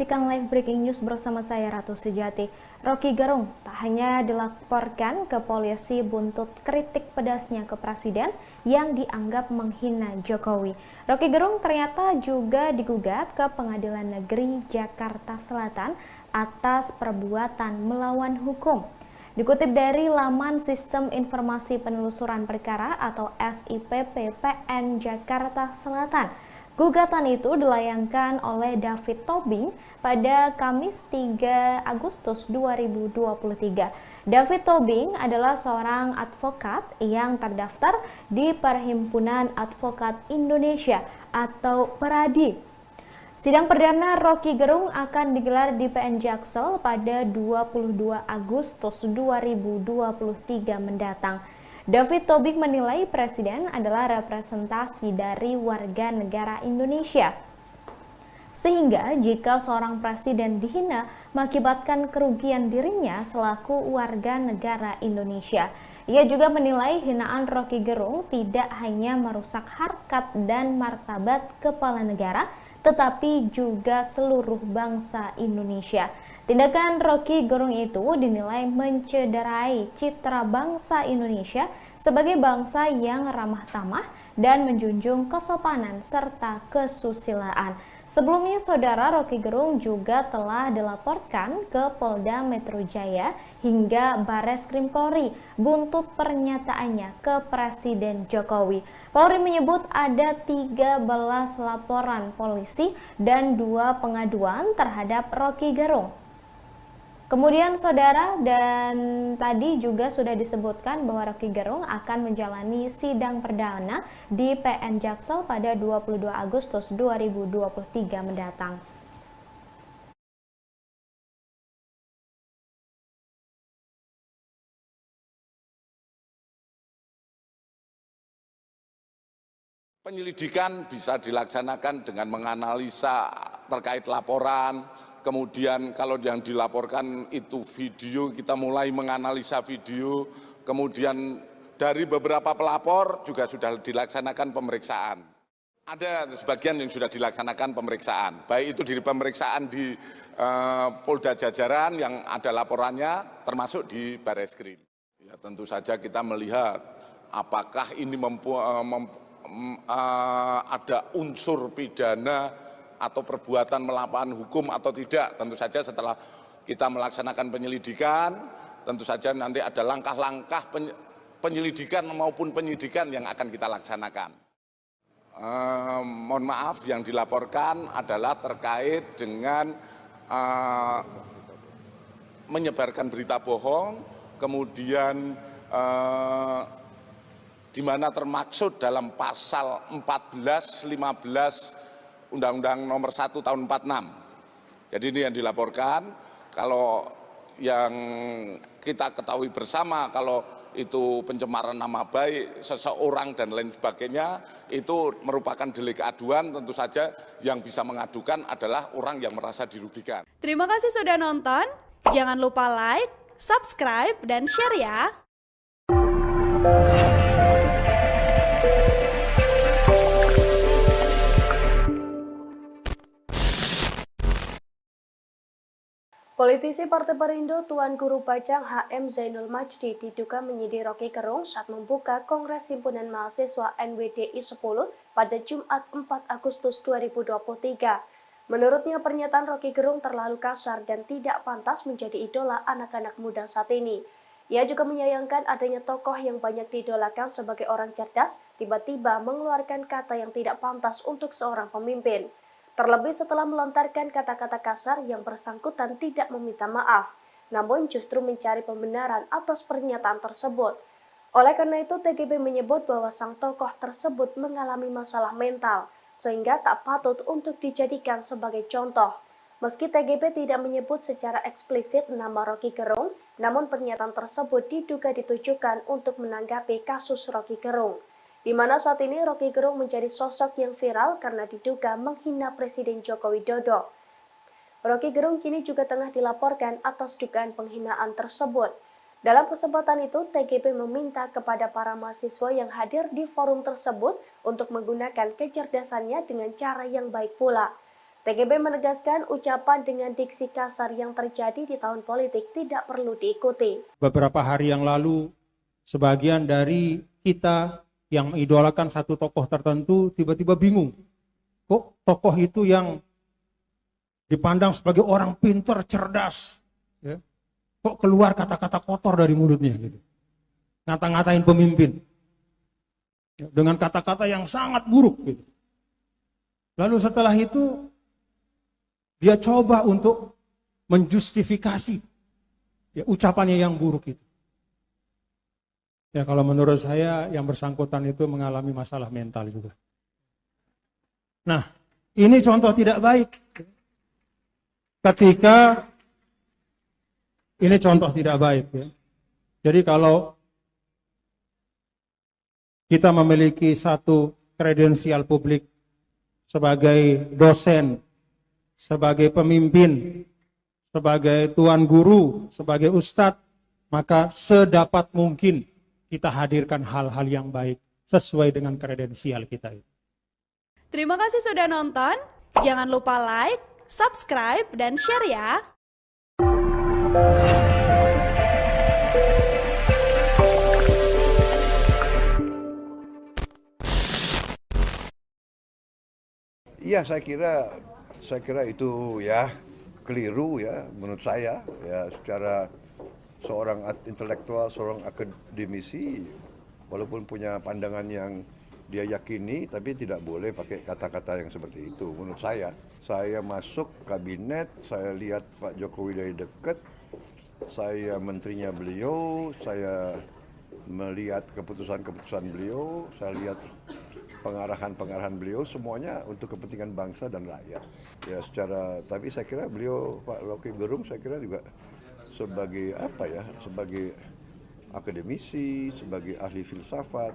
Saksikan live breaking news bersama saya Ratu Sejati. Rocky Gerung tak hanya dilaporkan ke polisi buntut kritik pedasnya ke presiden yang dianggap menghina Jokowi. Rocky Gerung ternyata juga digugat ke Pengadilan Negeri Jakarta Selatan atas perbuatan melawan hukum. Dikutip dari laman Sistem Informasi Penelusuran Perkara atau SIPP PN Jakarta Selatan, gugatan itu dilayangkan oleh David Tobing pada Kamis 3 Agustus 2023. David Tobing adalah seorang advokat yang terdaftar di Perhimpunan Advokat Indonesia atau PERADI. Sidang perdana Rocky Gerung akan digelar di PN Jaksel pada 22 Agustus 2023 mendatang. David Tobing menilai presiden adalah representasi dari warga negara Indonesia. Sehingga jika seorang presiden dihina mengakibatkan kerugian dirinya selaku warga negara Indonesia. Ia juga menilai hinaan Rocky Gerung tidak hanya merusak harkat dan martabat kepala negara, tetapi juga seluruh bangsa Indonesia. Tindakan Rocky Gerung itu dinilai mencederai citra bangsa Indonesia sebagai bangsa yang ramah tamah dan menjunjung kesopanan serta kesusilaan. Sebelumnya, saudara, Rocky Gerung juga telah dilaporkan ke Polda Metro Jaya hingga Bareskrim Polri buntut pernyataannya ke Presiden Jokowi. Polri menyebut ada 13 laporan polisi dan 2 pengaduan terhadap Rocky Gerung. Kemudian saudara, dan tadi juga sudah disebutkan bahwa Rocky Gerung akan menjalani sidang perdana di PN Jaksel pada 22 Agustus 2023 mendatang. Penyelidikan bisa dilaksanakan dengan menganalisa terkait laporan, kemudian kalau yang dilaporkan itu video, kita mulai menganalisa video, kemudian dari beberapa pelapor juga sudah dilaksanakan pemeriksaan. Ada sebagian yang sudah dilaksanakan pemeriksaan, baik itu di pemeriksaan di Polda Jajaran yang ada laporannya, termasuk di Bareskrim. Ya, tentu saja kita melihat apakah ini ada unsur pidana atau perbuatan melawan hukum atau tidak. Tentu saja setelah kita melaksanakan penyelidikan, tentu saja nanti ada langkah-langkah penyelidikan maupun penyidikan yang akan kita laksanakan. Mohon maaf, yang dilaporkan adalah terkait dengan menyebarkan berita bohong, kemudian di mana termaksud dalam pasal 14, 15 Undang-Undang Nomor 1 Tahun 46. Jadi ini yang dilaporkan. Kalau yang kita ketahui bersama, kalau itu pencemaran nama baik seseorang dan lain sebagainya, itu merupakan delik aduan. Tentu saja yang bisa mengadukan adalah orang yang merasa dirugikan. Terima kasih sudah nonton. Jangan lupa like, subscribe, dan share ya. Politisi Partai Perindo Tuan Guru Bajang HM Zainul Majdi diduga menyidik Rocky Gerung saat membuka Kongres Himpunan Mahasiswa NWDI 10 pada Jumat 4 Agustus 2023. Menurutnya pernyataan Rocky Gerung terlalu kasar dan tidak pantas menjadi idola anak-anak muda saat ini. Ia juga menyayangkan adanya tokoh yang banyak diidolakan sebagai orang cerdas tiba-tiba mengeluarkan kata yang tidak pantas untuk seorang pemimpin. Terlebih setelah melontarkan kata-kata kasar yang bersangkutan tidak meminta maaf, namun justru mencari pembenaran atas pernyataan tersebut. Oleh karena itu, TGB menyebut bahwa sang tokoh tersebut mengalami masalah mental, sehingga tak patut untuk dijadikan sebagai contoh. Meski TGB tidak menyebut secara eksplisit nama Rocky Gerung, namun pernyataan tersebut diduga ditujukan untuk menanggapi kasus Rocky Gerung, di mana saat ini Rocky Gerung menjadi sosok yang viral karena diduga menghina Presiden Joko Widodo. Rocky Gerung kini juga tengah dilaporkan atas dugaan penghinaan tersebut. Dalam kesempatan itu, TGB meminta kepada para mahasiswa yang hadir di forum tersebut untuk menggunakan kecerdasannya dengan cara yang baik pula. TGB menegaskan ucapan dengan diksi kasar yang terjadi di tahun politik tidak perlu diikuti. Beberapa hari yang lalu, sebagian dari kita yang mengidolakan satu tokoh tertentu tiba-tiba bingung. Kok tokoh itu yang dipandang sebagai orang pintar, cerdas, ya, kok keluar kata-kata kotor dari mulutnya gitu. Ngata-ngatain pemimpin. Ya, dengan kata-kata yang sangat buruk gitu. Lalu setelah itu dia coba untuk menjustifikasi ya, ucapannya yang buruk itu. Ya, kalau menurut saya yang bersangkutan itu mengalami masalah mental juga. Nah, ini contoh tidak baik. Ketika ini contoh tidak baik ya. Jadi kalau kita memiliki satu kredensial publik sebagai dosen, sebagai pemimpin, sebagai tuan guru, sebagai ustadz, maka sedapat mungkin kita hadirkan hal-hal yang baik sesuai dengan kredensial kita. Terima kasih sudah nonton. Jangan lupa like, subscribe, dan share ya. Iya, saya kira itu ya keliru ya menurut saya ya, secara seorang intelektual, seorang akademisi walaupun punya pandangan yang dia yakini tapi tidak boleh pakai kata-kata yang seperti itu menurut saya. Saya masuk kabinet, saya lihat Pak Jokowi dari dekat, saya menterinya beliau, saya melihat keputusan-keputusan beliau, saya lihat pengarahan-pengarahan beliau, semuanya untuk kepentingan bangsa dan rakyat. Ya tapi saya kira beliau, Pak Rocky Gerung, saya kira juga sebagai sebagai akademisi, sebagai ahli filsafat,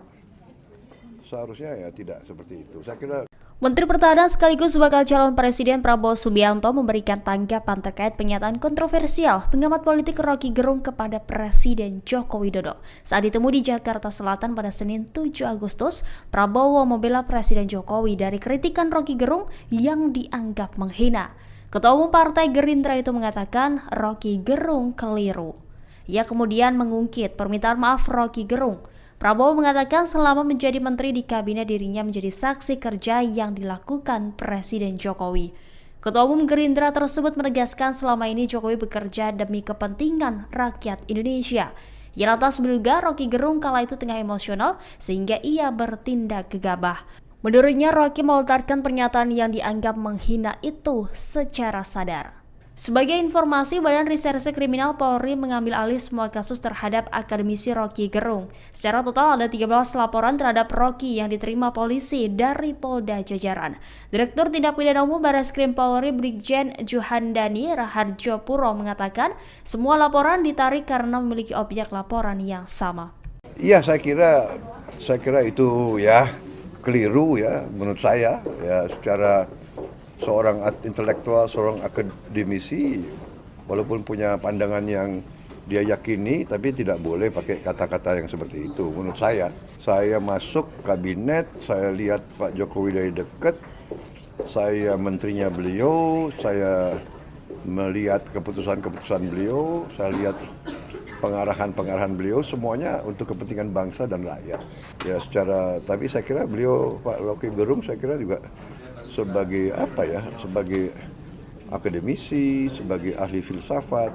seharusnya ya tidak seperti itu. Saya kira Menteri Pertahanan sekaligus bakal calon Presiden Prabowo Subianto memberikan tanggapan terkait pernyataan kontroversial pengamat politik Rocky Gerung kepada Presiden Joko Widodo. Saat ditemu di Jakarta Selatan pada Senin 7 Agustus, Prabowo membela Presiden Jokowi dari kritikan Rocky Gerung yang dianggap menghina. Ketua Umum Partai Gerindra itu mengatakan Rocky Gerung keliru. Ia kemudian mengungkit permintaan maaf Rocky Gerung. Prabowo mengatakan selama menjadi menteri di kabinet dirinya menjadi saksi kerja yang dilakukan Presiden Jokowi. Ketua Umum Gerindra tersebut menegaskan selama ini Jokowi bekerja demi kepentingan rakyat Indonesia. Ia lantas menduga Rocky Gerung kala itu tengah emosional sehingga ia bertindak gegabah. Menurutnya Rocky melontarkan pernyataan yang dianggap menghina itu secara sadar. Sebagai informasi, Badan Reserse Kriminal Polri mengambil alih semua kasus terhadap akademisi Rocky Gerung. Secara total ada 13 laporan terhadap Rocky yang diterima polisi dari Polda Jajaran. Direktur Tindak Pidana Umum Barreskrim Polri Brigjen Juhandani Raharjo Puro mengatakan semua laporan ditarik karena memiliki objek laporan yang sama. Iya, saya kira itu ya keliru ya menurut saya ya, secara seorang intelektual, seorang akademisi walaupun punya pandangan yang dia yakini tapi tidak boleh pakai kata-kata yang seperti itu menurut saya. Saya masuk kabinet, saya lihat Pak Jokowi dari dekat, saya menterinya beliau, saya melihat keputusan-keputusan beliau, saya lihat pengarahan-pengarahan beliau, semuanya untuk kepentingan bangsa dan rakyat. Ya tapi saya kira beliau, Pak Rocky Gerung, saya kira juga sebagai sebagai akademisi, sebagai ahli filsafat,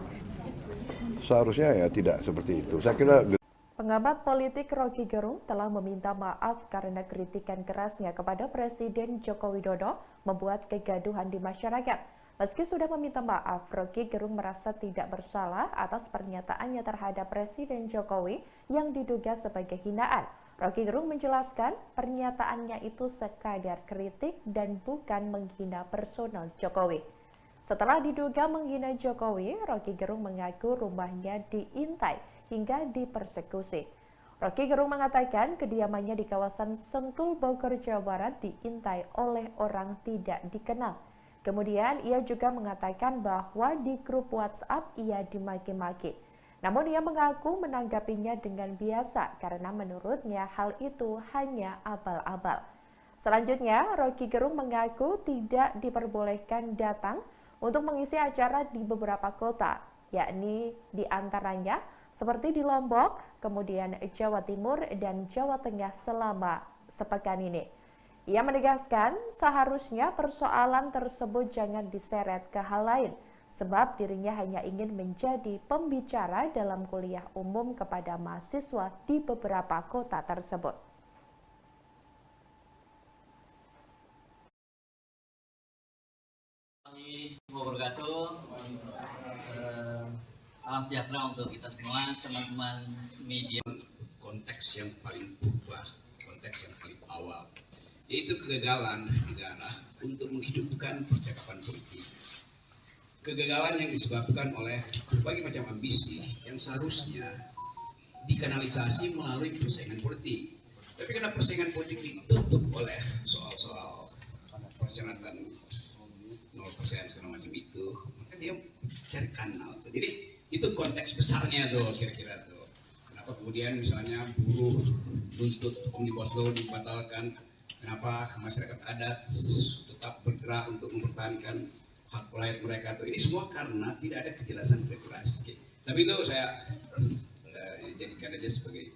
seharusnya ya tidak seperti itu. Saya kira pengamat politik Rocky Gerung telah meminta maaf karena kritikan kerasnya kepada Presiden Joko Widodo membuat kegaduhan di masyarakat. Meski sudah meminta maaf, Rocky Gerung merasa tidak bersalah atas pernyataannya terhadap Presiden Jokowi yang diduga sebagai hinaan. Rocky Gerung menjelaskan pernyataannya itu sekadar kritik dan bukan menghina personal Jokowi. Setelah diduga menghina Jokowi, Rocky Gerung mengaku rumahnya diintai hingga dipersekusi. Rocky Gerung mengatakan kediamannya di kawasan Sentul, Bogor, Jawa Barat diintai oleh orang tidak dikenal. Kemudian ia juga mengatakan bahwa di grup WhatsApp ia dimaki-maki. Namun ia mengaku menanggapinya dengan biasa karena menurutnya hal itu hanya abal-abal. Selanjutnya, Roky Gerung mengaku tidak diperbolehkan datang untuk mengisi acara di beberapa kota, yakni di antaranya seperti di Lombok, kemudian Jawa Timur dan Jawa Tengah selama sepekan ini. Ia menegaskan seharusnya persoalan tersebut jangan diseret ke hal lain, sebab dirinya hanya ingin menjadi pembicara dalam kuliah umum kepada mahasiswa di beberapa kota tersebut. Salam sejahtera untuk kita semua, teman-teman media. Konteks yang paling berubah, konteks yang paling awal, yaitu kegagalan negara untuk menghidupkan percakapan politik. Kegagalan yang disebabkan oleh berbagai macam ambisi yang seharusnya dikanalisasi melalui persaingan politik. Tapi karena persaingan politik ditutup oleh soal-soal persyaratan 0% segala macam itu, maka dia cari kanal. Jadi itu konteks besarnya tuh kira-kira tuh. Kenapa kemudian misalnya buruh nuntut Omnibus Law dibatalkan? Kenapa masyarakat adat tetap bergerak untuk mempertahankan hak rakyat mereka tuh? Ini semua karena tidak ada kejelasan regulasi. Tapi itu saya jadikan aja sebagai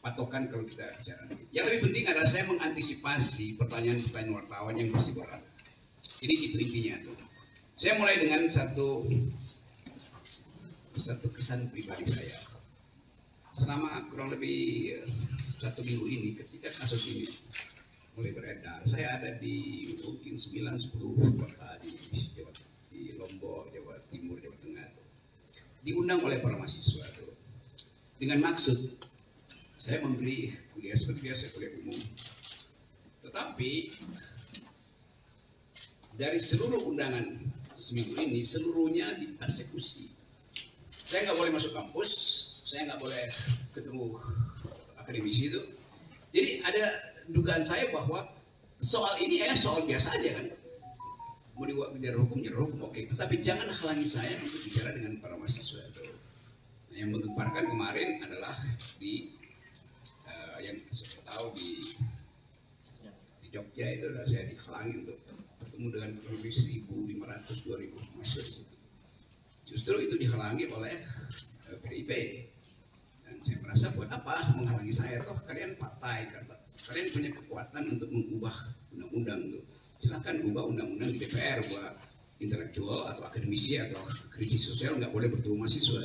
patokan kalau kita bicara. Yang lebih penting adalah saya mengantisipasi pertanyaan-pertanyaan wartawan yang bersifat. Ini itu intinya tuh. Saya mulai dengan satu kesan pribadi saya. Selama kurang lebih 1 minggu ini ketika kasus ini mulai beredar, saya ada di mungkin 9-10 kota di Lombok, Jawa Timur, Jawa Tengah. Diundang oleh para mahasiswa tuh. Dengan maksud saya memberi kuliah seperti biasa, kuliah umum. Tetapi dari seluruh undangan seminggu ini, seluruhnya dipersekusi. Saya nggak boleh masuk kampus, saya nggak boleh ketemu akademisi itu. Jadi ada dugaan saya bahwa soal ini soal biasa aja kan. Mau dibuat bicara hukum, oke. Tetapi jangan halangi saya untuk bicara dengan para mahasiswa itu. Nah, yang menggemparkan kemarin adalah di yang saya tahu di Jogja itu adalah saya dihalangi untuk bertemu dengan kurang lebih 1.500-2.000 mahasiswa. Justru itu dihalangi oleh PDIP. Dan saya merasa buat apa menghalangi saya? Toh kalian partai, kalian punya kekuatan untuk mengubah undang-undang. Silahkan ubah undang-undang di DPR buat intelektual atau akademisi atau kritis sosial nggak boleh bertemu mahasiswa.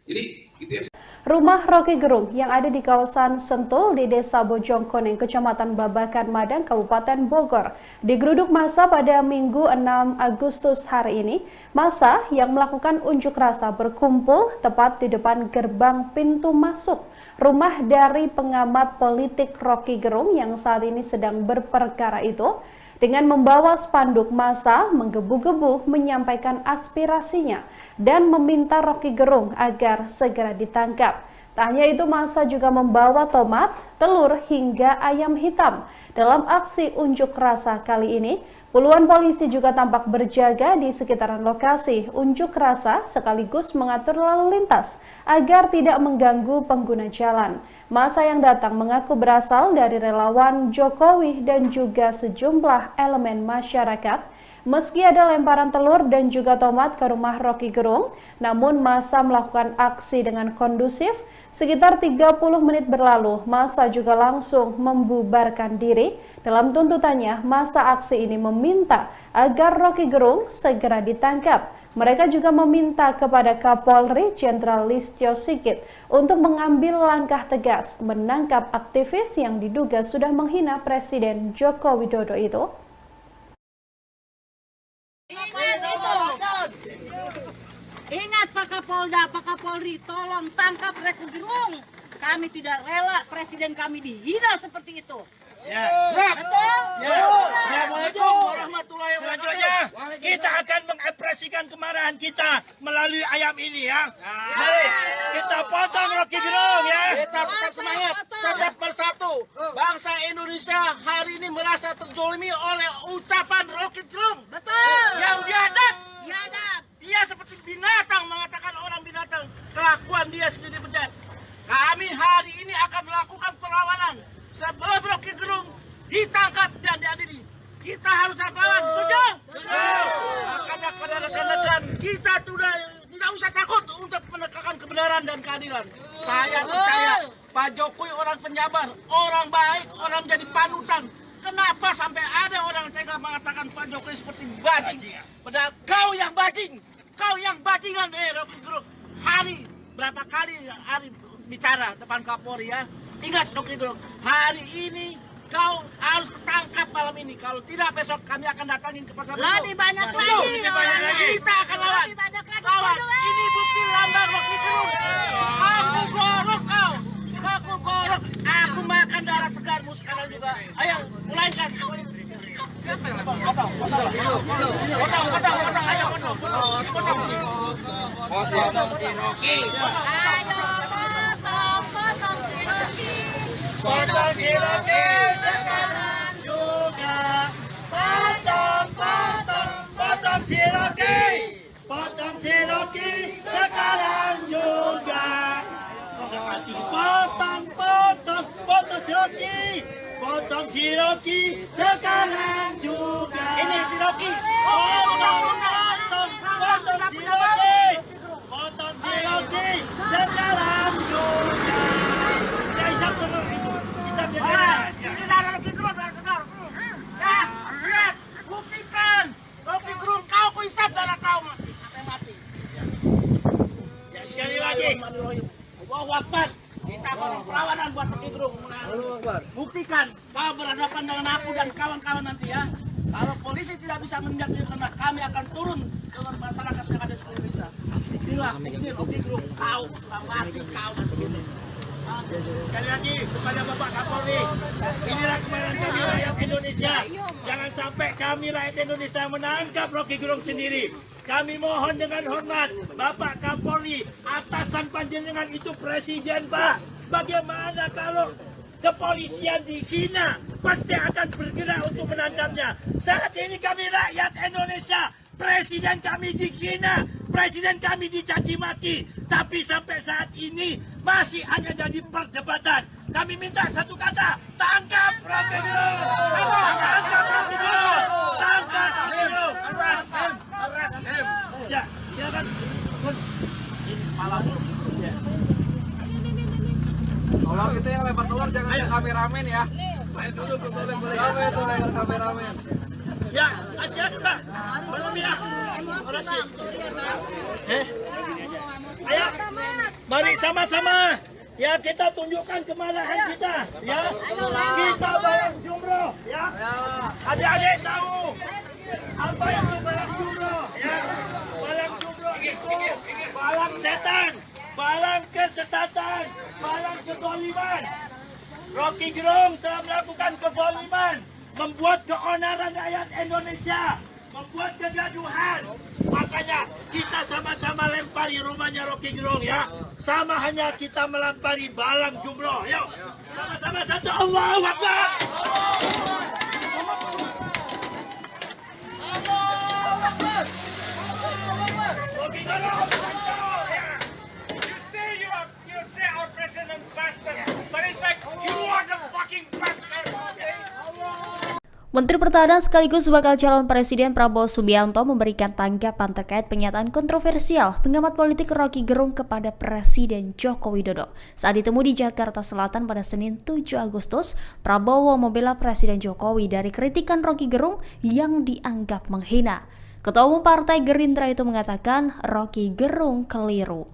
Jadi itu yang Rumah Roky Gerung yang ada di kawasan Sentul di Desa Bojongkoneng, Kecamatan Babakan Madang, Kabupaten Bogor, digeruduk massa pada Minggu 6 Agustus hari ini. Massa yang melakukan unjuk rasa berkumpul tepat di depan gerbang pintu masuk rumah dari pengamat politik Roky Gerung yang saat ini sedang berperkara itu. Dengan membawa spanduk, massa menggebu-gebu menyampaikan aspirasinya dan meminta Roky Gerung agar segera ditangkap. Tak hanya itu, massa juga membawa tomat, telur, hingga ayam hitam. Dalam aksi unjuk rasa kali ini, puluhan polisi juga tampak berjaga di sekitaran lokasi unjuk rasa sekaligus mengatur lalu lintas agar tidak mengganggu pengguna jalan. Massa yang datang mengaku berasal dari relawan Jokowi dan juga sejumlah elemen masyarakat. Meski ada lemparan telur dan juga tomat ke rumah Roky Gerung, namun massa melakukan aksi dengan kondusif. Sekitar 30 menit berlalu, massa juga langsung membubarkan diri. Dalam tuntutannya, massa aksi ini meminta agar Roky Gerung segera ditangkap. Mereka juga meminta kepada Kapolri Jenderal Listio Sigit untuk mengambil langkah tegas menangkap aktivis yang diduga sudah menghina Presiden Joko Widodo itu. Ingat Pak Kapolda, Pak Kapolri, tolong tangkap Roky Gerung. Kami tidak rela presiden kami dihina seperti itu. Ya. Betul? Ya. Assalamualaikum warahmatullahi wabarakatuh. Selanjutnya kita akan mengekspresikan kemarahan kita melalui ayam ini ya. Mari kita potong Roky Gerung ya. Kita tetap semangat, tetap bersatu. Bangsa Indonesia hari ini merasa terzolimi oleh ucapan Roky Gerung. Betul. Yang biadab. Biadab. Dia seperti binatang, mengatakan orang binatang. Kelakuan dia sendiri bejat. Kami hari ini akan melakukan perlawanan sebelum Roky Gerung ditangkap dan diadili. Kita harus lawan, setuju? Makanya kepada rekan-rekan kita tidak usah takut untuk menegakkan kebenaran dan keadilan. Saya percaya Pak Jokowi orang penyabar, orang baik, orang jadi panutan. Kenapa sampai ada orang tega mengatakan Pak Jokowi seperti bajing? Padahal kau yang bajing, kau yang bajingan, Rocky Gerung. Berapa kali hari bicara depan Kapolri ya? Ingat Rocky Gerung, hari ini kau harus ketangkap malam ini. Kalau tidak besok kami akan datangin ke pasar. Lebih banyak lagi. Kita akan lawan. Lawan. Ini bukti lambang Rocky Gerung. Aku gorok kau. Aku gorok. Aku makan darah segarmu sekarang juga. Ayo, mulaikan. Potong. Ayo potong. Potong si Rocky. Potong si Rocky sekarang juga. Potong si Rocky. Potong si Rocky sekarang juga. Potong si Rocky. Potong si Rocky sekarang juga. Ini si Rocky. Potong si Rocky. Potong si Rocky sekarang juga. Ini darah Rocky Gerung, darah segar. Ya, lihat, buktikan. Rocky Gerung, kau isap darah kau sampai mati. Ya, sekali lagi. Allahu Akbar. Kita akan perlawanan buat Rocky Gerung. Buktikan kau berhadapan dengan aku dan kawan-kawan nanti ya. Kalau polisi tidak bisa menindak lanjut, kami akan turun ke masyarakat yang ada di seluruh Indonesia. Inilah bukti Rocky Gerung, kau mati, kau mati. Sekali lagi kepada Bapak Kapolri, inilah kemarahan kami rakyat Indonesia. Jangan sampai kami rakyat Indonesia menangkap Rocky Gerung sendiri. Kami mohon dengan hormat, Bapak Kapolri, atasan panjenengan itu presiden, Pak. Bagaimana kalau kepolisian dihina, pasti akan bergerak untuk menangkapnya. Saat ini kami rakyat Indonesia, presiden kami dihina, presiden kami dicaci maki, tapi sampai saat ini masih hanya jadi perdebatan. Kami minta satu kata, tangkap Rocky Gerung! Tangkap Rocky Gerung! Tangkap Rocky Gerung! Arrest him! Ya, silakan. Ini kepala. Ya. Tolong itu yang lempar telur jangan ada kameramen ya. Main dulu ke sana boleh. Siapa itu lempar kameramen? Ya, silakan Pak. Belum ya. Orasi. Ayo, mari sama-sama. Ya, kita tunjukkan kemarahan kita. Ya, kita barang jumroh. Ya, adik-adik tahu apa itu barang jumroh? Ya, barang jumroh itu barang setan, barang kesesatan, barang kezaliman. Rocky Gerung telah melakukan kezaliman, membuat keonaran rakyat Indonesia, membuat kegaduhan. Makanya kita sama-sama lempari rumahnya Rocky Gerung ya. Sama hanya kita melempari balang jumroh. Yuk, sama-sama satu. Allahu Akbar. Rocky Gerung. You say our president bastard, but in fact you are the fucking bastard. Menteri Pertahanan sekaligus bakal calon Presiden Prabowo Subianto memberikan tanggapan terkait pernyataan kontroversial pengamat politik Rocky Gerung kepada Presiden Joko Widodo. Saat ditemu di Jakarta Selatan pada Senin 7 Agustus, Prabowo membela Presiden Jokowi dari kritikan Rocky Gerung yang dianggap menghina. Ketua Umum Partai Gerindra itu mengatakan Rocky Gerung keliru.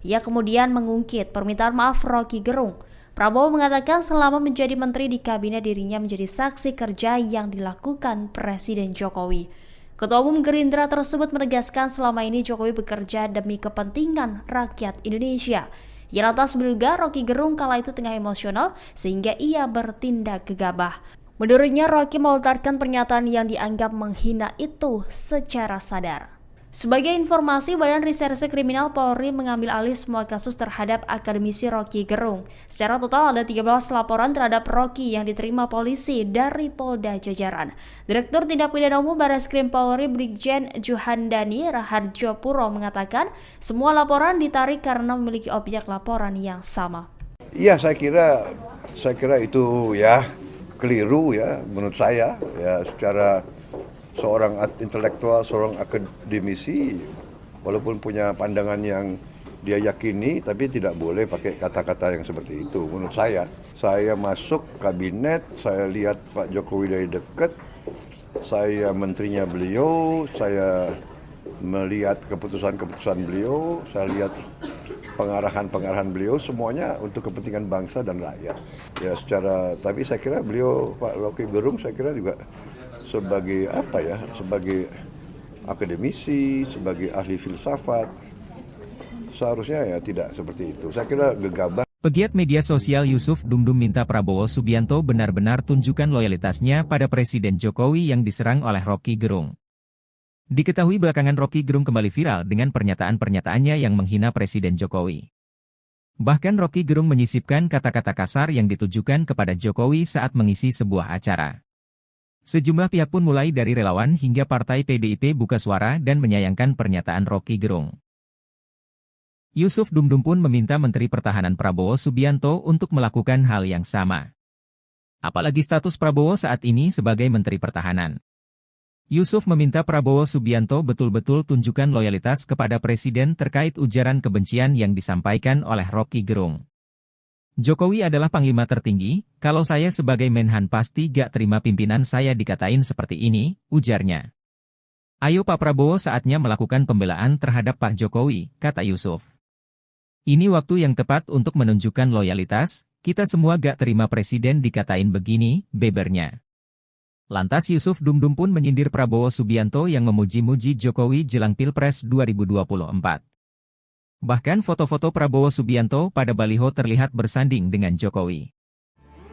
Ia kemudian mengungkit permintaan maaf Rocky Gerung. Prabowo mengatakan selama menjadi menteri di kabinet dirinya menjadi saksi kerja yang dilakukan Presiden Jokowi. Ketua Umum Gerindra tersebut menegaskan selama ini Jokowi bekerja demi kepentingan rakyat Indonesia. Ia lantas menduga Rocky Gerung kala itu tengah emosional sehingga ia bertindak gegabah. Menurutnya Rocky melontarkan pernyataan yang dianggap menghina itu secara sadar. Sebagai informasi, Badan Reserse Kriminal Polri mengambil alih semua kasus terhadap akademisi Rocky Gerung. Secara total ada 13 laporan terhadap Rocky yang diterima polisi dari Polda Jajaran. Direktur Tindak Pidana Umum Barreskrim Polri Brigjen Juhandani Raharjo Puro mengatakan semua laporan ditarik karena memiliki objek laporan yang sama. Iya, saya kira itu ya keliru ya menurut saya ya, secara seorang intelektual, seorang akademisi, walaupun punya pandangan yang dia yakini, tapi tidak boleh pakai kata-kata yang seperti itu. Menurut saya masuk kabinet, saya lihat Pak Jokowi dari dekat, saya menterinya beliau, saya melihat keputusan-keputusan beliau, saya lihat pengarahan-pengarahan beliau, semuanya untuk kepentingan bangsa dan rakyat. Ya tapi saya kira beliau, Pak Rocky Gerung, saya kira juga sebagai sebagai akademisi, sebagai ahli filsafat, seharusnya ya tidak seperti itu. Saya kira gegabah. Pegiat media sosial Yusuf Dumdum minta Prabowo Subianto benar-benar tunjukkan loyalitasnya pada Presiden Jokowi yang diserang oleh Rocky Gerung. Diketahui belakangan Rocky Gerung kembali viral dengan pernyataan-pernyataannya yang menghina Presiden Jokowi. Bahkan Rocky Gerung menyisipkan kata-kata kasar yang ditujukan kepada Jokowi saat mengisi sebuah acara. Sejumlah pihak pun mulai dari relawan hingga partai PDIP buka suara dan menyayangkan pernyataan Rocky Gerung. Yusuf Dumdum pun meminta Menteri Pertahanan Prabowo Subianto untuk melakukan hal yang sama. Apalagi status Prabowo saat ini sebagai Menteri Pertahanan. Yusuf meminta Prabowo Subianto betul-betul tunjukkan loyalitas kepada Presiden terkait ujaran kebencian yang disampaikan oleh Rocky Gerung. Jokowi adalah panglima tertinggi, kalau saya sebagai Menhan pasti gak terima pimpinan saya dikatain seperti ini, ujarnya. Ayo Pak Prabowo saatnya melakukan pembelaan terhadap Pak Jokowi, kata Yusuf. Ini waktu yang tepat untuk menunjukkan loyalitas, kita semua gak terima Presiden dikatain begini, bebernya. Lantas Yusuf Dumdum pun menyindir Prabowo Subianto yang memuji-muji Jokowi jelang Pilpres 2024. Bahkan foto-foto Prabowo Subianto pada baliho terlihat bersanding dengan Jokowi.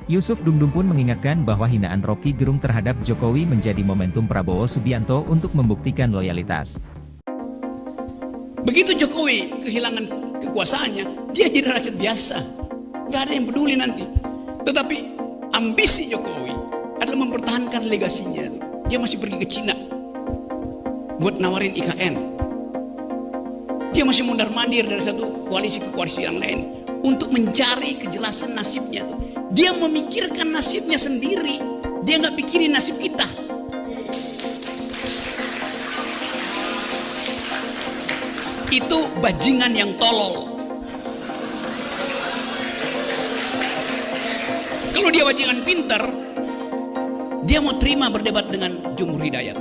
Yusuf Dumdum pun mengingatkan bahwa hinaan Rocky Gerung terhadap Jokowi menjadi momentum Prabowo Subianto untuk membuktikan loyalitas. Begitu Jokowi kehilangan kekuasaannya, dia jadi rakyat biasa. Gak ada yang peduli nanti. Tetapi ambisi Jokowi adalah mempertahankan legasinya. Dia masih pergi ke Cina buat nawarin IKN. Dia masih mondar-mandir dari satu koalisi ke koalisi yang lain untuk mencari kejelasan nasibnya. Dia memikirkan nasibnya sendiri. Dia nggak pikirin nasib kita. Itu bajingan yang tolol. Kalau dia bajingan pintar, dia mau terima berdebat dengan Jumhur Hidayat.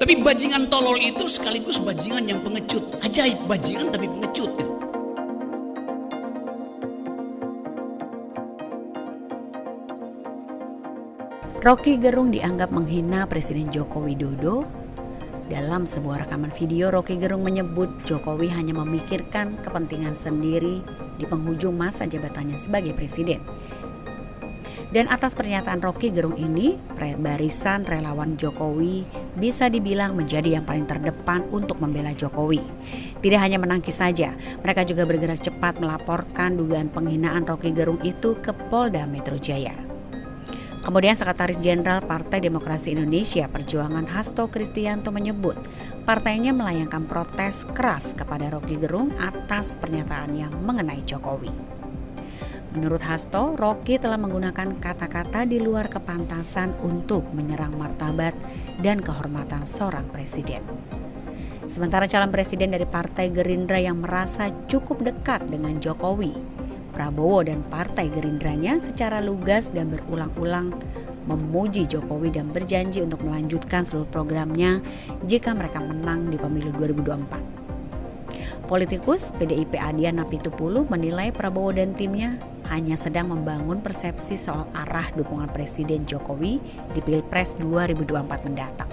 Tapi bajingan tolol itu sekaligus bajingan yang pengecut. Ajaib, bajingan tapi pengecut. Rocky Gerung dianggap menghina Presiden Joko Widodo. Dalam sebuah rekaman video, Rocky Gerung menyebut Jokowi hanya memikirkan kepentingan sendiri di penghujung masa jabatannya sebagai presiden. Dan atas pernyataan Rocky Gerung ini, barisan relawan Jokowi bisa dibilang menjadi yang paling terdepan untuk membela Jokowi. Tidak hanya menangkis saja, mereka juga bergerak cepat melaporkan dugaan penghinaan Rocky Gerung itu ke Polda Metro Jaya. Kemudian Sekretaris Jenderal Partai Demokrasi Indonesia Perjuangan Hasto Kristianto menyebut partainya melayangkan protes keras kepada Rocky Gerung atas pernyataannya mengenai Jokowi. Menurut Hasto, Rocky telah menggunakan kata-kata di luar kepantasan untuk menyerang martabat dan kehormatan seorang presiden. Sementara calon presiden dari Partai Gerindra yang merasa cukup dekat dengan Jokowi, Prabowo dan Partai Gerindranya secara lugas dan berulang-ulang memuji Jokowi dan berjanji untuk melanjutkan seluruh programnya jika mereka menang di pemilu 2024. Politikus PDIP Adian Apitupulu menilai Prabowo dan timnya hanya sedang membangun persepsi soal arah dukungan Presiden Jokowi di Pilpres 2024 mendatang.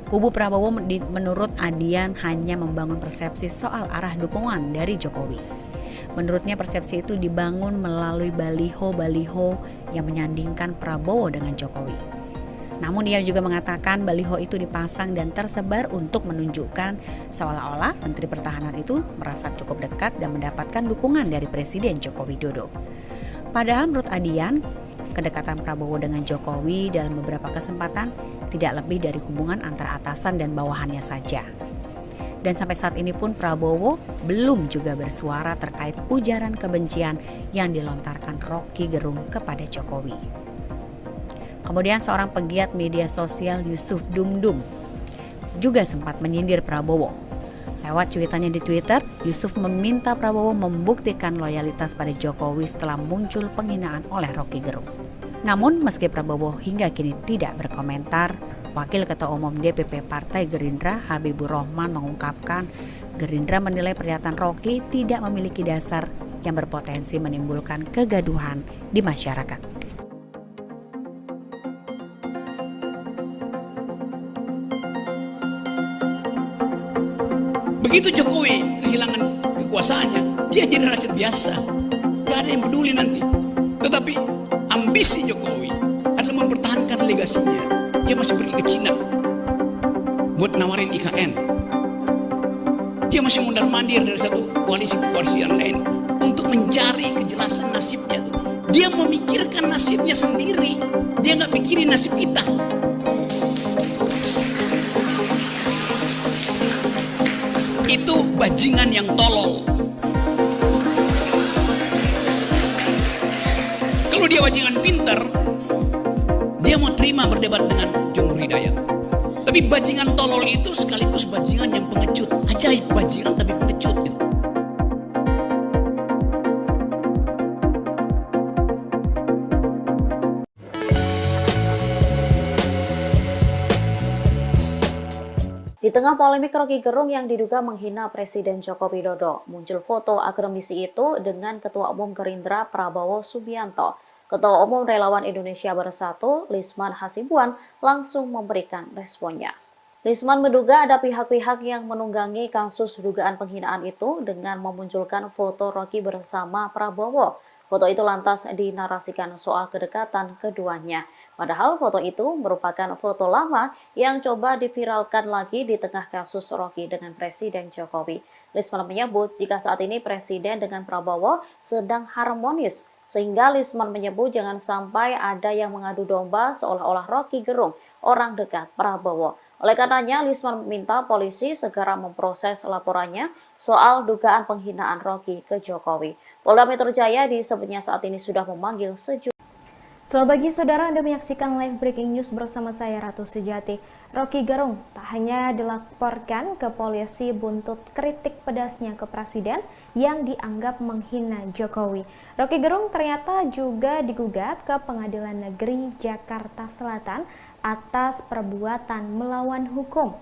Kubu Prabowo menurut Adian hanya membangun persepsi soal arah dukungan dari Jokowi. Menurutnya persepsi itu dibangun melalui baliho-baliho yang menyandingkan Prabowo dengan Jokowi. Namun dia juga mengatakan baliho itu dipasang dan tersebar untuk menunjukkan seolah-olah Menteri Pertahanan itu merasa cukup dekat dan mendapatkan dukungan dari Presiden Joko Widodo. Padahal menurut Adian, kedekatan Prabowo dengan Jokowi dalam beberapa kesempatan tidak lebih dari hubungan antara atasan dan bawahannya saja. Dan sampai saat ini pun Prabowo belum juga bersuara terkait ujaran kebencian yang dilontarkan Rocky Gerung kepada Jokowi. Kemudian seorang pegiat media sosial Yusuf Dumdum juga sempat menyindir Prabowo. Lewat cuitannya di Twitter, Yusuf meminta Prabowo membuktikan loyalitas pada Jokowi setelah muncul penghinaan oleh Roky Gerung. Namun meski Prabowo hingga kini tidak berkomentar, Wakil Ketua Umum DPP Partai Gerindra Habibur Rahman mengungkapkan Gerindra menilai pernyataan Roky tidak memiliki dasar yang berpotensi menimbulkan kegaduhan di masyarakat. Begitu Jokowi kehilangan kekuasaannya, dia jadi rakyat biasa. Gak ada yang peduli nanti. Tetapi ambisi Jokowi adalah mempertahankan legasinya. Dia masih pergi ke Cina buat nawarin IKN. Dia masih mundar-mandir dari satu koalisi ke koalisi yang lain untuk mencari kejelasan nasibnya. Dia memikirkan nasibnya sendiri. Dia nggak pikirin nasib kita. Itu bajingan yang tolol. Kalau dia bajingan pinter, dia mau terima berdebat dengan Jumhur Hidayat. Tapi bajingan tolol itu sekaligus bajingan yang pengecut. Ajaib, bajingan tapi pengecut gitu. Di tengah polemik Roky Gerung yang diduga menghina Presiden Joko Widodo, muncul foto akademisi itu dengan Ketua Umum Gerindra Prabowo Subianto. Ketua Umum Relawan Indonesia Bersatu, Lisman Hasibuan, langsung memberikan responnya. Lisman menduga ada pihak-pihak yang menunggangi kasus dugaan penghinaan itu dengan memunculkan foto Roky bersama Prabowo. Foto itu lantas dinarasikan soal kedekatan keduanya. Padahal foto itu merupakan foto lama yang coba diviralkan lagi di tengah kasus Roky dengan Presiden Jokowi. Lisman menyebut jika saat ini Presiden dengan Prabowo sedang harmonis, sehingga Lisman menyebut jangan sampai ada yang mengadu domba seolah-olah Roky Gerung orang dekat Prabowo. Oleh karenanya, Lisman meminta polisi segera memproses laporannya soal dugaan penghinaan Roky ke Jokowi. Polda Metro Jaya disebutnya saat ini sudah memanggil sejumlah. Selamat pagi saudara, Anda menyaksikan live breaking news bersama saya Ratu Sejati. Roky Gerung tak hanya dilaporkan ke polisi buntut kritik pedasnya ke Presiden yang dianggap menghina Jokowi. Roky Gerung ternyata juga digugat ke Pengadilan Negeri Jakarta Selatan atas perbuatan melawan hukum.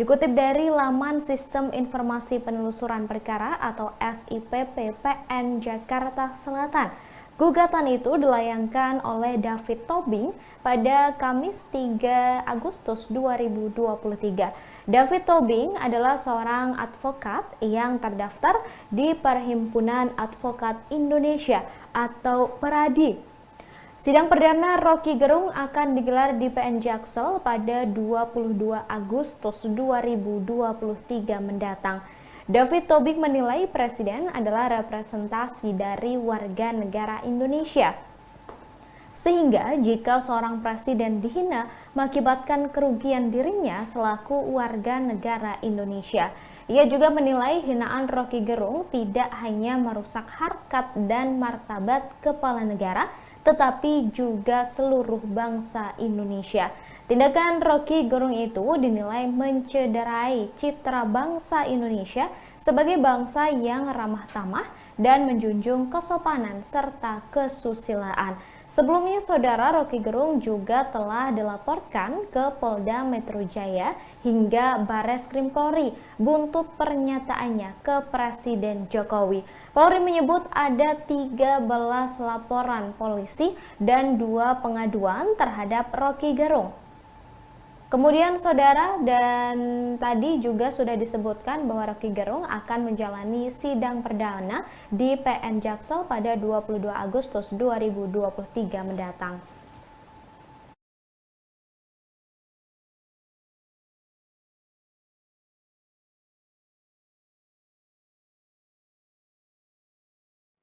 Dikutip dari laman Sistem Informasi Penelusuran Perkara atau SIPP PN Jakarta Selatan, gugatan itu dilayangkan oleh David Tobing pada Kamis 3 Agustus 2023. David Tobing adalah seorang advokat yang terdaftar di Perhimpunan Advokat Indonesia atau PERADI. Sidang perdana Roky Gerung akan digelar di PN Jaksel pada 22 Agustus 2023 mendatang. David Tobing menilai Presiden adalah representasi dari warga negara Indonesia. Sehingga jika seorang presiden dihina mengakibatkan kerugian dirinya selaku warga negara Indonesia. Ia juga menilai hinaan Roky Gerung tidak hanya merusak harkat dan martabat kepala negara, tetapi juga seluruh bangsa Indonesia. Tindakan Roky Gerung itu dinilai mencederai citra bangsa Indonesia sebagai bangsa yang ramah tamah dan menjunjung kesopanan serta kesusilaan. Sebelumnya, saudara, Roky Gerung juga telah dilaporkan ke Polda Metro Jaya hingga Bareskrim Polri buntut pernyataannya ke Presiden Jokowi. Polri menyebut ada 13 laporan polisi dan 2 pengaduan terhadap Roky Gerung. Kemudian saudara, dan tadi juga sudah disebutkan bahwa Roky Gerung akan menjalani sidang perdana di PN Jaksel pada 22 Agustus 2023 mendatang.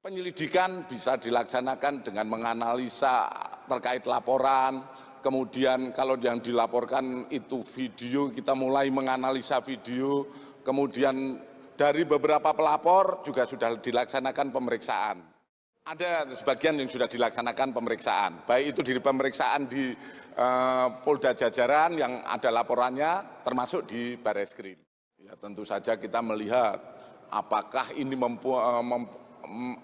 Penyelidikan bisa dilaksanakan dengan menganalisa terkait laporan. Kemudian kalau yang dilaporkan itu video, kita mulai menganalisa video. Kemudian dari beberapa pelapor juga sudah dilaksanakan pemeriksaan. Ada sebagian yang sudah dilaksanakan pemeriksaan, baik itu di pemeriksaan di Polda Jajaran yang ada laporannya, termasuk di Bareskrim. Ya, tentu saja kita melihat apakah ini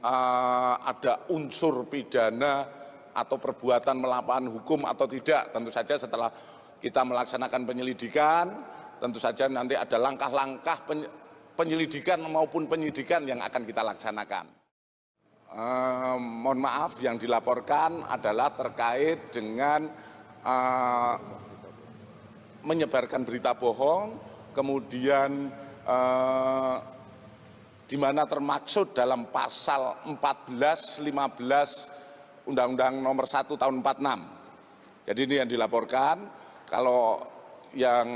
ada unsur pidana atau perbuatan melawan hukum atau tidak. Tentu saja setelah kita melaksanakan penyelidikan, tentu saja nanti ada langkah-langkah penyelidikan maupun penyidikan yang akan kita laksanakan. Mohon maaf, yang dilaporkan adalah terkait dengan menyebarkan berita bohong, kemudian di mana termaksud dalam pasal 14, 15 Undang-Undang Nomor 1 Tahun 46. Jadi ini yang dilaporkan. Kalau yang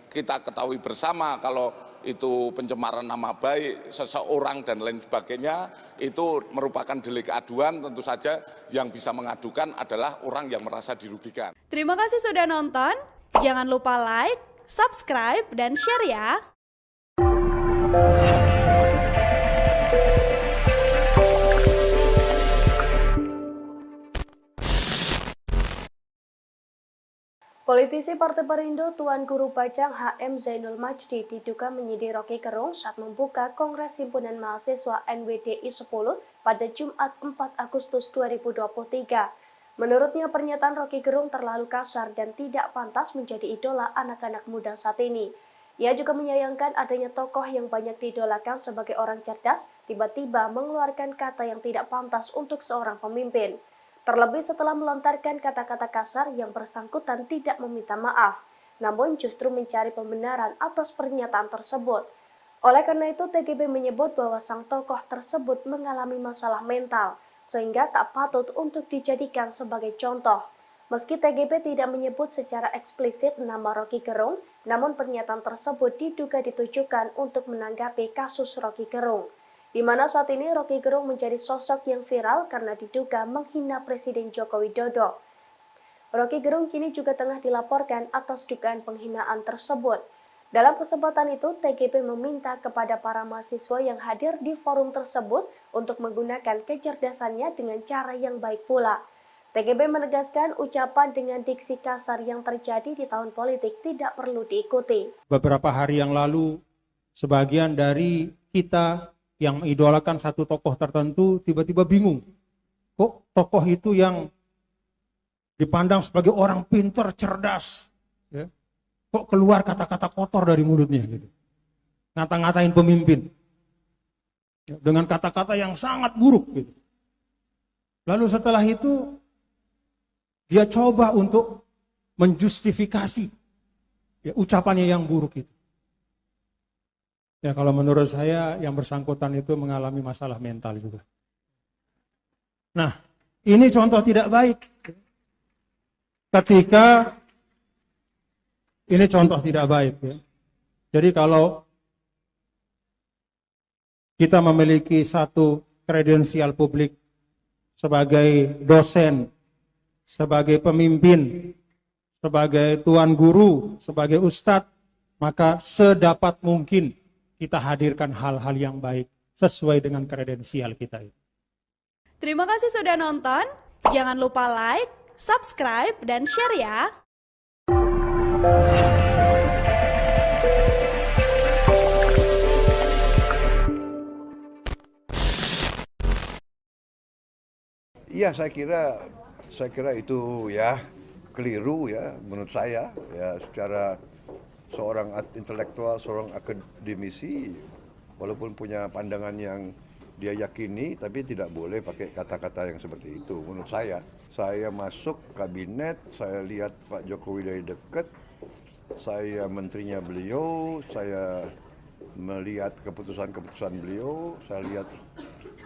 kita ketahui bersama, kalau itu pencemaran nama baik seseorang dan lain sebagainya, itu merupakan delik aduan. Tentu saja yang bisa mengadukan adalah orang yang merasa dirugikan. Terima kasih sudah nonton. Jangan lupa like, subscribe, dan share ya. Politisi Partai Perindo Tuan Guru Bajang HM Zainul Majdi diduga menyidik Rocky Gerung saat membuka Kongres Himpunan Mahasiswa NWDI 10 pada Jumat 4 Agustus 2023. Menurutnya pernyataan Rocky Gerung terlalu kasar dan tidak pantas menjadi idola anak-anak muda saat ini. Ia juga menyayangkan adanya tokoh yang banyak diidolakan sebagai orang cerdas tiba-tiba mengeluarkan kata yang tidak pantas untuk seorang pemimpin. Terlebih setelah melontarkan kata-kata kasar yang bersangkutan tidak meminta maaf, namun justru mencari pembenaran atas pernyataan tersebut. Oleh karena itu, TGB menyebut bahwa sang tokoh tersebut mengalami masalah mental, sehingga tak patut untuk dijadikan sebagai contoh. Meski TGB tidak menyebut secara eksplisit nama Rocky Gerung, namun pernyataan tersebut diduga ditujukan untuk menanggapi kasus Rocky Gerung, di mana saat ini Rocky Gerung menjadi sosok yang viral karena diduga menghina Presiden Joko Widodo. Rocky Gerung kini juga tengah dilaporkan atas dugaan penghinaan tersebut. Dalam kesempatan itu, TGB meminta kepada para mahasiswa yang hadir di forum tersebut untuk menggunakan kecerdasannya dengan cara yang baik pula. TGB menegaskan ucapan dengan diksi kasar yang terjadi di tahun politik tidak perlu diikuti. Beberapa hari yang lalu, sebagian dari kita yang mengidolakan satu tokoh tertentu tiba-tiba bingung. Kok tokoh itu yang dipandang sebagai orang pintar, cerdas, ya, kok keluar kata-kata kotor dari mulutnya gitu. Ngata-ngatain pemimpin. Ya, dengan kata-kata yang sangat buruk gitu. Lalu setelah itu dia coba untuk menjustifikasi ya, ucapannya yang buruk itu. Ya, kalau menurut saya yang bersangkutan itu mengalami masalah mental juga. Nah, ini contoh tidak baik. Ini contoh tidak baik. Ya. Jadi kalau kita memiliki satu kredensial publik sebagai dosen, sebagai pemimpin, sebagai tuan guru, sebagai ustadz, maka sedapat mungkin kita hadirkan hal-hal yang baik sesuai dengan kredensial kita. Terima kasih sudah nonton. Jangan lupa like, subscribe, dan share ya. Iya, saya kira itu ya keliru ya menurut saya ya, secara seorang intelektual, seorang akademisi, walaupun punya pandangan yang dia yakini, tapi tidak boleh pakai kata-kata yang seperti itu. Menurut saya masuk kabinet, saya lihat Pak Jokowi dari dekat, saya menterinya beliau, saya melihat keputusan-keputusan beliau, saya lihat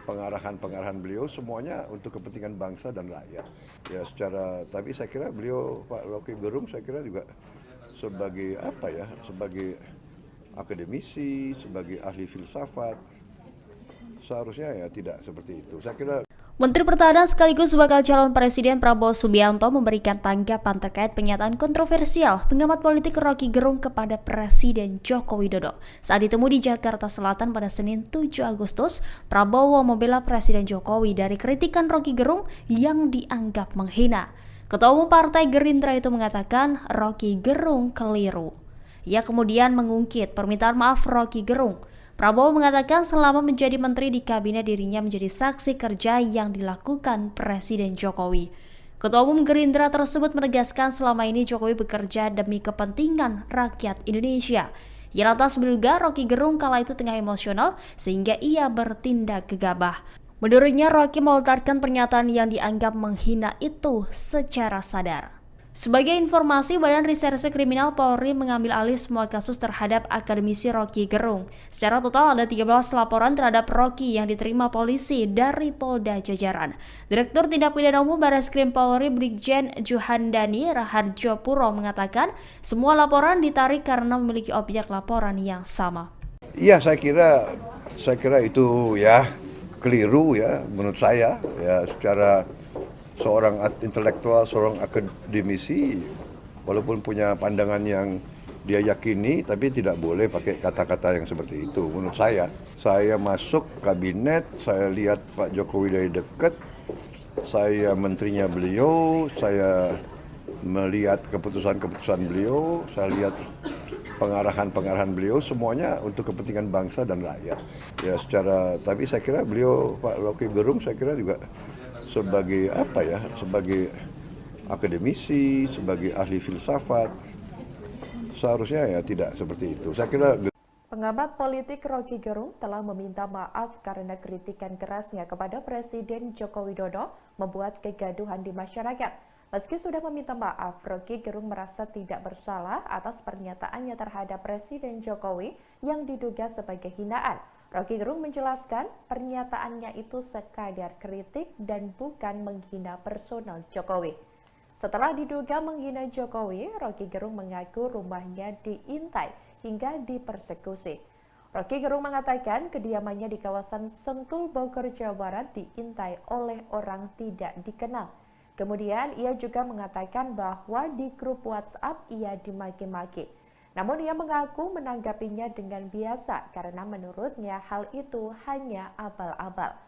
pengarahan-pengarahan beliau, semuanya untuk kepentingan bangsa dan rakyat. Ya tapi saya kira beliau, Pak Rocky Gerung, saya kira juga sebagai sebagai akademisi, sebagai ahli filsafat, seharusnya ya tidak seperti itu. Saya kira Menteri Pertahanan sekaligus bakal calon Presiden Prabowo Subianto memberikan tanggapan terkait pernyataan kontroversial pengamat politik Roky Gerung kepada Presiden Joko Widodo. Saat ditemu di Jakarta Selatan pada Senin 7 Agustus, Prabowo membela Presiden Jokowi dari kritikan Roky Gerung yang dianggap menghina. Ketua Umum Partai Gerindra itu mengatakan Roky Gerung keliru. Ia kemudian mengungkit permintaan maaf Roky Gerung. Prabowo mengatakan selama menjadi menteri di kabinet dirinya menjadi saksi kerja yang dilakukan Presiden Jokowi. Ketua Umum Gerindra tersebut menegaskan selama ini Jokowi bekerja demi kepentingan rakyat Indonesia. Ia lantas menduga Roky Gerung kala itu tengah emosional sehingga ia bertindak gegabah. Menurutnya Roky melontarkan pernyataan yang dianggap menghina itu secara sadar. Sebagai informasi, Badan Reserse Kriminal Polri mengambil alih semua kasus terhadap akademisi Roky Gerung. Secara total ada 13 laporan terhadap Roky yang diterima polisi dari Polda Jajaran. Direktur Tindak Pidana Umum Barreskrim Polri Brigjen Juhandani Raharjo Puro mengatakan semua laporan ditarik karena memiliki objek laporan yang sama. Iya, saya kira itu ya keliru ya menurut saya ya, secara seorang intelektual, seorang akademisi, walaupun punya pandangan yang dia yakini, tapi tidak boleh pakai kata-kata yang seperti itu. Menurut saya masuk kabinet, saya lihat Pak Jokowi dari dekat, saya menterinya beliau, saya melihat keputusan-keputusan beliau, saya lihat pengarahan-pengarahan beliau, semuanya untuk kepentingan bangsa dan rakyat. Ya tapi saya kira beliau, Pak Roky Gerung, saya kira juga sebagai sebagai akademisi, sebagai ahli filsafat, seharusnya ya tidak seperti itu. Saya kira pengamat politik Roky Gerung telah meminta maaf karena kritikan kerasnya kepada Presiden Joko Widodo membuat kegaduhan di masyarakat. Meski sudah meminta maaf, Roky Gerung merasa tidak bersalah atas pernyataannya terhadap Presiden Jokowi yang diduga sebagai hinaan. Roky Gerung menjelaskan pernyataannya itu sekadar kritik dan bukan menghina personal Jokowi. Setelah diduga menghina Jokowi, Roky Gerung mengaku rumahnya diintai hingga dipersekusi. Roky Gerung mengatakan kediamannya di kawasan Sentul, Bogor, Jawa Barat diintai oleh orang tidak dikenal. Kemudian ia juga mengatakan bahwa di grup WhatsApp ia dimaki-maki. Namun ia mengaku menanggapinya dengan biasa karena menurutnya hal itu hanya abal-abal.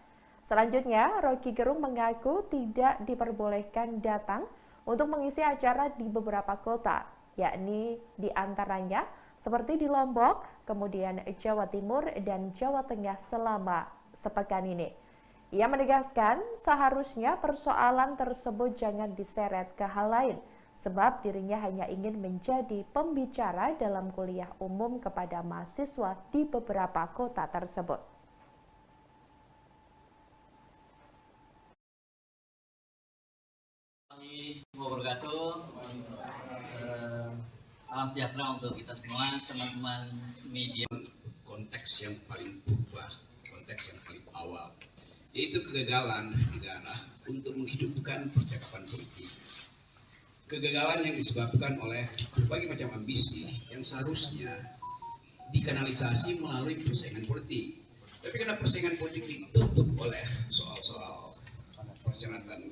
Selanjutnya, Roky Gerung mengaku tidak diperbolehkan datang untuk mengisi acara di beberapa kota, yakni di antaranya seperti di Lombok, kemudian Jawa Timur dan Jawa Tengah selama sepekan ini. Ia menegaskan seharusnya persoalan tersebut jangan diseret ke hal lain, sebab dirinya hanya ingin menjadi pembicara dalam kuliah umum kepada mahasiswa di beberapa kota tersebut. Salam sejahtera untuk kita semua, teman-teman media. Konteks yang paling berubah, konteks yang paling awal, yaitu kegagalan negara untuk menghidupkan percakapan politik. Kegagalan yang disebabkan oleh berbagai macam ambisi yang seharusnya dikanalisasi melalui persaingan politik. Tapi karena persaingan politik ditutup oleh soal-soal persyaratan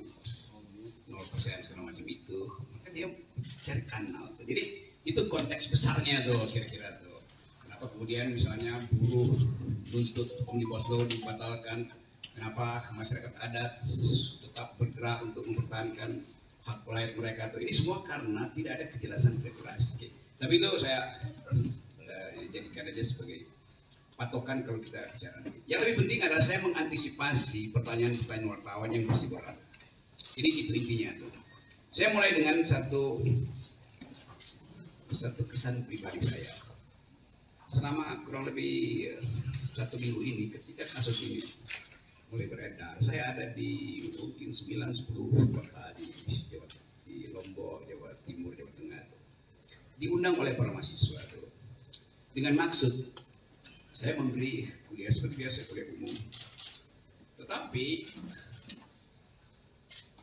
0% segala macam itu, maka dia cari kanal. Jadi itu konteks besarnya tuh kira-kira tuh. Kenapa kemudian misalnya buruh nuntut Omnibus Law dibatalkan? Kenapa masyarakat adat tetap bergerak untuk mempertahankan hak rakyat mereka tuh? Ini semua karena tidak ada kejelasan regulasi. Tapi itu saya jadikan aja sebagai patokan kalau kita bicara. Yang lebih penting adalah saya mengantisipasi pertanyaan-pertanyaan wartawan yang masih berat. Jadi itu intinya tuh. Saya mulai dengan satu kesan pribadi saya. Selama kurang lebih 1 minggu ini ketika kasus ini mulai beredar, saya ada di mungkin 9-10 kota di Lombok, Jawa Timur, Jawa Tengah, diundang oleh para mahasiswa itu, dengan maksud saya memberi kuliah seperti biasa, kuliah umum. Tetapi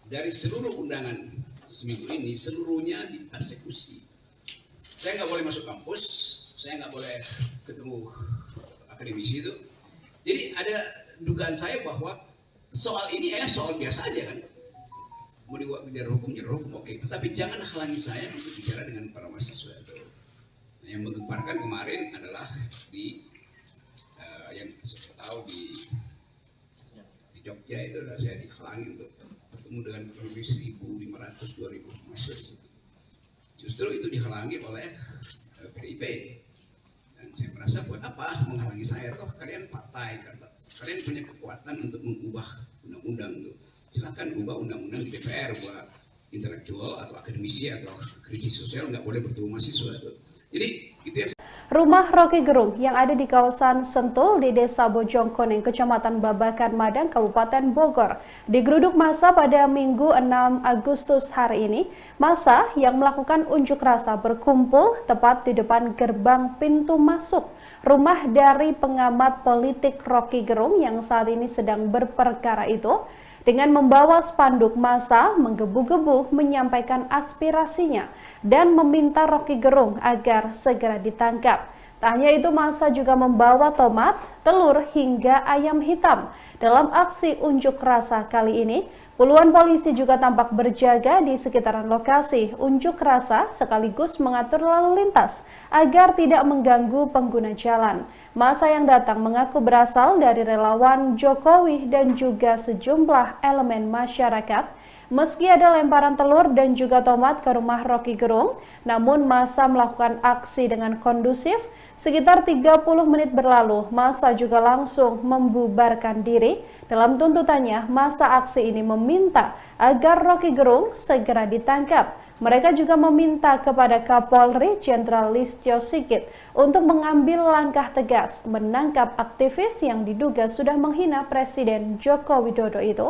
dari seluruh undangan seminggu ini, seluruhnya dipersekusi. Saya nggak boleh masuk kampus, saya nggak boleh ketemu akademisi itu. Jadi ada dugaan saya bahwa soal ini soal biasa aja kan. Mau dibuat bicara hukum, oke. Tetapi jangan halangi saya untuk bicara dengan para mahasiswa itu. Nah, yang menggemparkan kemarin adalah di yang saya tahu di Jogja itu adalah saya dihalangi untuk bertemu dengan kurang lebih 1.500-2.000 mahasiswa. Justru itu dihalangi oleh PDIP. Dan saya merasa buat apa menghalangi saya, toh kalian partai, kalian punya kekuatan untuk mengubah undang-undang itu. Silakan ubah undang-undang di DPR, buat intelektual atau akademisi atau kritis sosial nggak boleh bertemu mahasiswa itu. Jadi itu yang Rumah Rocky Gerung yang ada di kawasan Sentul di Desa Bojongkoneng, Kecamatan Babakan Madang, Kabupaten Bogor, digeruduk massa pada Minggu 6 Agustus hari ini. Massa yang melakukan unjuk rasa berkumpul tepat di depan gerbang pintu masuk rumah dari pengamat politik Rocky Gerung yang saat ini sedang berperkara itu. Dengan membawa spanduk massa menggebu-gebu menyampaikan aspirasinya dan meminta Rocky Gerung agar segera ditangkap. Tak hanya itu, massa juga membawa tomat, telur hingga ayam hitam. Dalam aksi unjuk rasa kali ini, puluhan polisi juga tampak berjaga di sekitaran lokasi unjuk rasa sekaligus mengatur lalu lintas agar tidak mengganggu pengguna jalan. Massa yang datang mengaku berasal dari relawan Jokowi dan juga sejumlah elemen masyarakat. Meski ada lemparan telur dan juga tomat ke rumah Rocky Gerung, namun massa melakukan aksi dengan kondusif. Sekitar 30 menit berlalu, massa juga langsung membubarkan diri. Dalam tuntutannya, massa aksi ini meminta agar Rocky Gerung segera ditangkap. Mereka juga meminta kepada Kapolri Jenderal Listio Sigit untuk mengambil langkah tegas menangkap aktivis yang diduga sudah menghina Presiden Joko Widodo itu.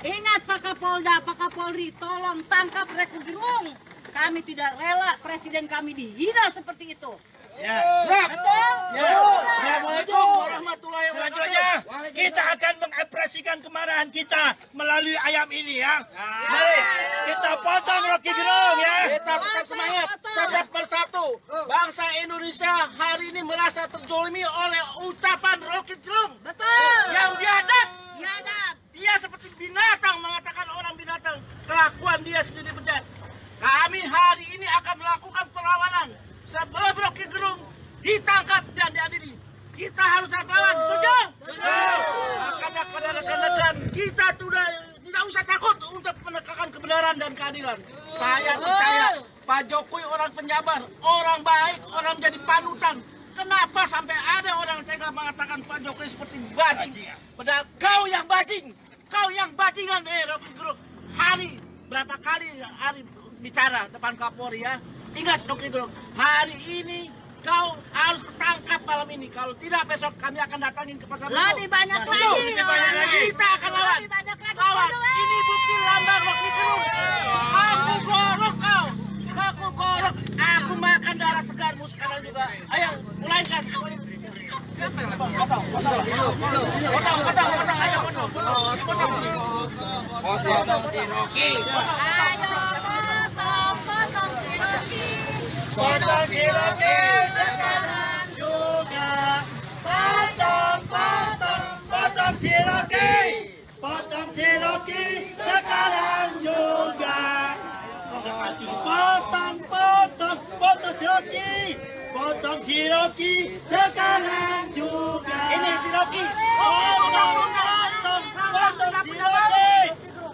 Ingat Pak Kapolda, Pak Kapolri, tolong tangkap Rocky Gerung. Kami tidak rela presiden kami dihina seperti itu. Ya. Betul? Ya. Assalamualaikum warahmatullahi wabarakatuh. Selanjutnya kita akan mengekspresikan kemarahan kita melalui ayam ini ya. Mari kita potong Rocky Gerung ya. Kita tetap semangat, tetap bersatu. Bangsa Indonesia hari ini merasa terzolimi oleh ucapan Rocky Gerung. Betul. Yang biadab. Dia seperti binatang, mengatakan orang binatang. Kelakuan dia sendiri bejat. Kami hari ini akan melakukan perlawanan sebelum Rocky Gerung ditangkap dan diadili. Kita harus lawan, setuju? Makanya kepada rekan-rekan kita tidak usah takut untuk menegakkan kebenaran dan keadilan. Saya percaya Pak Jokowi orang penyabar, orang baik, orang jadi panutan. Kenapa sampai ada orang tega mengatakan Pak Jokowi seperti bajing? Padahal kau yang bajing, kau yang bajingan Rocky Gerung. Hari berapa kali hari bicara depan Kapolri ya. Ingat Rocky Gerung, hari ini kau harus ketangkap malam ini. Kalau tidak besok kami akan datangin ke pasar. Lebih banyak lagi. Kita akan lawan. Lawan. Ini bukti lambang Rocky Gerung. Aku gorok kau. Aku gorok. Aku makan darah segarmu sekarang juga. Ayo, mulaikan. Siapa yang potong? Ayo potong. Potong si Rocky. Potong si Rocky sekarang juga. Potong si Rocky. Potong si Rocky sekarang juga. Potong si Rocky. Potong si Rocky sekarang juga. Ini si Rocky. Potong si Rocky.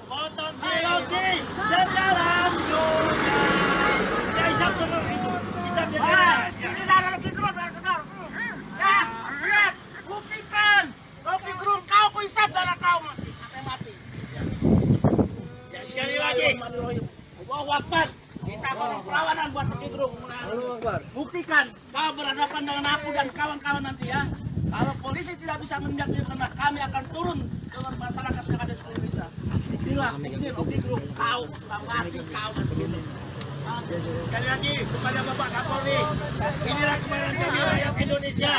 Potong si Rocky sekarang juga. Ini darah Rocky Gerung, ya, lihat, buktikan. Rocky Gerung, kau kuisap darah kau sampai mati. Ya, sekali lagi. Allahu Akbar. Kita akan perlawanan buat Rocky Gerung. Buktikan kau berhadapan dengan aku dan kawan-kawan nanti ya. Kalau polisi tidak bisa menindak lanjut, kami akan turun ke masyarakat yang ada di seluruh Indonesia. Inilah ini Rocky Gerung, kau mati kau. Sekali lagi kepada Bapak Kapolri, inilah kemarahan kami rakyat Indonesia.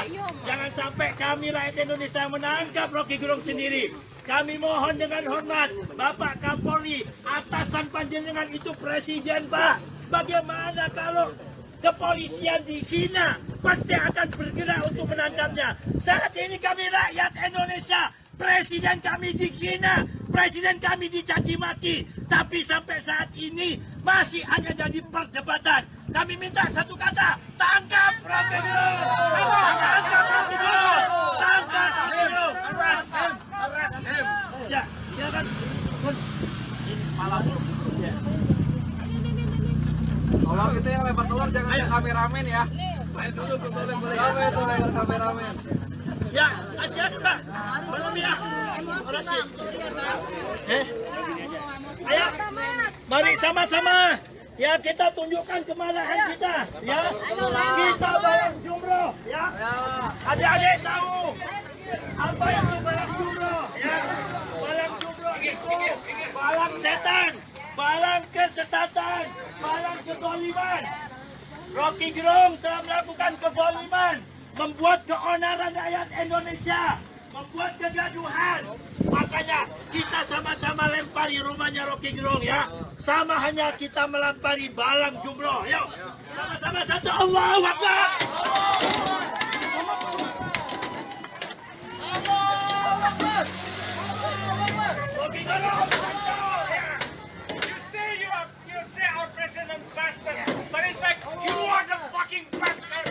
Jangan sampai kami rakyat Indonesia menangkap Rocky Gerung sendiri. Kami mohon dengan hormat, Bapak Kapolri, atasan panjenengan itu presiden Pak. Bagaimana kalau kepolisian dihina, pasti akan bergerak untuk menangkapnya. Saat ini kami rakyat Indonesia, presiden kami dihina, presiden kami dicaci maki, tapi sampai saat ini masih hanya jadi perdebatan. Kami minta satu kata, tangkap Roky Gerung, tangkap Roky Gerung, tangkap Roky Gerung. Ya, silakan. Tolong itu yang lempar telur jangan yang kameramen ya. Main dulu ke soalnya boleh. Rame itu lempar kameramen. Ya, silakan Pak. Malam ya. Orasi. Ayo, mari sama-sama. Ya, kita tunjukkan kemarahan kita. Ya, kita bareng jumroh. Ya, adik-adik tahu apa itu bareng jumroh. Ya, bareng jumroh itu barang setan, barang kesesatan, barang kezaliman. Roky Gerung telah melakukan kezaliman, membuat keonaran rakyat Indonesia, membuat kegaduhan. Makanya kita sama-sama lempari rumahnya Roky Gerung ya. Sama hanya kita melempari balang jumroh. Yuk, sama-sama satu. Allahu Akbar. Roky Gerung. You say our president bastard, but in fact you are the fucking bastard.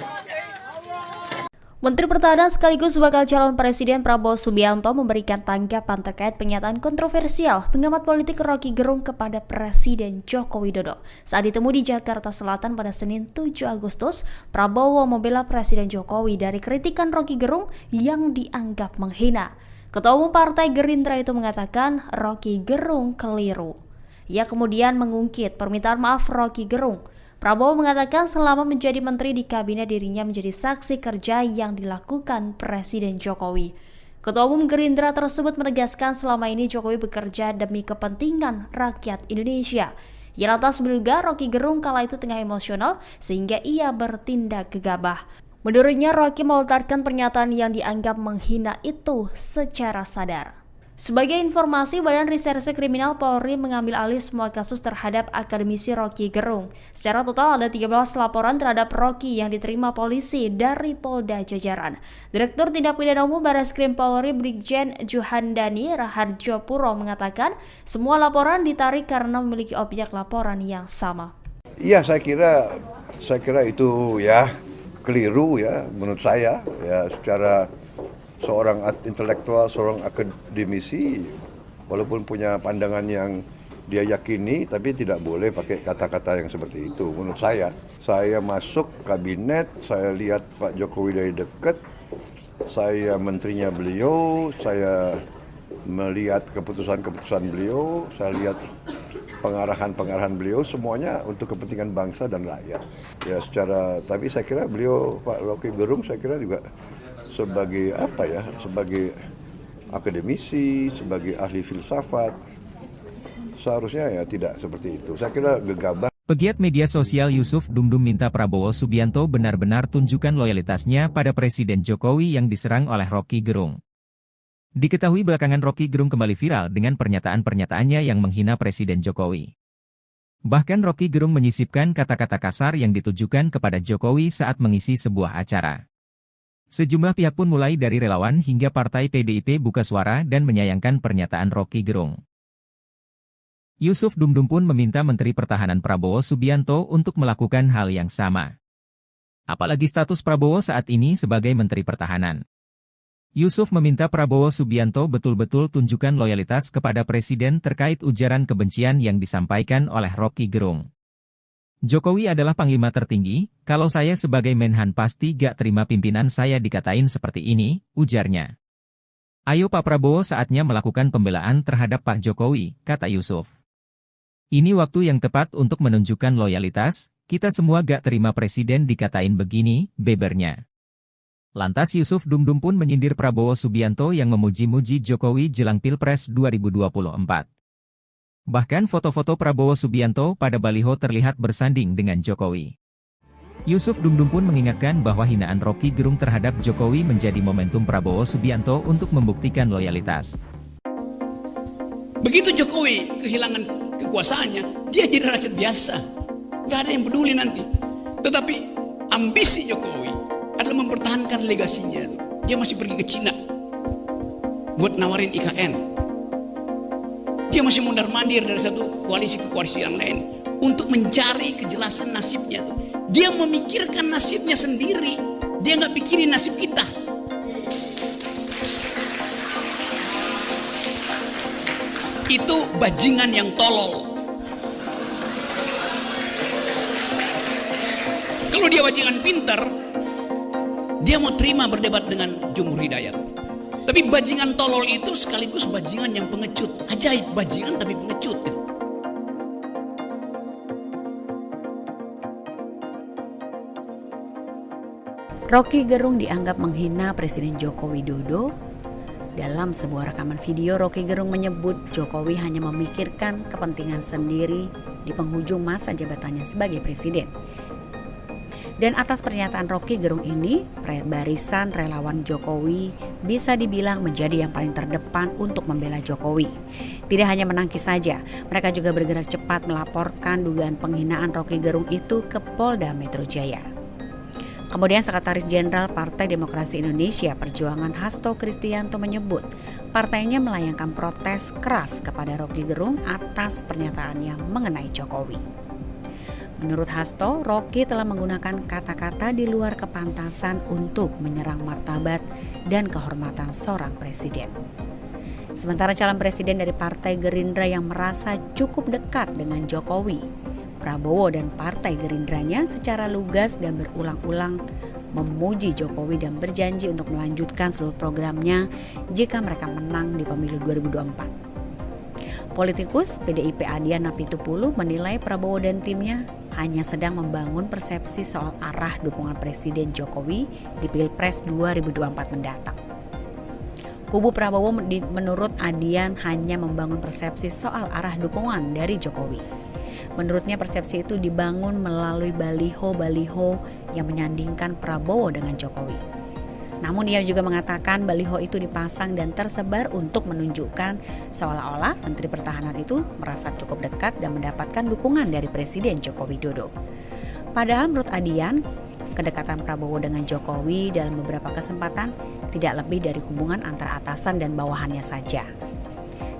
Menteri Pertahanan sekaligus bakal calon Presiden Prabowo Subianto memberikan tanggapan terkait pernyataan kontroversial pengamat politik Roky Gerung kepada Presiden Joko Widodo. Saat ditemu di Jakarta Selatan pada Senin 7 Agustus, Prabowo membela Presiden Jokowi dari kritikan Roky Gerung yang dianggap menghina. Ketua Umum Partai Gerindra itu mengatakan Roky Gerung keliru. Ia kemudian mengungkit permintaan maaf Roky Gerung. Prabowo mengatakan selama menjadi menteri di kabinet dirinya menjadi saksi kerja yang dilakukan Presiden Jokowi. Ketua Umum Gerindra tersebut menegaskan selama ini Jokowi bekerja demi kepentingan rakyat Indonesia. Ia lantas menduga Roky Gerung kala itu tengah emosional sehingga ia bertindak gegabah. Menurutnya Roky melontarkan pernyataan yang dianggap menghina itu secara sadar. Sebagai informasi, Badan Reserse Kriminal Polri mengambil alih semua kasus terhadap akademisi Roky Gerung. Secara total ada 13 laporan terhadap Roky yang diterima polisi dari Polda Jajaran. Direktur Tindak Pidana Umum Barreskrim Polri Brigjen Juhandani Raharjo Puro mengatakan semua laporan ditarik karena memiliki objek laporan yang sama. Iya, saya kira itu ya keliru ya menurut saya ya, secara seorang intelektual, seorang akademisi, walaupun punya pandangan yang dia yakini, tapi tidak boleh pakai kata-kata yang seperti itu. Menurut saya masuk kabinet, saya lihat Pak Jokowi dari dekat, saya menterinya beliau, saya melihat keputusan-keputusan beliau, saya lihat pengarahan-pengarahan beliau, semuanya untuk kepentingan bangsa dan rakyat. Ya tapi saya kira beliau, Pak Roky Gerung, saya kira juga sebagai sebagai akademisi, sebagai ahli filsafat, seharusnya ya tidak seperti itu. Saya kira gegabah. Pegiat media sosial Yusuf Dumdum minta Prabowo Subianto benar-benar tunjukkan loyalitasnya pada Presiden Jokowi yang diserang oleh Roky Gerung. Diketahui belakangan Roky Gerung kembali viral dengan pernyataan-pernyataannya yang menghina Presiden Jokowi. Bahkan Roky Gerung menyisipkan kata-kata kasar yang ditujukan kepada Jokowi saat mengisi sebuah acara. Sejumlah pihak pun mulai dari relawan hingga partai PDIP buka suara dan menyayangkan pernyataan Roky Gerung. Yusuf Dumdum pun meminta Menteri Pertahanan Prabowo Subianto untuk melakukan hal yang sama. Apalagi status Prabowo saat ini sebagai Menteri Pertahanan. Yusuf meminta Prabowo Subianto betul-betul tunjukkan loyalitas kepada Presiden terkait ujaran kebencian yang disampaikan oleh Roky Gerung. Jokowi adalah panglima tertinggi, kalau saya sebagai Menhan pasti gak terima pimpinan saya dikatain seperti ini, ujarnya. Ayo Pak Prabowo saatnya melakukan pembelaan terhadap Pak Jokowi, kata Yusuf. Ini waktu yang tepat untuk menunjukkan loyalitas, kita semua gak terima Presiden dikatain begini, bebernya. Lantas Yusuf Dumdum pun menyindir Prabowo Subianto yang memuji-muji Jokowi jelang Pilpres 2024. Bahkan foto-foto Prabowo Subianto pada baliho terlihat bersanding dengan Jokowi. Yusuf Dumdum pun mengingatkan bahwa hinaan Roky Gerung terhadap Jokowi menjadi momentum Prabowo Subianto untuk membuktikan loyalitas. Begitu Jokowi kehilangan kekuasaannya, dia jadi rakyat biasa. Gak ada yang peduli nanti. Tetapi ambisi Jokowi adalah mempertahankan legasinya. Dia masih pergi ke Cina buat nawarin IKN. Dia masih mundar-mandir dari satu koalisi ke koalisi yang lain untuk mencari kejelasan nasibnya. Dia memikirkan nasibnya sendiri. Dia nggak pikirin nasib kita. Itu bajingan yang tolol. Kalau dia bajingan pinter, dia mau terima berdebat dengan Jumhur Hidayat. Tapi bajingan tolol itu sekaligus bajingan yang pengecut. Ajaib, bajingan tapi pengecut. Roky Gerung dianggap menghina Presiden Joko Widodo. Dalam sebuah rekaman video, Roky Gerung menyebut Jokowi hanya memikirkan kepentingan sendiri di penghujung masa jabatannya sebagai presiden. Dan atas pernyataan Roky Gerung ini, barisan relawan Jokowi bisa dibilang menjadi yang paling terdepan untuk membela Jokowi. Tidak hanya menangkis saja, mereka juga bergerak cepat melaporkan dugaan penghinaan Roky Gerung itu ke Polda Metro Jaya. Kemudian Sekretaris Jenderal Partai Demokrasi Indonesia Perjuangan Hasto Kristianto menyebut partainya melayangkan protes keras kepada Roky Gerung atas pernyataannya mengenai Jokowi. Menurut Hasto, Roky telah menggunakan kata-kata di luar kepantasan untuk menyerang martabat dan kehormatan seorang presiden. Sementara calon presiden dari Partai Gerindra yang merasa cukup dekat dengan Jokowi, Prabowo dan Partai Gerindranya secara lugas dan berulang-ulang memuji Jokowi dan berjanji untuk melanjutkan seluruh programnya jika mereka menang di pemilu 2024. Politikus PDIP Adian Apitupulu menilai Prabowo dan timnya hanya sedang membangun persepsi soal arah dukungan Presiden Jokowi di Pilpres 2024 mendatang. Kubu Prabowo menurut Adian hanya membangun persepsi soal arah dukungan dari Jokowi. Menurutnya persepsi itu dibangun melalui baliho-baliho yang menyandingkan Prabowo dengan Jokowi. Namun ia juga mengatakan baliho itu dipasang dan tersebar untuk menunjukkan seolah-olah Menteri Pertahanan itu merasa cukup dekat dan mendapatkan dukungan dari Presiden Joko Widodo. Padahal menurut Adian, kedekatan Prabowo dengan Jokowi dalam beberapa kesempatan tidak lebih dari hubungan antara atasan dan bawahannya saja.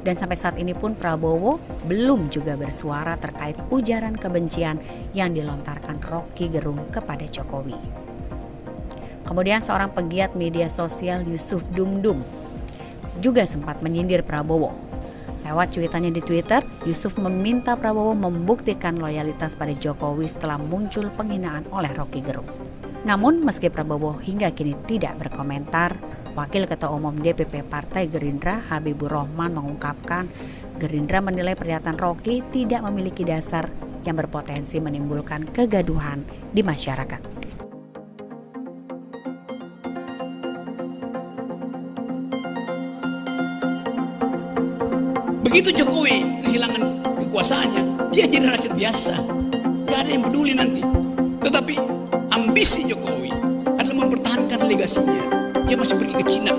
Dan sampai saat ini pun Prabowo belum juga bersuara terkait ujaran kebencian yang dilontarkan Roky Gerung kepada Jokowi. Kemudian seorang pegiat media sosial Yusuf Dumdum juga sempat menyindir Prabowo. Lewat cuitannya di Twitter, Yusuf meminta Prabowo membuktikan loyalitas pada Jokowi setelah muncul penghinaan oleh Roky Gerung. Namun meski Prabowo hingga kini tidak berkomentar, Wakil Ketua Umum DPP Partai Gerindra Habibur Rahman mengungkapkan Gerindra menilai pernyataan Roky tidak memiliki dasar yang berpotensi menimbulkan kegaduhan di masyarakat. Begitu Jokowi kehilangan kekuasaannya, dia jadi rakyat biasa. Gak ada yang peduli nanti. Tetapi ambisi Jokowi adalah mempertahankan legasinya. Dia masih pergi ke Cina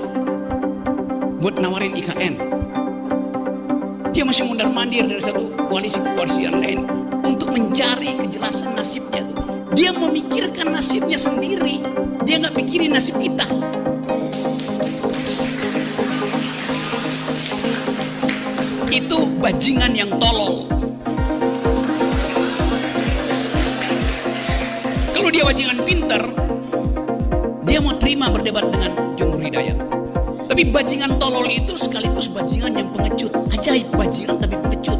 buat nawarin IKN. Dia masih mundar-mandir dari satu koalisi ke koalisi yang lain untuk mencari kejelasan nasibnya. Dia memikirkan nasibnya sendiri. Dia nggak pikirin nasib kita. Itu bajingan yang tolol. Kalau dia bajingan pinter, dia mau terima berdebat dengan Jumhur Hidayat. Tapi bajingan tolol itu sekaligus bajingan yang pengecut. Ajaib, bajingan tapi pengecut.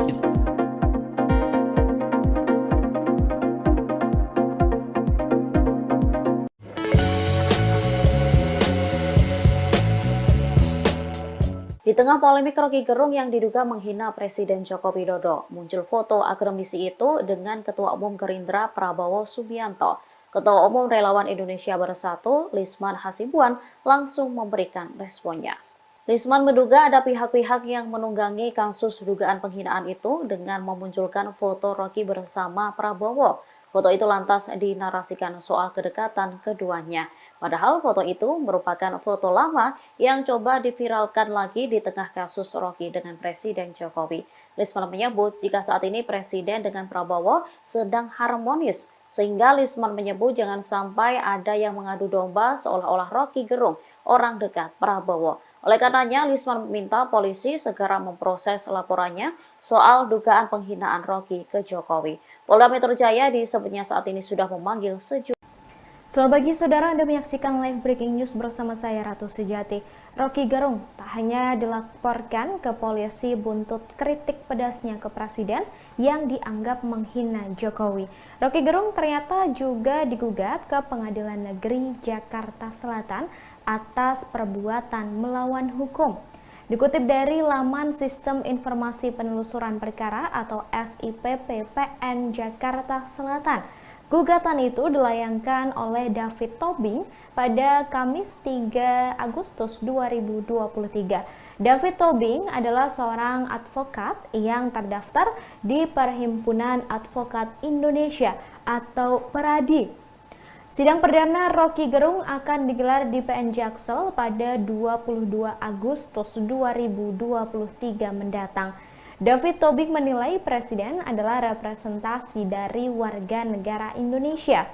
Di tengah polemik Roky Gerung yang diduga menghina Presiden Joko Widodo, muncul foto akademisi itu dengan Ketua Umum Gerindra Prabowo Subianto. Ketua Umum Relawan Indonesia Bersatu, Lisman Hasibuan, langsung memberikan responnya. Lisman menduga ada pihak-pihak yang menunggangi kasus dugaan penghinaan itu dengan memunculkan foto Roky bersama Prabowo. Foto itu lantas dinarasikan soal kedekatan keduanya. Padahal foto itu merupakan foto lama yang coba diviralkan lagi di tengah kasus Roky dengan Presiden Jokowi. Lisman menyebut jika saat ini Presiden dengan Prabowo sedang harmonis, sehingga Lisman menyebut jangan sampai ada yang mengadu domba seolah-olah Rocky Gerung orang dekat Prabowo. Oleh karenanya, Lisman meminta polisi segera memproses laporannya soal dugaan penghinaan Rocky ke Jokowi. Polda Metro Jaya disebutnya saat ini sudah memanggil sejumlah. Selamat pagi saudara, Anda menyaksikan live breaking news bersama saya Ratu Sejati. Rocky Gerung tak hanya dilaporkan ke polisi buntut kritik pedasnya ke presiden yang dianggap menghina Jokowi. Rocky Gerung ternyata juga digugat ke Pengadilan Negeri Jakarta Selatan atas perbuatan melawan hukum. Dikutip dari laman Sistem Informasi Penelusuran Perkara atau SIPP PN Jakarta Selatan, gugatan itu dilayangkan oleh David Tobing pada Kamis 3 Agustus 2023. David Tobing adalah seorang advokat yang terdaftar di Perhimpunan Advokat Indonesia atau PERADI. Sidang perdana Rocky Gerung akan digelar di PN Jaksel pada 22 Agustus 2023 mendatang. David Tobing menilai presiden adalah representasi dari warga negara Indonesia.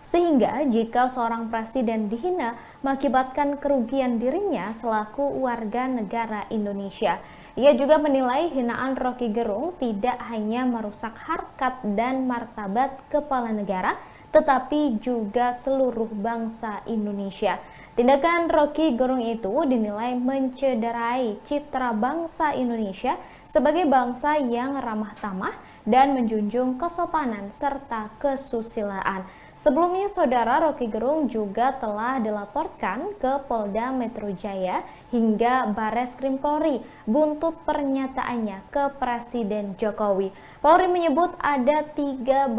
Sehingga jika seorang presiden dihina mengakibatkan kerugian dirinya selaku warga negara Indonesia. Ia juga menilai hinaan Rocky Gerung tidak hanya merusak harkat dan martabat kepala negara, tetapi juga seluruh bangsa Indonesia. Tindakan Rocky Gerung itu dinilai mencederai citra bangsa Indonesia sebagai bangsa yang ramah tamah dan menjunjung kesopanan serta kesusilaan. Sebelumnya, saudara, Rocky Gerung juga telah dilaporkan ke Polda Metro Jaya hingga Bareskrim Polri buntut pernyataannya ke Presiden Jokowi. Polri menyebut ada 13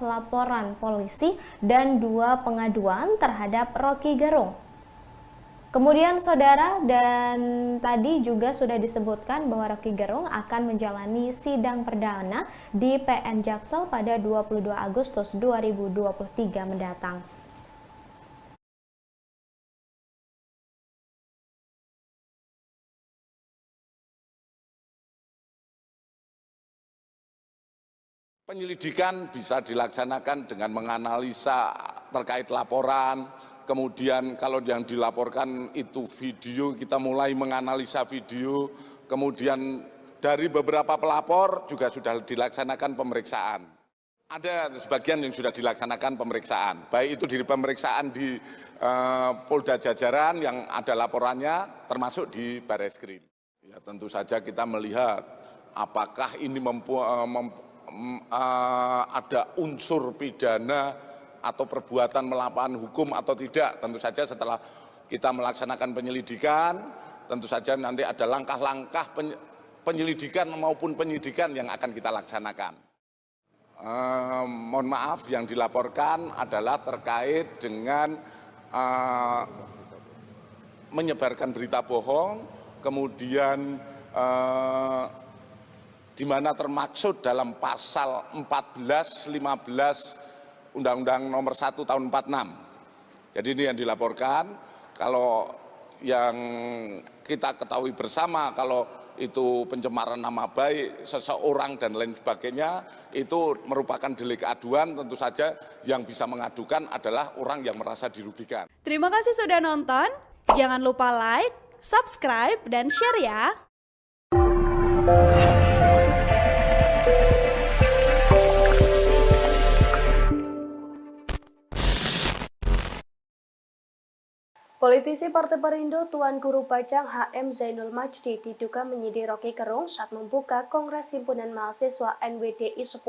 laporan polisi dan 2 pengaduan terhadap Rocky Gerung. Kemudian saudara, dan tadi juga sudah disebutkan bahwa Rocky Gerung akan menjalani sidang perdana di PN Jaksel pada 22 Agustus 2023 mendatang. Penyelidikan bisa dilaksanakan dengan menganalisa terkait laporan. Kemudian kalau yang dilaporkan itu video, kita mulai menganalisa video. Kemudian dari beberapa pelapor juga sudah dilaksanakan pemeriksaan. Ada sebagian yang sudah dilaksanakan pemeriksaan, baik itu di pemeriksaan di Polda Jajaran yang ada laporannya, termasuk di Bareskrim. Ya, tentu saja kita melihat apakah ini ada unsur pidana atau perbuatan melawan hukum atau tidak. Tentu saja setelah kita melaksanakan penyelidikan, tentu saja nanti ada langkah-langkah penyelidikan maupun penyidikan yang akan kita laksanakan. Mohon maaf, yang dilaporkan adalah terkait dengan menyebarkan berita bohong, kemudian di mana termaksud dalam pasal 14, 15 Undang-Undang Nomor 1 Tahun 46. Jadi ini yang dilaporkan. Kalau yang kita ketahui bersama, kalau itu pencemaran nama baik seseorang dan lain sebagainya, itu merupakan delik aduan. Tentu saja yang bisa mengadukan adalah orang yang merasa dirugikan. Terima kasih sudah nonton. Jangan lupa like, subscribe, dan share ya. Politisi Partai Perindo Tuan Guru Bajang HM Zainul Majdi diduga menyidik Rocky Gerung saat membuka Kongres Himpunan Mahasiswa NWDI 10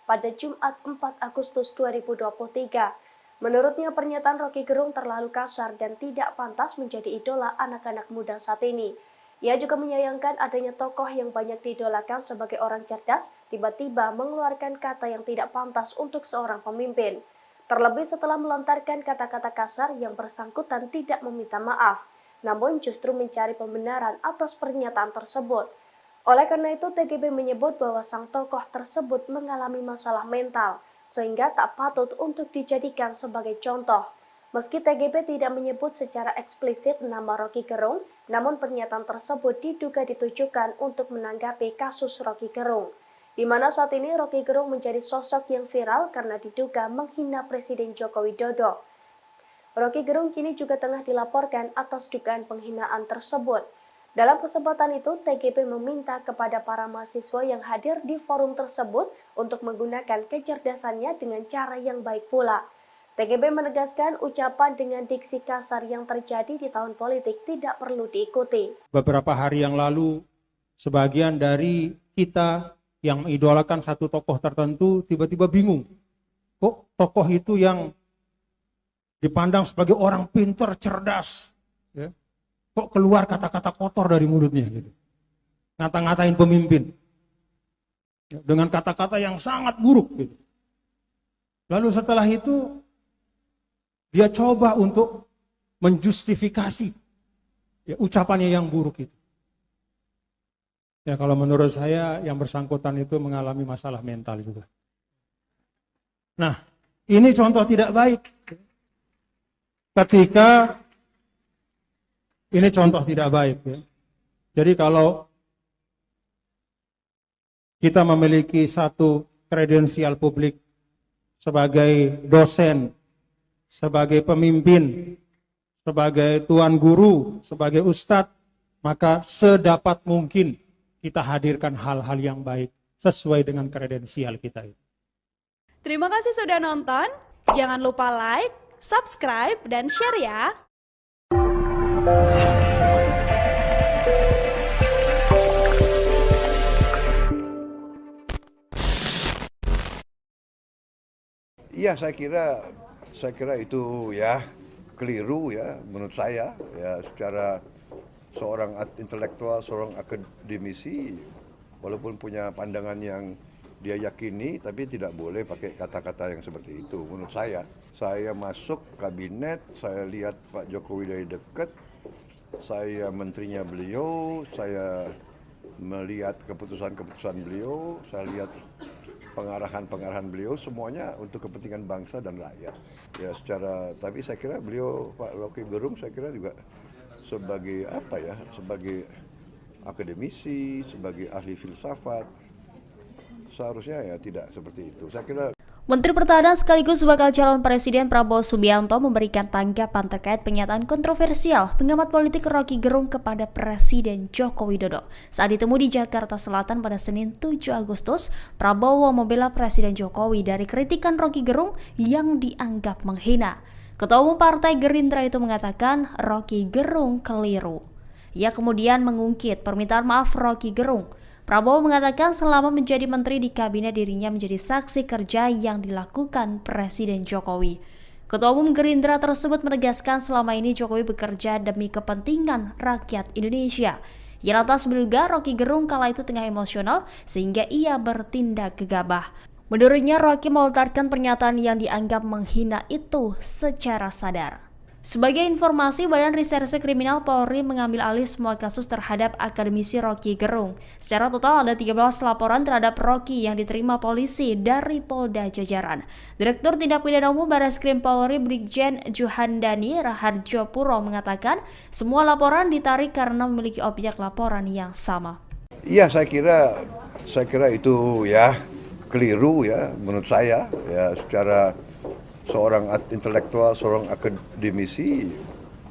pada Jumat 4 Agustus 2023. Menurutnya pernyataan Rocky Gerung terlalu kasar dan tidak pantas menjadi idola anak-anak muda saat ini. Ia juga menyayangkan adanya tokoh yang banyak diidolakan sebagai orang cerdas tiba-tiba mengeluarkan kata yang tidak pantas untuk seorang pemimpin. Terlebih setelah melontarkan kata-kata kasar yang bersangkutan tidak meminta maaf, namun justru mencari pembenaran atas pernyataan tersebut. Oleh karena itu, TGB menyebut bahwa sang tokoh tersebut mengalami masalah mental, sehingga tak patut untuk dijadikan sebagai contoh. Meski TGB tidak menyebut secara eksplisit nama Rocky Gerung, namun pernyataan tersebut diduga ditujukan untuk menanggapi kasus Rocky Gerung. di mana saat ini Roky Gerung menjadi sosok yang viral karena diduga menghina Presiden Joko Widodo. Roky Gerung kini juga tengah dilaporkan atas dugaan penghinaan tersebut. Dalam kesempatan itu, TGP meminta kepada para mahasiswa yang hadir di forum tersebut untuk menggunakan kecerdasannya dengan cara yang baik pula. TGP menegaskan ucapan dengan diksi kasar yang terjadi di tahun politik tidak perlu diikuti. Beberapa hari yang lalu, sebagian dari kita yang mengidolakan satu tokoh tertentu tiba-tiba bingung. Kok tokoh itu yang dipandang sebagai orang pintar, cerdas, ya? Kok keluar kata-kata kotor dari mulutnya gitu. Ngata-ngatain pemimpin. Dengan kata-kata yang sangat buruk gitu. Lalu setelah itu dia coba untuk menjustifikasi ya, ucapannya yang buruk itu. Ya kalau menurut saya yang bersangkutan itu mengalami masalah mental juga. Nah, ini contoh tidak baik. Ketika ini contoh tidak baik ya. Jadi kalau kita memiliki satu kredensial publik sebagai dosen, sebagai pemimpin, sebagai tuan guru, sebagai ustadz, maka sedapat mungkin kita hadirkan hal-hal yang baik sesuai dengan kredensial kita. Terima kasih sudah nonton. Jangan lupa like, subscribe, dan share ya. Iya, saya kira itu ya keliru ya menurut saya ya, secara seorang intelektual, seorang akademisi walaupun punya pandangan yang dia yakini tapi tidak boleh pakai kata-kata yang seperti itu menurut saya. Saya masuk kabinet, saya lihat Pak Jokowi dari dekat, saya menterinya beliau, saya melihat keputusan-keputusan beliau, saya lihat pengarahan-pengarahan beliau, semuanya untuk kepentingan bangsa dan rakyat. Ya tapi saya kira beliau, Pak Roky Gerung, saya kira juga sebagai apa ya, sebagai akademisi, sebagai ahli filsafat, seharusnya ya tidak seperti itu. Saya kira Menteri Pertahanan sekaligus bakal calon Presiden Prabowo Subianto memberikan tanggapan terkait pernyataan kontroversial pengamat politik Roky Gerung kepada Presiden Joko Widodo. Saat ditemui di Jakarta Selatan pada Senin 7 Agustus, Prabowo membela Presiden Jokowi dari kritikan Roky Gerung yang dianggap menghina. Ketua Umum Partai Gerindra itu mengatakan Roky Gerung keliru. Ia kemudian mengungkit permintaan maaf Roky Gerung. Prabowo mengatakan selama menjadi menteri di kabinet dirinya menjadi saksi kerja yang dilakukan Presiden Jokowi. Ketua Umum Gerindra tersebut menegaskan selama ini Jokowi bekerja demi kepentingan rakyat Indonesia. Ia lantas menduga Roky Gerung kala itu tengah emosional sehingga ia bertindak gegabah. Menurutnya Roky melontarkan pernyataan yang dianggap menghina itu secara sadar. Sebagai informasi, Badan Reserse Kriminal Polri mengambil alih semua kasus terhadap akademisi Roky Gerung. Secara total ada 13 laporan terhadap Roky yang diterima polisi dari Polda Jajaran. Direktur Tindak Pidana Umum Barreskrim Polri Brigjen Juhandani Raharjo Puro mengatakan semua laporan ditarik karena memiliki objek laporan yang sama. Iya, saya kira itu ya keliru ya menurut saya ya, secara seorang intelektual, seorang akademisi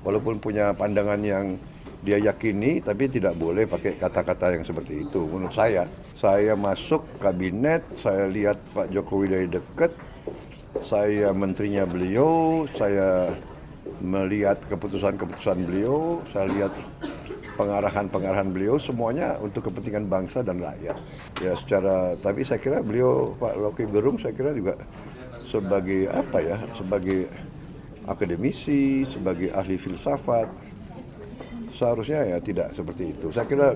walaupun punya pandangan yang dia yakini tapi tidak boleh pakai kata-kata yang seperti itu menurut saya. Saya masuk kabinet, saya lihat Pak Jokowi dari dekat, saya menterinya beliau, saya melihat keputusan-keputusan beliau, saya lihat pengarahan-pengarahan beliau, semuanya untuk kepentingan bangsa dan rakyat. Ya tapi saya kira beliau, Pak Roky Gerung, saya kira juga sebagai apa ya, sebagai akademisi, sebagai ahli filsafat, seharusnya ya tidak seperti itu. Saya kira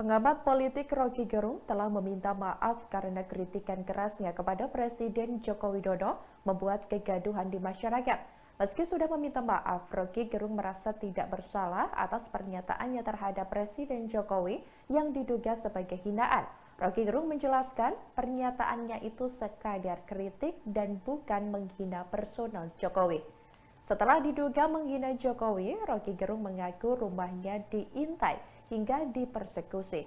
pengamat politik Roky Gerung telah meminta maaf karena kritikan kerasnya kepada Presiden Joko Widodo membuat kegaduhan di masyarakat. Meski sudah meminta maaf, Roky Gerung merasa tidak bersalah atas pernyataannya terhadap Presiden Jokowi yang diduga sebagai hinaan. Roky Gerung menjelaskan pernyataannya itu sekadar kritik dan bukan menghina personal Jokowi. Setelah diduga menghina Jokowi, Roky Gerung mengaku rumahnya diintai hingga dipersekusi.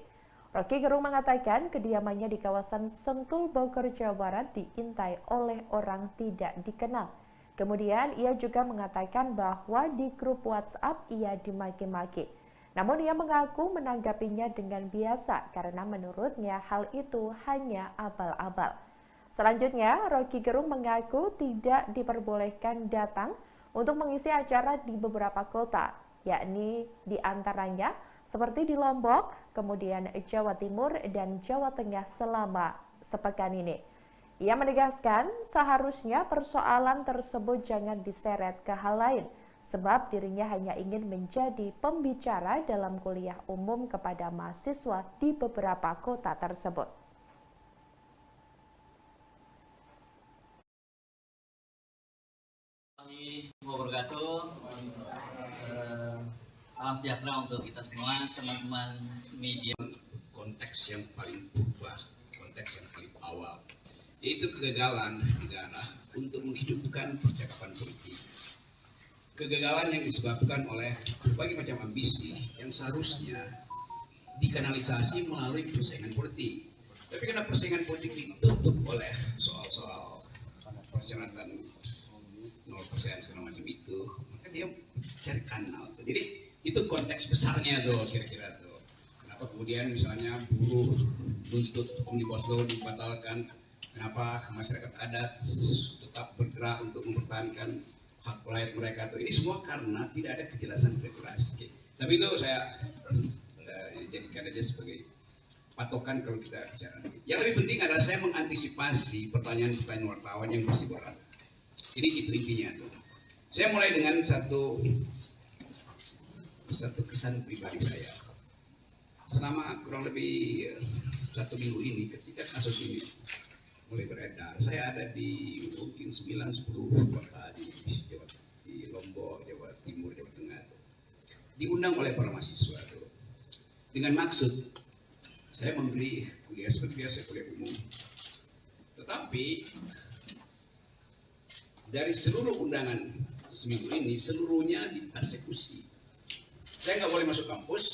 Roky Gerung mengatakan kediamannya di kawasan Sentul, Bogor, Jawa Barat diintai oleh orang tidak dikenal. Kemudian ia juga mengatakan bahwa di grup WhatsApp ia dimaki-maki. Namun ia mengaku menanggapinya dengan biasa karena menurutnya hal itu hanya abal-abal. Selanjutnya, Roky Gerung mengaku tidak diperbolehkan datang untuk mengisi acara di beberapa kota, yakni di antaranya seperti di Lombok, kemudian Jawa Timur dan Jawa Tengah selama sepekan ini. Ia menegaskan seharusnya persoalan tersebut jangan diseret ke hal lain, sebab dirinya hanya ingin menjadi pembicara dalam kuliah umum kepada mahasiswa di beberapa kota tersebut. Salam sejahtera untuk kita semua, teman-teman media. Konteks yang paling berubah, konteks yang paling awal, yaitu kegagalan negara untuk menghidupkan percakapan politik. Kegagalan yang disebabkan oleh berbagai macam ambisi yang seharusnya dikanalisasi melalui persaingan politik. Tapi karena persaingan politik ditutup oleh soal-soal persyaratan 0% segala macam itu, maka dia cari kanal. Jadi itu konteks besarnya tuh kira-kira tuh. Kenapa kemudian misalnya buruh nuntut Omnibus Law dibatalkan? Kenapa masyarakat adat tetap bergerak untuk mempertahankan hak rakyat mereka itu? Ini semua karena tidak ada kejelasan regulasi. Tapi itu saya jadikan aja sebagai patokan kalau kita bicara. Yang lebih penting adalah saya mengantisipasi pertanyaan-pertanyaan wartawan yang bersifat. Jadi itu intinya tuh. Saya mulai dengan satu kesan pribadi saya. Selama kurang lebih 1 minggu ini ketika kasus ini mulai beredar, saya ada di mungkin 9-10 kota di Lombok, Jawa Timur, Jawa Tengah, diundang oleh para mahasiswa tuh, dengan maksud saya memberi kuliah seperti biasa, kuliah umum. Tetapi dari seluruh undangan seminggu ini, seluruhnya dipersekusi. Saya nggak boleh masuk kampus,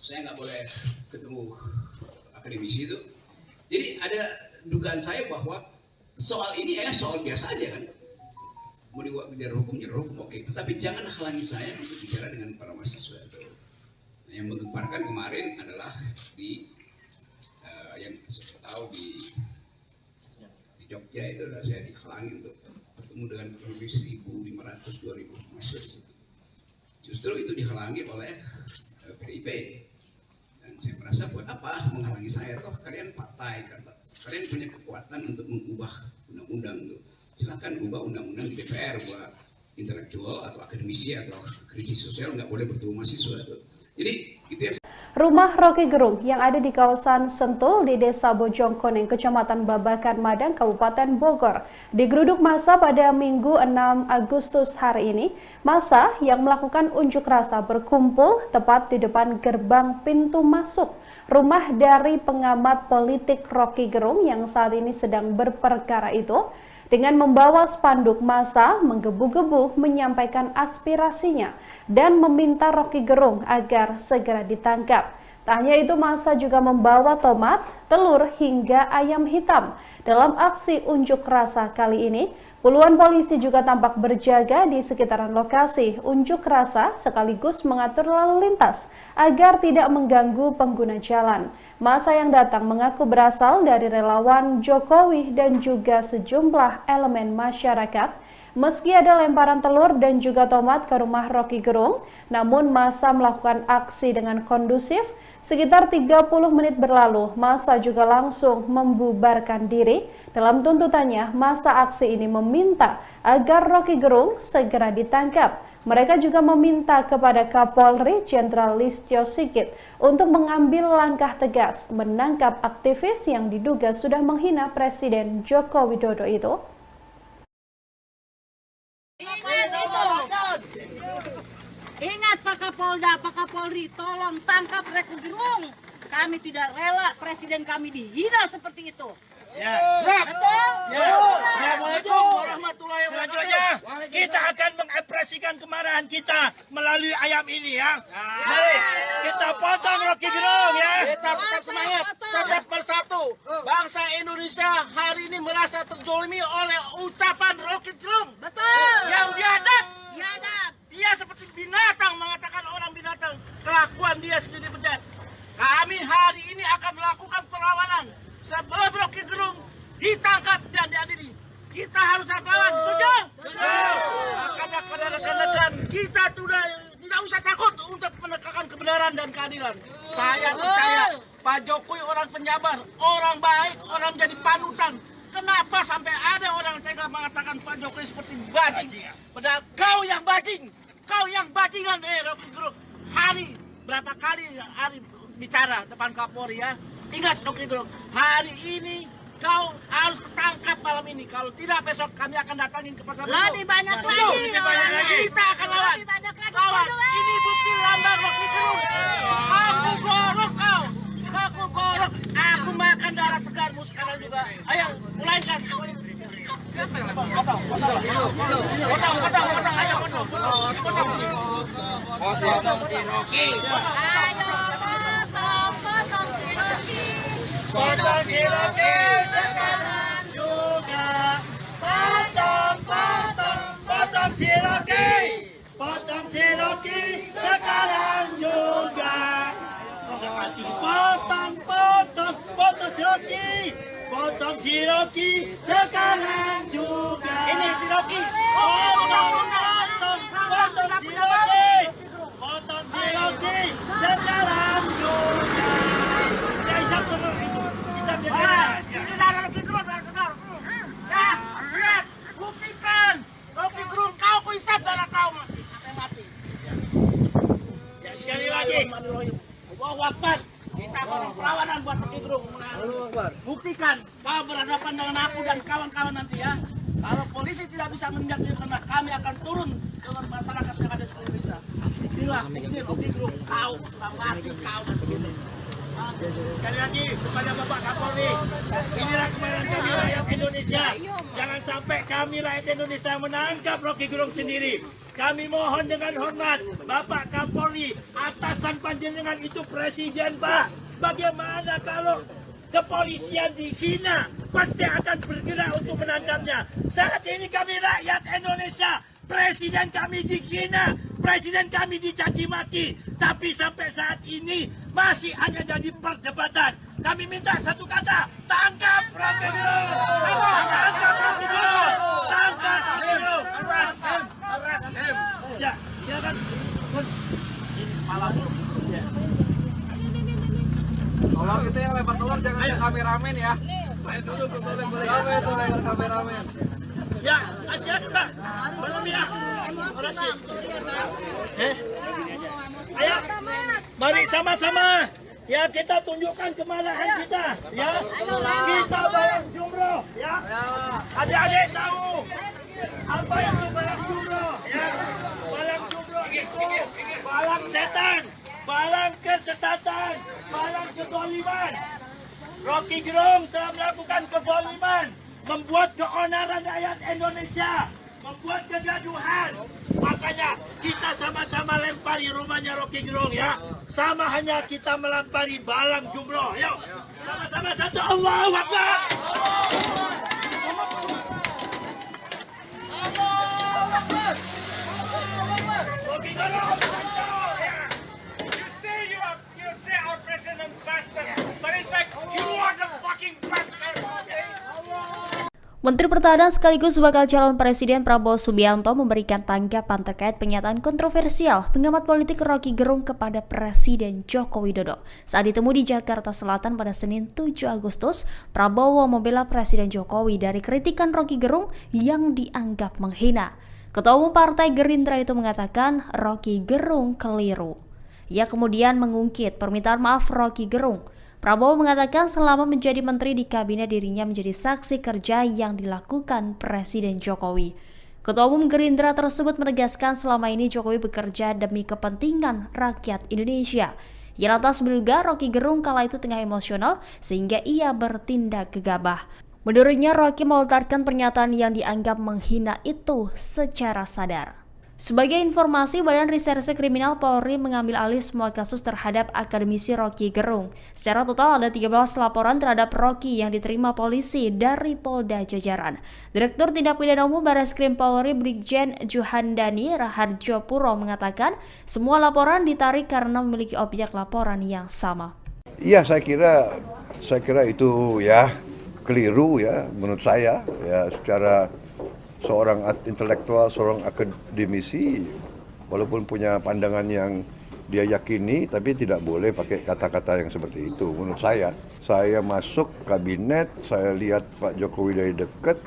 saya nggak boleh ketemu akademisi itu. Jadi ada dugaan saya bahwa soal ini soal biasa aja kan, mau dibuat bicara hukum oke, tetapi jangan halangi saya untuk bicara dengan para mahasiswa itu. Nah, yang menggemparkan kemarin adalah di yang saya tahu di Jogja itu saya dihalangi untuk bertemu dengan kurang lebih 1.500-2.000 mahasiswa. Justru itu dihalangi oleh PDIP. Dan saya merasa buat apa menghalangi saya, toh kalian partai, kalian punya kekuatan untuk mengubah undang-undang tuh. Silakan ubah undang-undang di DPR buat intelektual atau akademisi atau kritis sosial nggak boleh bertemu mahasiswa tuh. Jadi itu yang Rumah Roky Gerung yang ada di kawasan Sentul di Desa Bojongkoneng, Kecamatan Babakan, Madang, Kabupaten Bogor, digeruduk massa pada Minggu 6 Agustus hari ini. Massa yang melakukan unjuk rasa berkumpul tepat di depan gerbang pintu masuk rumah dari pengamat politik Roky Gerung yang saat ini sedang berperkara itu. Dengan membawa spanduk massa menggebu-gebu menyampaikan aspirasinya dan meminta Roky Gerung agar segera ditangkap. Tak hanya itu, massa juga membawa tomat, telur hingga ayam hitam. Dalam aksi unjuk rasa kali ini, puluhan polisi juga tampak berjaga di sekitaran lokasi unjuk rasa sekaligus mengatur lalu lintas agar tidak mengganggu pengguna jalan. Massa yang datang mengaku berasal dari relawan Jokowi dan juga sejumlah elemen masyarakat. Meski ada lemparan telur dan juga tomat ke rumah Roky Gerung, namun massa melakukan aksi dengan kondusif. Sekitar 30 menit berlalu, massa juga langsung membubarkan diri. Dalam tuntutannya, massa aksi ini meminta agar Roky Gerung segera ditangkap. Mereka juga meminta kepada Kapolri Jenderal Listio Sigit untuk mengambil langkah tegas menangkap aktivis yang diduga sudah menghina Presiden Joko Widodo itu. Ingat Pak Kapolda, Pak Kapolri, tolong tangkap Roky Gerung. Kami tidak rela Presiden kami dihina seperti itu. Ya. Betul? Ya. Assalamualaikum warahmatullahi wabarakatuh. Selanjutnya kita akan mengapresiasi mengekspresikan kemarahan kita melalui ayam ini ya. Mari kita potong Rocky Gerung ya. Kita tetap semangat, tetap bersatu. Bangsa Indonesia hari ini merasa terzolimi oleh ucapan Rocky Gerung. Betul. Yang biadab. Biadab. Dia seperti binatang mengatakan orang binatang. Kelakuan dia sendiri bejat. Kami hari ini akan melakukan perlawanan sebelum Rocky Gerung ditangkap dan diadili. Kita harus lawan, setuju? Makanya rekan-rekan kita tidak usah takut untuk menegakkan kebenaran dan keadilan. Saya percaya Pak Jokowi orang penyabar, orang baik, orang jadi panutan. Kenapa sampai ada orang tega mengatakan Pak Jokowi seperti bajing? Padahal kau yang bajing, bajingan Rocky Gerung. Berapa kali hari bicara depan Kapolri ya? Ingat Rocky Gerung, hari ini kau harus ketangkap malam ini. Kalau tidak besok kami akan datangin ke pasar. Lebih banyak lagi. Kita akan lawan. Lawan. Ini bukti lambang Rocky Gerung. Aku gorok kau. Aku gorok. Aku makan darah segarmu sekarang juga. Ayo, mulaikan. Siapa yang potong. Ayo potong. Potong si Rocky. Ayo potong si Rocky. Potong si Rocky sekarang juga. Potong si Rocky. Potong si Rocky sekarang juga. Potong si Rocky. Potong si Rocky sekarang juga. Ini si Rocky. Potong si Rocky. Potong si Rocky sekarang juga. Ya, isap dulu itu. Isap dia. Ini darah Rocky Gerung, darah segar. Ya, lihat, buktikan. Rocky Gerung, kau isap darah kau sampai mati. Ya, sekali lagi. Allahu Akbar. Kita akan perlawanan buat Rocky Gerung. Buktikan kau berhadapan dengan aku dan kawan-kawan nanti ya. Kalau polisi tidak bisa menindak lanjut, kami akan turun dengan masyarakat yang ada di seluruh Indonesia. Inilah bukti Rocky Gerung. Kau sudah mati, kau mati. Sekali lagi kepada Bapak Kapolri, inilah kemarahan kami rakyat Indonesia. Jangan sampai kami rakyat Indonesia menangkap Rocky Gerung sendiri. Kami mohon dengan hormat, Bapak Kapolri, atasan panjenengan itu presiden, Pak. Bagaimana kalau kepolisian dihina, pasti akan bergerak untuk menangkapnya. Saat ini kami rakyat Indonesia, presiden kami dihina, presiden kami dicaci maki, tapi sampai saat ini masih hanya jadi perdebatan. Kami minta satu kata, tangkap Rocky Gerung, tangkap Rocky Gerung, tangkap Rocky Gerung. Ya, silakan. Ini malam. Ya. Tolong itu yang lempar telur jangan ada kameramen ya. Main dulu ke soalnya boleh. Rame itu lempar kameramen. Ya, silakan Mbak. Belum ya. Orasi. Ayo, mari sama-sama. Ya, kita tunjukkan kemarahan kita. Ya, kita bareng jumroh. Ya, adik-adik tahu apa itu barang jumroh. Ya, barang jumroh itu barang setan, barang kesesatan, barang kezaliman. Rocky Gerung telah melakukan kezaliman, membuat keonaran rakyat Indonesia, membuat kegaduhan. Makanya kita sama-sama lempari rumahnya Rocky Gerung ya. Sama hanya kita melempari balang jumroh. Yuk, sama-sama satu. Allahu Akbar. Rocky Gerung. You say our president bastard, but in fact you are the fucking bastard. Menteri Pertahanan sekaligus bakal calon Presiden Prabowo Subianto memberikan tanggapan terkait pernyataan kontroversial pengamat politik Rocky Gerung kepada Presiden Joko Widodo. Saat ditemui di Jakarta Selatan pada Senin 7 Agustus, Prabowo membela Presiden Jokowi dari kritikan Rocky Gerung yang dianggap menghina. Ketua Umum Partai Gerindra itu mengatakan Rocky Gerung keliru. Ia kemudian mengungkit permintaan maaf Rocky Gerung. Prabowo mengatakan selama menjadi menteri di kabinet dirinya menjadi saksi kerja yang dilakukan Presiden Jokowi. Ketua Umum Gerindra tersebut menegaskan selama ini Jokowi bekerja demi kepentingan rakyat Indonesia. Ia lantas menduga Rocky Gerung kala itu tengah emosional sehingga ia bertindak gegabah. Menurutnya Rocky melontarkan pernyataan yang dianggap menghina itu secara sadar. Sebagai informasi, Badan Reserse Kriminal Polri mengambil alih semua kasus terhadap akademisi Roky Gerung. Secara total ada 13 laporan terhadap Roky yang diterima polisi dari Polda Jajaran. Direktur Tindak Pidana Umum Barreskrim Polri Brigjen Juhandani Raharjo Puro mengatakan semua laporan ditarik karena memiliki objek laporan yang sama. Iya, saya kira itu ya keliru ya menurut saya ya, secara seorang intelektual, seorang akademisi, walaupun punya pandangan yang dia yakini, tapi tidak boleh pakai kata-kata yang seperti itu. Menurut saya masuk kabinet, saya lihat Pak Jokowi dari dekat,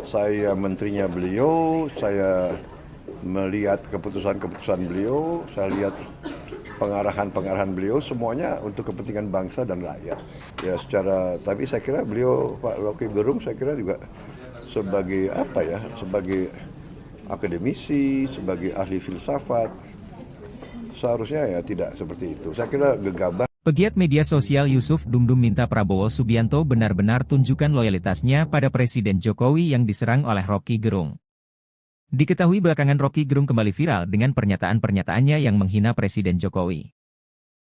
saya menterinya beliau, saya melihat keputusan-keputusan beliau, saya lihat pengarahan-pengarahan beliau, semuanya untuk kepentingan bangsa dan rakyat. Ya tapi saya kira beliau, Pak Roky Gerung, saya kira juga sebagai sebagai akademisi, sebagai ahli filsafat, seharusnya ya tidak seperti itu. Saya kira gegabah. Pegiat media sosial Yusuf Dumdum minta Prabowo Subianto benar-benar tunjukkan loyalitasnya pada Presiden Jokowi yang diserang oleh Roky Gerung. Diketahui belakangan Roky Gerung kembali viral dengan pernyataan-pernyataannya yang menghina Presiden Jokowi.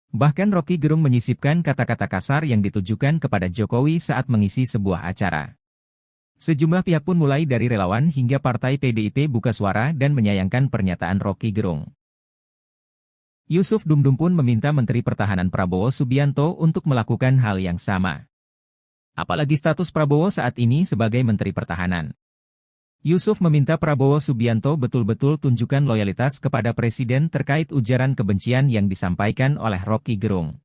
Bahkan Roky Gerung menyisipkan kata-kata kasar yang ditujukan kepada Jokowi saat mengisi sebuah acara. Sejumlah pihak pun mulai dari relawan hingga partai PDIP buka suara dan menyayangkan pernyataan Roky Gerung. Yusuf Dumdum pun meminta Menteri Pertahanan Prabowo Subianto untuk melakukan hal yang sama. Apalagi status Prabowo saat ini sebagai Menteri Pertahanan. Yusuf meminta Prabowo Subianto betul-betul tunjukkan loyalitas kepada Presiden terkait ujaran kebencian yang disampaikan oleh Roky Gerung.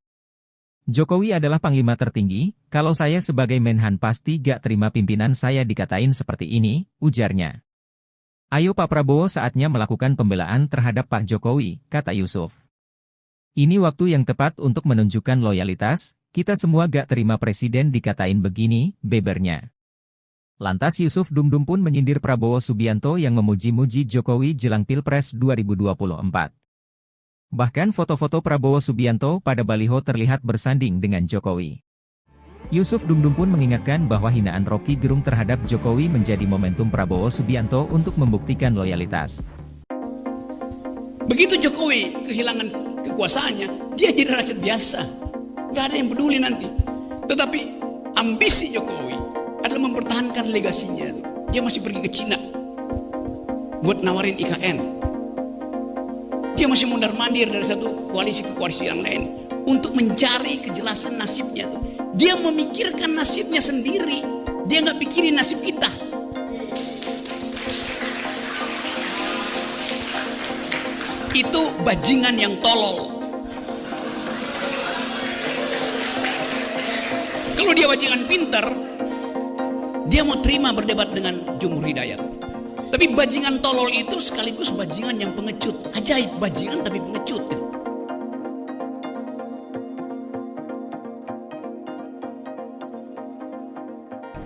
Jokowi adalah panglima tertinggi, kalau saya sebagai Menhan pasti gak terima pimpinan saya dikatain seperti ini, ujarnya. Ayo Pak Prabowo saatnya melakukan pembelaan terhadap Pak Jokowi, kata Yusuf. Ini waktu yang tepat untuk menunjukkan loyalitas, kita semua gak terima Presiden dikatain begini, bebernya. Lantas Yusuf Dumdum pun menyindir Prabowo Subianto yang memuji-muji Jokowi jelang Pilpres 2024. Bahkan foto-foto Prabowo Subianto pada baliho terlihat bersanding dengan Jokowi. Yusuf Dumdum pun mengingatkan bahwa hinaan Roky Gerung terhadap Jokowi menjadi momentum Prabowo Subianto untuk membuktikan loyalitas. Begitu Jokowi kehilangan kekuasaannya, dia jadi rakyat biasa. Gak ada yang peduli nanti. Tetapi ambisi Jokowi adalah mempertahankan legasinya. Dia masih pergi ke Cina buat nawarin IKN. Dia masih mondar-mandir dari satu koalisi ke koalisi yang lain untuk mencari kejelasan nasibnya. Dia memikirkan nasibnya sendiri. Dia nggak pikirin nasib kita. Itu bajingan yang tolol. Kalau dia bajingan pinter, dia mau terima berdebat dengan Jumhur Hidayat. Tapi bajingan tolol itu sekaligus bajingan yang pengecut. Ajaib, bajingan tapi pengecut.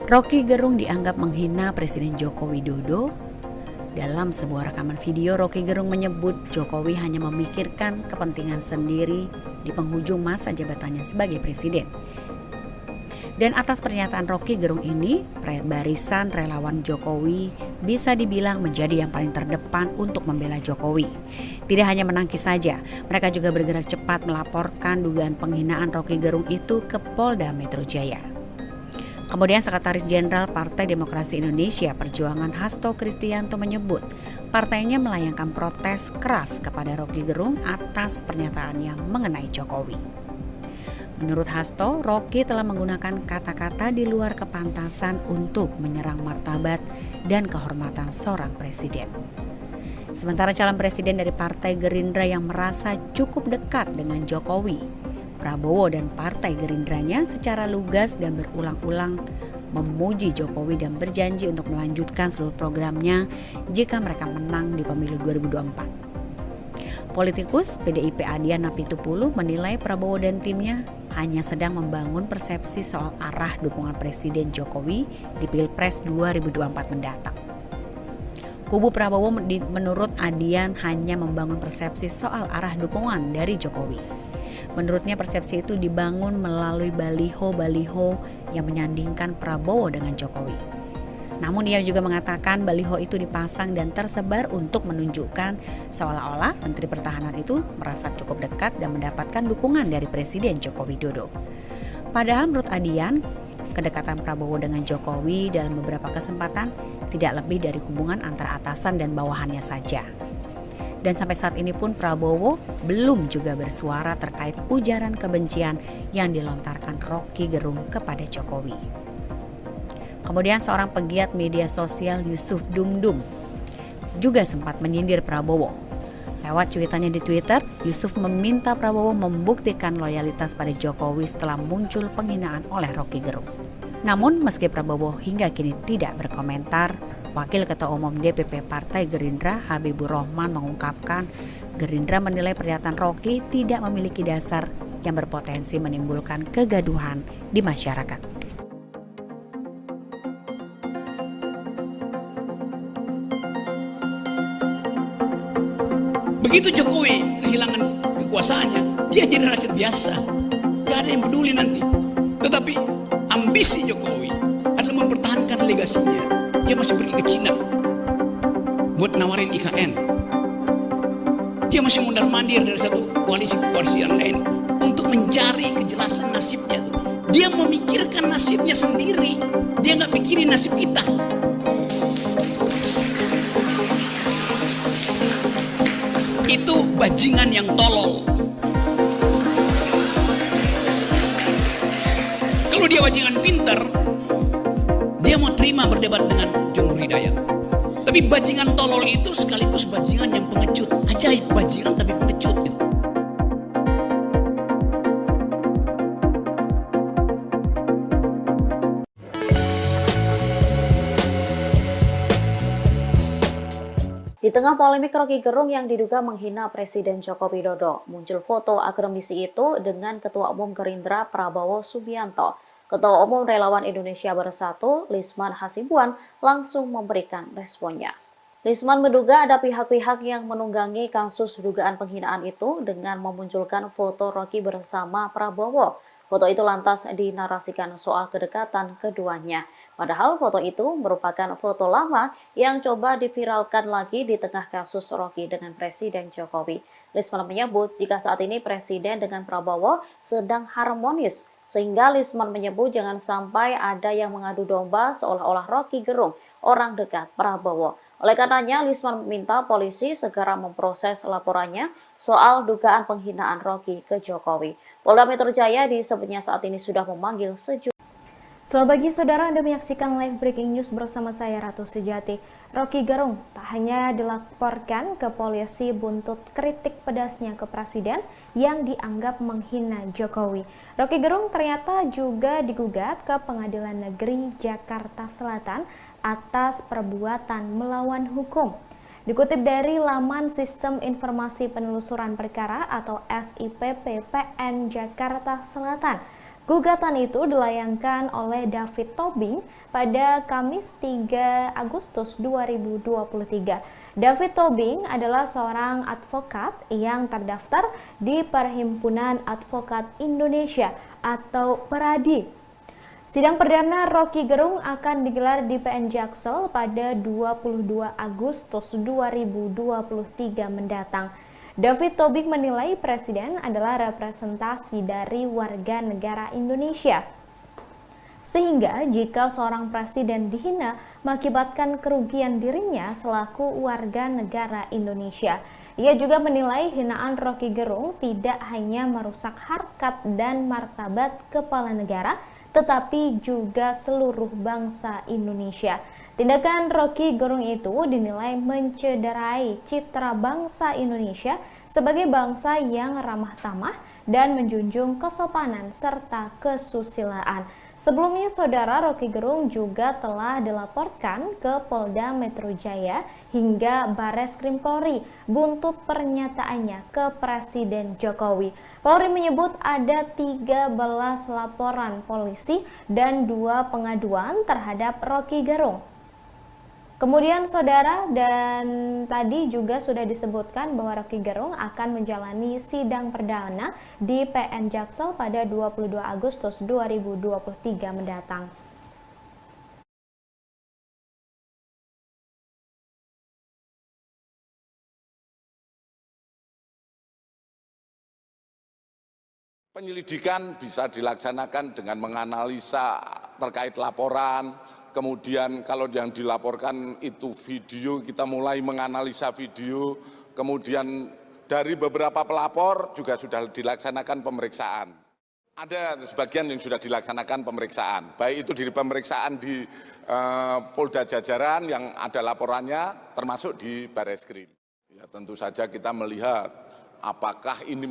Roky Gerung dianggap menghina Presiden Joko Widodo. Dalam sebuah rekaman video, Roky Gerung menyebut Jokowi hanya memikirkan kepentingan sendiri di penghujung masa jabatannya sebagai presiden. Dan atas pernyataan Roky Gerung ini, barisan relawan Jokowi bisa dibilang menjadi yang paling terdepan untuk membela Jokowi. Tidak hanya menangkis saja, mereka juga bergerak cepat melaporkan dugaan penghinaan Roky Gerung itu ke Polda Metro Jaya. Kemudian Sekretaris Jenderal Partai Demokrasi Indonesia Perjuangan Hasto Kristianto menyebut partainya melayangkan protes keras kepada Roky Gerung atas pernyataannya mengenai Jokowi. Menurut Hasto, Roky telah menggunakan kata-kata di luar kepantasan untuk menyerang martabat dan kehormatan seorang presiden. Sementara calon presiden dari Partai Gerindra yang merasa cukup dekat dengan Jokowi, Prabowo dan Partai Gerindranya secara lugas dan berulang-ulang memuji Jokowi dan berjanji untuk melanjutkan seluruh programnya jika mereka menang di pemilu 2024. Politikus PDIP Adian Apitupulu menilai Prabowo dan timnya hanya sedang membangun persepsi soal arah dukungan Presiden Jokowi di Pilpres 2024 mendatang. Kubu Prabowo menurut Adian hanya membangun persepsi soal arah dukungan dari Jokowi. Menurutnya persepsi itu dibangun melalui baliho-baliho yang menyandingkan Prabowo dengan Jokowi. Namun ia juga mengatakan baliho itu dipasang dan tersebar untuk menunjukkan seolah-olah Menteri Pertahanan itu merasa cukup dekat dan mendapatkan dukungan dari Presiden Joko Widodo. Padahal menurut Adian, kedekatan Prabowo dengan Jokowi dalam beberapa kesempatan tidak lebih dari hubungan antara atasan dan bawahannya saja. Dan sampai saat ini pun Prabowo belum juga bersuara terkait ujaran kebencian yang dilontarkan Rocky Gerung kepada Jokowi. Kemudian seorang pegiat media sosial Yusuf Dumdum juga sempat menyindir Prabowo. Lewat cuitannya di Twitter, Yusuf meminta Prabowo membuktikan loyalitas pada Jokowi setelah muncul penghinaan oleh Rocky Gerung. Namun meski Prabowo hingga kini tidak berkomentar, Wakil Ketua Umum DPP Partai Gerindra Habibur Rahman mengungkapkan Gerindra menilai pernyataan Rocky tidak memiliki dasar yang berpotensi menimbulkan kegaduhan di masyarakat. Begitu Jokowi kehilangan kekuasaannya, dia jadi rakyat biasa. Gak ada yang peduli nanti. Tetapi ambisi Jokowi adalah mempertahankan legasinya. Dia masih pergi ke Cina buat nawarin IKN. Dia masih mondar-mandir dari satu koalisi ke koalisi yang lain untuk mencari kejelasan nasibnya. Dia memikirkan nasibnya sendiri. Dia nggak pikirin nasib kita. Itu bajingan yang tolol. Kalau dia bajingan pinter, dia mau terima berdebat dengan John Hidayat. Tapi bajingan tolol itu sekaligus bajingan yang pengecut. Ajaib, bajingan tapi pengecut gitu. Di tengah polemik Rocky Gerung yang diduga menghina Presiden Joko Widodo, muncul foto akademisi itu dengan Ketua Umum Gerindra Prabowo Subianto. Ketua Umum Relawan Indonesia Bersatu, Lisman Hasibuan, langsung memberikan responnya. Lisman menduga ada pihak-pihak yang menunggangi kasus dugaan penghinaan itu dengan memunculkan foto Rocky bersama Prabowo. Foto itu lantas dinarasikan soal kedekatan keduanya. Padahal foto itu merupakan foto lama yang coba diviralkan lagi di tengah kasus Rocky dengan Presiden Jokowi. Lisman menyebut jika saat ini Presiden dengan Prabowo sedang harmonis, sehingga Lisman menyebut jangan sampai ada yang mengadu domba seolah-olah Rocky Gerung orang dekat Prabowo. Oleh karenanya, Lisman meminta polisi segera memproses laporannya soal dugaan penghinaan Rocky ke Jokowi. Polda Metro Jaya disebutnya saat ini sudah memanggil sejumlah. Selamat pagi saudara, Anda menyaksikan live breaking news bersama saya Ratu Sejati. Rocky Gerung tak hanya dilaporkan ke polisi buntut kritik pedasnya ke Presiden yang dianggap menghina Jokowi. Rocky Gerung ternyata juga digugat ke Pengadilan Negeri Jakarta Selatan atas perbuatan melawan hukum. Dikutip dari laman Sistem Informasi Penelusuran Perkara atau SIPP PN Jakarta Selatan, gugatan itu dilayangkan oleh David Tobing pada Kamis 3 Agustus 2023. David Tobing adalah seorang advokat yang terdaftar di Perhimpunan Advokat Indonesia atau PERADI. Sidang perdana Rocky Gerung akan digelar di PN Jaksel pada 22 Agustus 2023 mendatang. David Tobing menilai Presiden adalah representasi dari warga negara Indonesia. Sehingga jika seorang presiden dihina mengakibatkan kerugian dirinya selaku warga negara Indonesia. Ia juga menilai hinaan Rocky Gerung tidak hanya merusak harkat dan martabat kepala negara, tetapi juga seluruh bangsa Indonesia. Tindakan Rocky Gerung itu dinilai mencederai citra bangsa Indonesia sebagai bangsa yang ramah tamah dan menjunjung kesopanan serta kesusilaan. Sebelumnya, saudara, Rocky Gerung juga telah dilaporkan ke Polda Metro Jaya hingga Barreskrim Polri buntut pernyataannya ke Presiden Jokowi. Polri menyebut ada 13 laporan polisi dan 2 pengaduan terhadap Rocky Gerung. Kemudian saudara, dan tadi juga sudah disebutkan bahwa Rocky Gerung akan menjalani sidang perdana di PN Jaksel pada 22 Agustus 2023 mendatang. Penyelidikan bisa dilaksanakan dengan menganalisa terkait laporan, kemudian kalau yang dilaporkan itu video, kita mulai menganalisa video, kemudian dari beberapa pelapor juga sudah dilaksanakan pemeriksaan. Ada sebagian yang sudah dilaksanakan pemeriksaan, baik itu di pemeriksaan di Polda Jajaran yang ada laporannya, termasuk di Barreskrim. Ya, tentu saja kita melihat apakah ini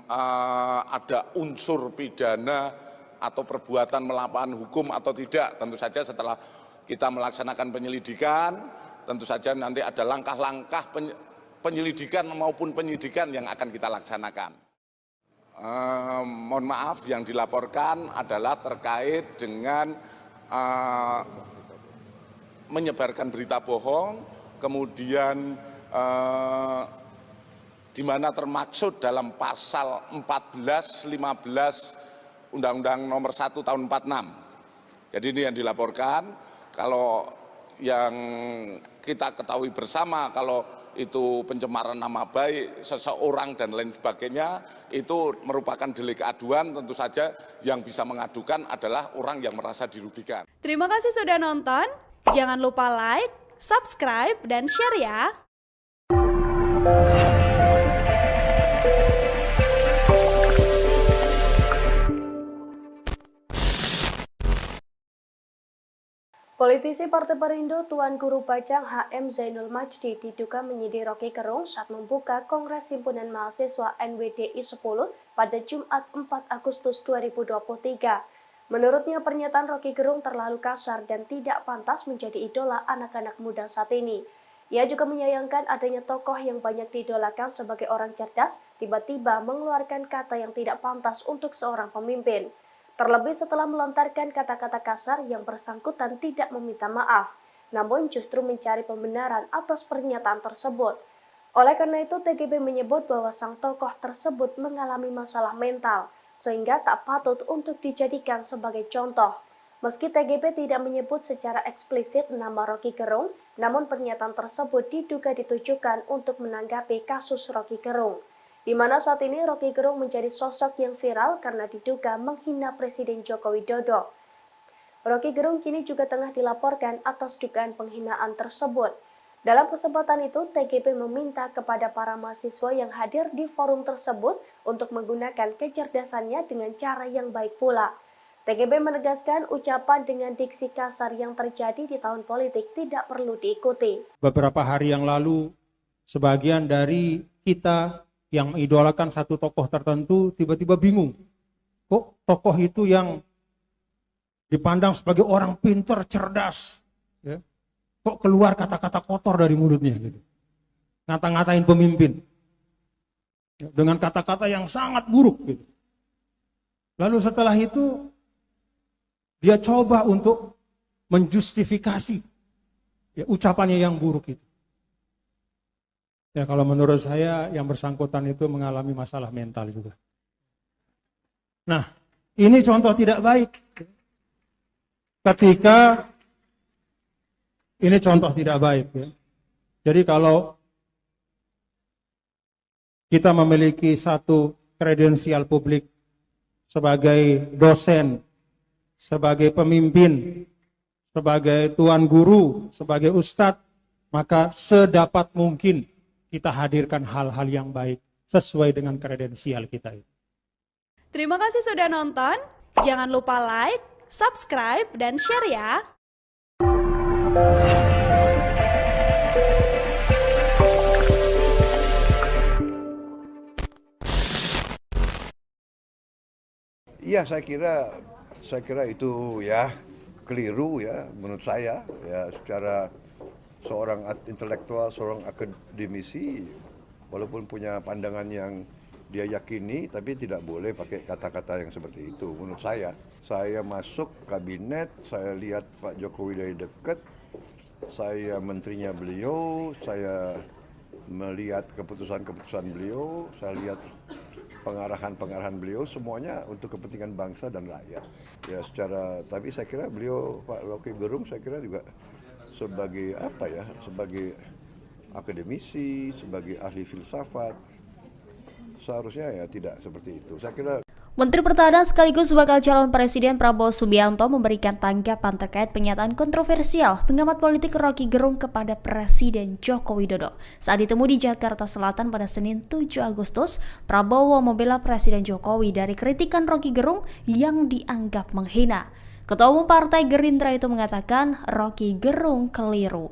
ada unsur pidana atau perbuatan melawan hukum atau tidak. Tentu saja setelah kita melaksanakan penyelidikan, tentu saja nanti ada langkah-langkah penyelidikan maupun penyidikan yang akan kita laksanakan. Mohon maaf, yang dilaporkan adalah terkait dengan menyebarkan berita bohong, kemudian di mana termaksud dalam pasal 14, 15 Undang-Undang Nomor 1 Tahun 46. Jadi ini yang dilaporkan. Kalau yang kita ketahui bersama, kalau itu pencemaran nama baik seseorang dan lain sebagainya, itu merupakan delik aduan. Tentu saja yang bisa mengadukan adalah orang yang merasa dirugikan. Terima kasih sudah nonton. Jangan lupa like, subscribe, dan share ya. Politisi Partai Perindo Tuan Guru Bajang HM Zainul Majdi diduga menyindir Rocky Gerung saat membuka Kongres Himpunan Mahasiswa NWDI 10 pada Jumat 4 Agustus 2023. Menurutnya pernyataan Rocky Gerung terlalu kasar dan tidak pantas menjadi idola anak-anak muda saat ini. Ia juga menyayangkan adanya tokoh yang banyak diidolakan sebagai orang cerdas tiba-tiba mengeluarkan kata yang tidak pantas untuk seorang pemimpin. Terlebih setelah melontarkan kata-kata kasar yang bersangkutan tidak meminta maaf, namun justru mencari pembenaran atas pernyataan tersebut. Oleh karena itu, TGB menyebut bahwa sang tokoh tersebut mengalami masalah mental, sehingga tak patut untuk dijadikan sebagai contoh. Meski TGB tidak menyebut secara eksplisit nama Rocky Gerung, namun pernyataan tersebut diduga ditujukan untuk menanggapi kasus Rocky Gerung, di mana saat ini Rocky Gerung menjadi sosok yang viral karena diduga menghina Presiden Joko Widodo. Rocky Gerung kini juga tengah dilaporkan atas dugaan penghinaan tersebut. Dalam kesempatan itu, TGB meminta kepada para mahasiswa yang hadir di forum tersebut untuk menggunakan kecerdasannya dengan cara yang baik pula. TGB menegaskan ucapan dengan diksi kasar yang terjadi di tahun politik tidak perlu diikuti. Beberapa hari yang lalu, sebagian dari kita yang mengidolakan satu tokoh tertentu tiba-tiba bingung. Kok tokoh itu yang dipandang sebagai orang pintar, cerdas, ya, kok keluar kata-kata kotor dari mulutnya gitu. Ngata-ngatain pemimpin. Ya, dengan kata-kata yang sangat buruk gitu. Lalu setelah itu dia coba untuk menjustifikasi ya, ucapannya yang buruk itu. Ya, kalau menurut saya yang bersangkutan itu mengalami masalah mental juga. Nah, ini contoh tidak baik. Ini contoh tidak baik. Ya. Jadi kalau kita memiliki satu kredensial publik sebagai dosen, sebagai pemimpin, sebagai tuan guru, sebagai ustadz, maka sedapat mungkin kita hadirkan hal-hal yang baik sesuai dengan kredensial kita. Terima kasih sudah nonton. Jangan lupa like, subscribe, dan share ya. Iya, saya kira itu ya keliru ya menurut saya ya, secara seorang intelektual, seorang akademisi, walaupun punya pandangan yang dia yakini, tapi tidak boleh pakai kata-kata yang seperti itu. Menurut saya masuk kabinet, saya lihat Pak Jokowi dari dekat, saya menterinya beliau, saya melihat keputusan-keputusan beliau, saya lihat pengarahan-pengarahan beliau, semuanya untuk kepentingan bangsa dan rakyat. Ya tapi saya kira beliau, Pak Rocky Gerung, saya kira juga sebagai sebagai akademisi, sebagai ahli filsafat, Seharusnya ya tidak seperti itu. Saya kira Menteri Pertahanan sekaligus bakal calon Presiden Prabowo Subianto memberikan tanggapan terkait pernyataan kontroversial pengamat politik Roky Gerung kepada Presiden Joko Widodo. Saat ditemu di Jakarta Selatan pada Senin 7 Agustus, Prabowo membela Presiden Jokowi dari kritikan Roky Gerung yang dianggap menghina. Ketua Umum Partai Gerindra itu mengatakan Roky Gerung keliru.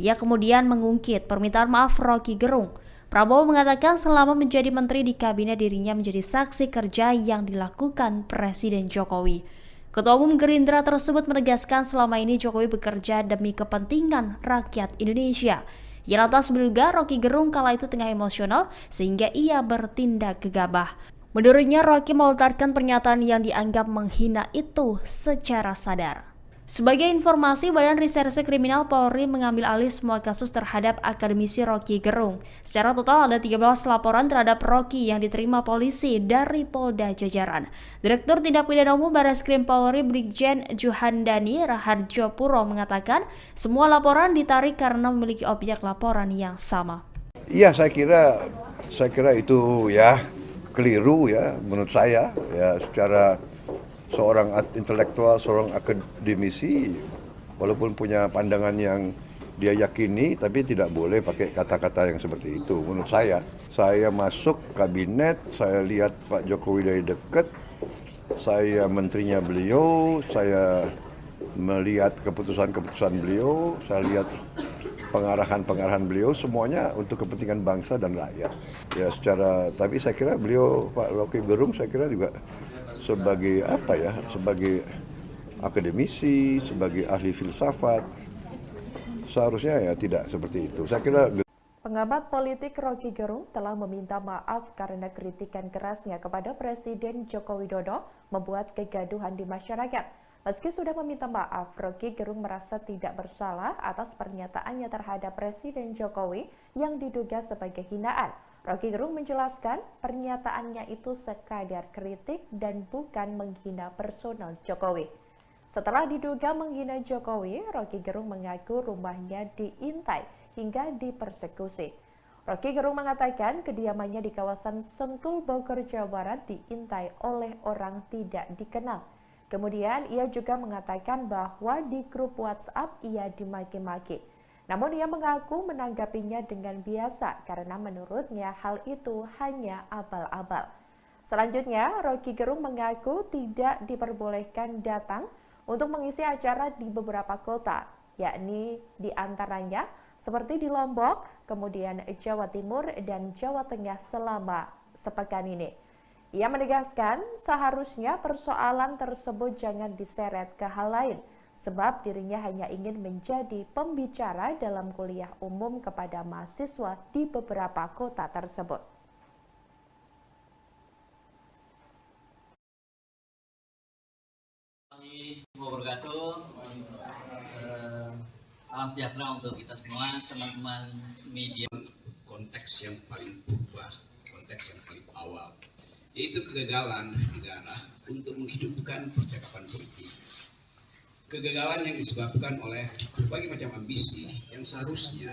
Ia kemudian mengungkit permintaan maaf Roky Gerung. Prabowo mengatakan selama menjadi menteri di kabinet dirinya menjadi saksi kerja yang dilakukan Presiden Jokowi. Ketua Umum Gerindra tersebut menegaskan selama ini Jokowi bekerja demi kepentingan rakyat Indonesia. Ia lantas menduga Roky Gerung kala itu tengah emosional sehingga ia bertindak gegabah. Menurutnya Roky melontarkan pernyataan yang dianggap menghina itu secara sadar. Sebagai informasi, Badan Reserse Kriminal Polri mengambil alih semua kasus terhadap akademisi Roky Gerung. Secara total ada 13 laporan terhadap Roky yang diterima polisi dari Polda Jajaran. Direktur Tindak Pidana Umum Barreskrim Polri Brigjen Juhandani Raharjo Puro mengatakan semua laporan ditarik karena memiliki objek laporan yang sama. Iya, saya kira itu ya keliru ya menurut saya ya, secara seorang intelektual, seorang akademisi, walaupun punya pandangan yang dia yakini, tapi tidak boleh pakai kata-kata yang seperti itu. Menurut saya masuk kabinet, saya lihat Pak Jokowi dari dekat, saya menterinya beliau, saya melihat keputusan-keputusan beliau, saya lihat pengarahan-pengarahan beliau, semuanya untuk kepentingan bangsa dan rakyat. Ya tapi saya kira beliau, Pak Roky Gerung, saya kira juga sebagai sebagai akademisi, sebagai ahli filsafat, seharusnya ya tidak seperti itu. Saya kira pengamat politik Roky Gerung telah meminta maaf karena kritikan kerasnya kepada Presiden Joko Widodo membuat kegaduhan di masyarakat. Meski sudah meminta maaf, Roky Gerung merasa tidak bersalah atas pernyataannya terhadap Presiden Jokowi yang diduga sebagai hinaan. Roky Gerung menjelaskan pernyataannya itu sekadar kritik dan bukan menghina personal Jokowi. Setelah diduga menghina Jokowi, Roky Gerung mengaku rumahnya diintai hingga dipersekusi. Roky Gerung mengatakan kediamannya di kawasan Sentul, Bogor, Jawa Barat diintai oleh orang tidak dikenal. Kemudian ia juga mengatakan bahwa di grup WhatsApp ia dimaki-maki. Namun ia mengaku menanggapinya dengan biasa karena menurutnya hal itu hanya abal-abal. Selanjutnya, Roky Gerung mengaku tidak diperbolehkan datang untuk mengisi acara di beberapa kota, yakni di antaranya seperti di Lombok, kemudian Jawa Timur dan Jawa Tengah selama sepekan ini. Ia menegaskan seharusnya persoalan tersebut jangan diseret ke hal lain, sebab dirinya hanya ingin menjadi pembicara dalam kuliah umum kepada mahasiswa di beberapa kota tersebut. Salam sejahtera untuk kita semua, teman-teman media. Konteks yang paling berubah, konteks yang paling awal, yaitu kegagalan negara untuk menghidupkan percakapan politik. Kegagalan yang disebabkan oleh berbagai macam ambisi yang seharusnya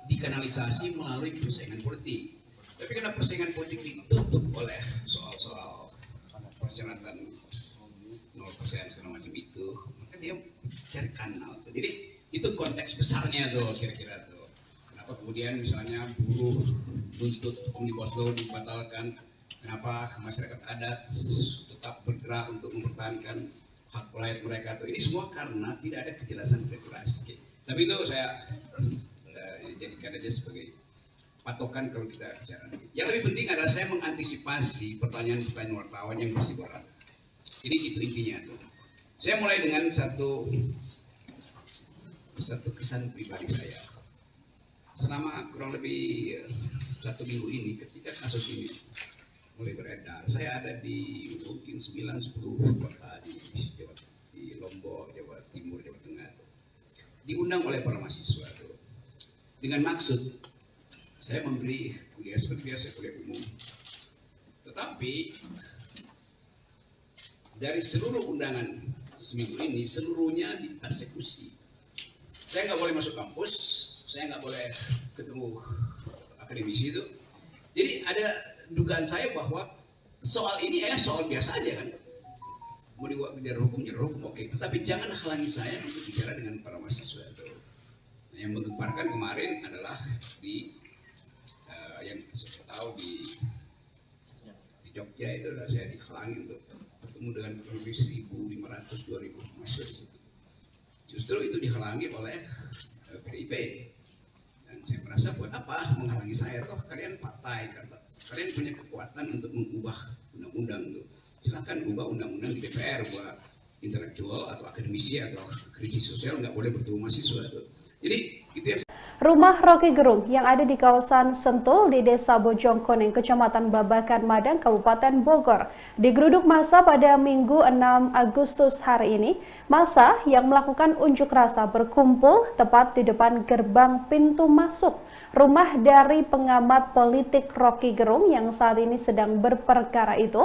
dikanalisasi melalui persaingan politik. Tapi karena persaingan politik ditutup oleh soal-soal persyaratan 0% segala macam itu, maka dia cari kanal. Jadi itu konteks besarnya tuh kira-kira tuh. Kenapa kemudian misalnya buruh nuntut Omnibus Law dibatalkan, kenapa masyarakat adat tetap bergerak untuk mempertahankan hak rakyat mereka tuh. Ini semua karena tidak ada kejelasan regulasi. Tapi itu saya jadikan aja sebagai patokan kalau kita bicara. Yang lebih penting adalah saya mengantisipasi pertanyaan-pertanyaan wartawan yang bersifat. Jadi itu intinya tuh. Saya mulai dengan satu kesan pribadi saya. Selama kurang lebih 1 minggu ini ketika kasus ini mulai beredar, saya ada di mungkin 9-10 kota di Lombok, Jawa Timur, Jawa Tengah, diundang oleh para mahasiswa tuh, dengan maksud saya memberi kuliah seperti biasa, kuliah umum. Tetapi dari seluruh undangan seminggu ini, seluruhnya dipersekusi. Saya nggak boleh masuk kampus, saya nggak boleh ketemu akademisi itu. Jadi ada dugaan saya bahwa soal ini soal biasa aja kan. Mau dibuat bicara hukum, oke. Tetapi jangan halangi saya untuk bicara dengan para mahasiswa itu. Nah, yang menggemparkan kemarin adalah di yang saya tahu di Jogja itu adalah saya dihalangi untuk bertemu dengan kurang lebih 1.500-2.000 mahasiswa di situ. Justru itu dihalangi oleh PDIP. Dan saya merasa buat apa menghalangi saya? Toh kalian partai, kalian punya kekuatan untuk mengubah undang-undang itu. Silahkan ubah undang-undang di DPR buat intelektual atau akademisi atau kritis sosial nggak boleh bertemu mahasiswa itu. Jadi itu yang Rumah Rocky Gerung yang ada di kawasan Sentul di Desa Bojongkoneng, Kecamatan Babakan, Madang, Kabupaten Bogor, digeruduk massa pada Minggu 6 Agustus hari ini. Massa yang melakukan unjuk rasa berkumpul tepat di depan gerbang pintu masuk rumah dari pengamat politik Rocky Gerung yang saat ini sedang berperkara itu.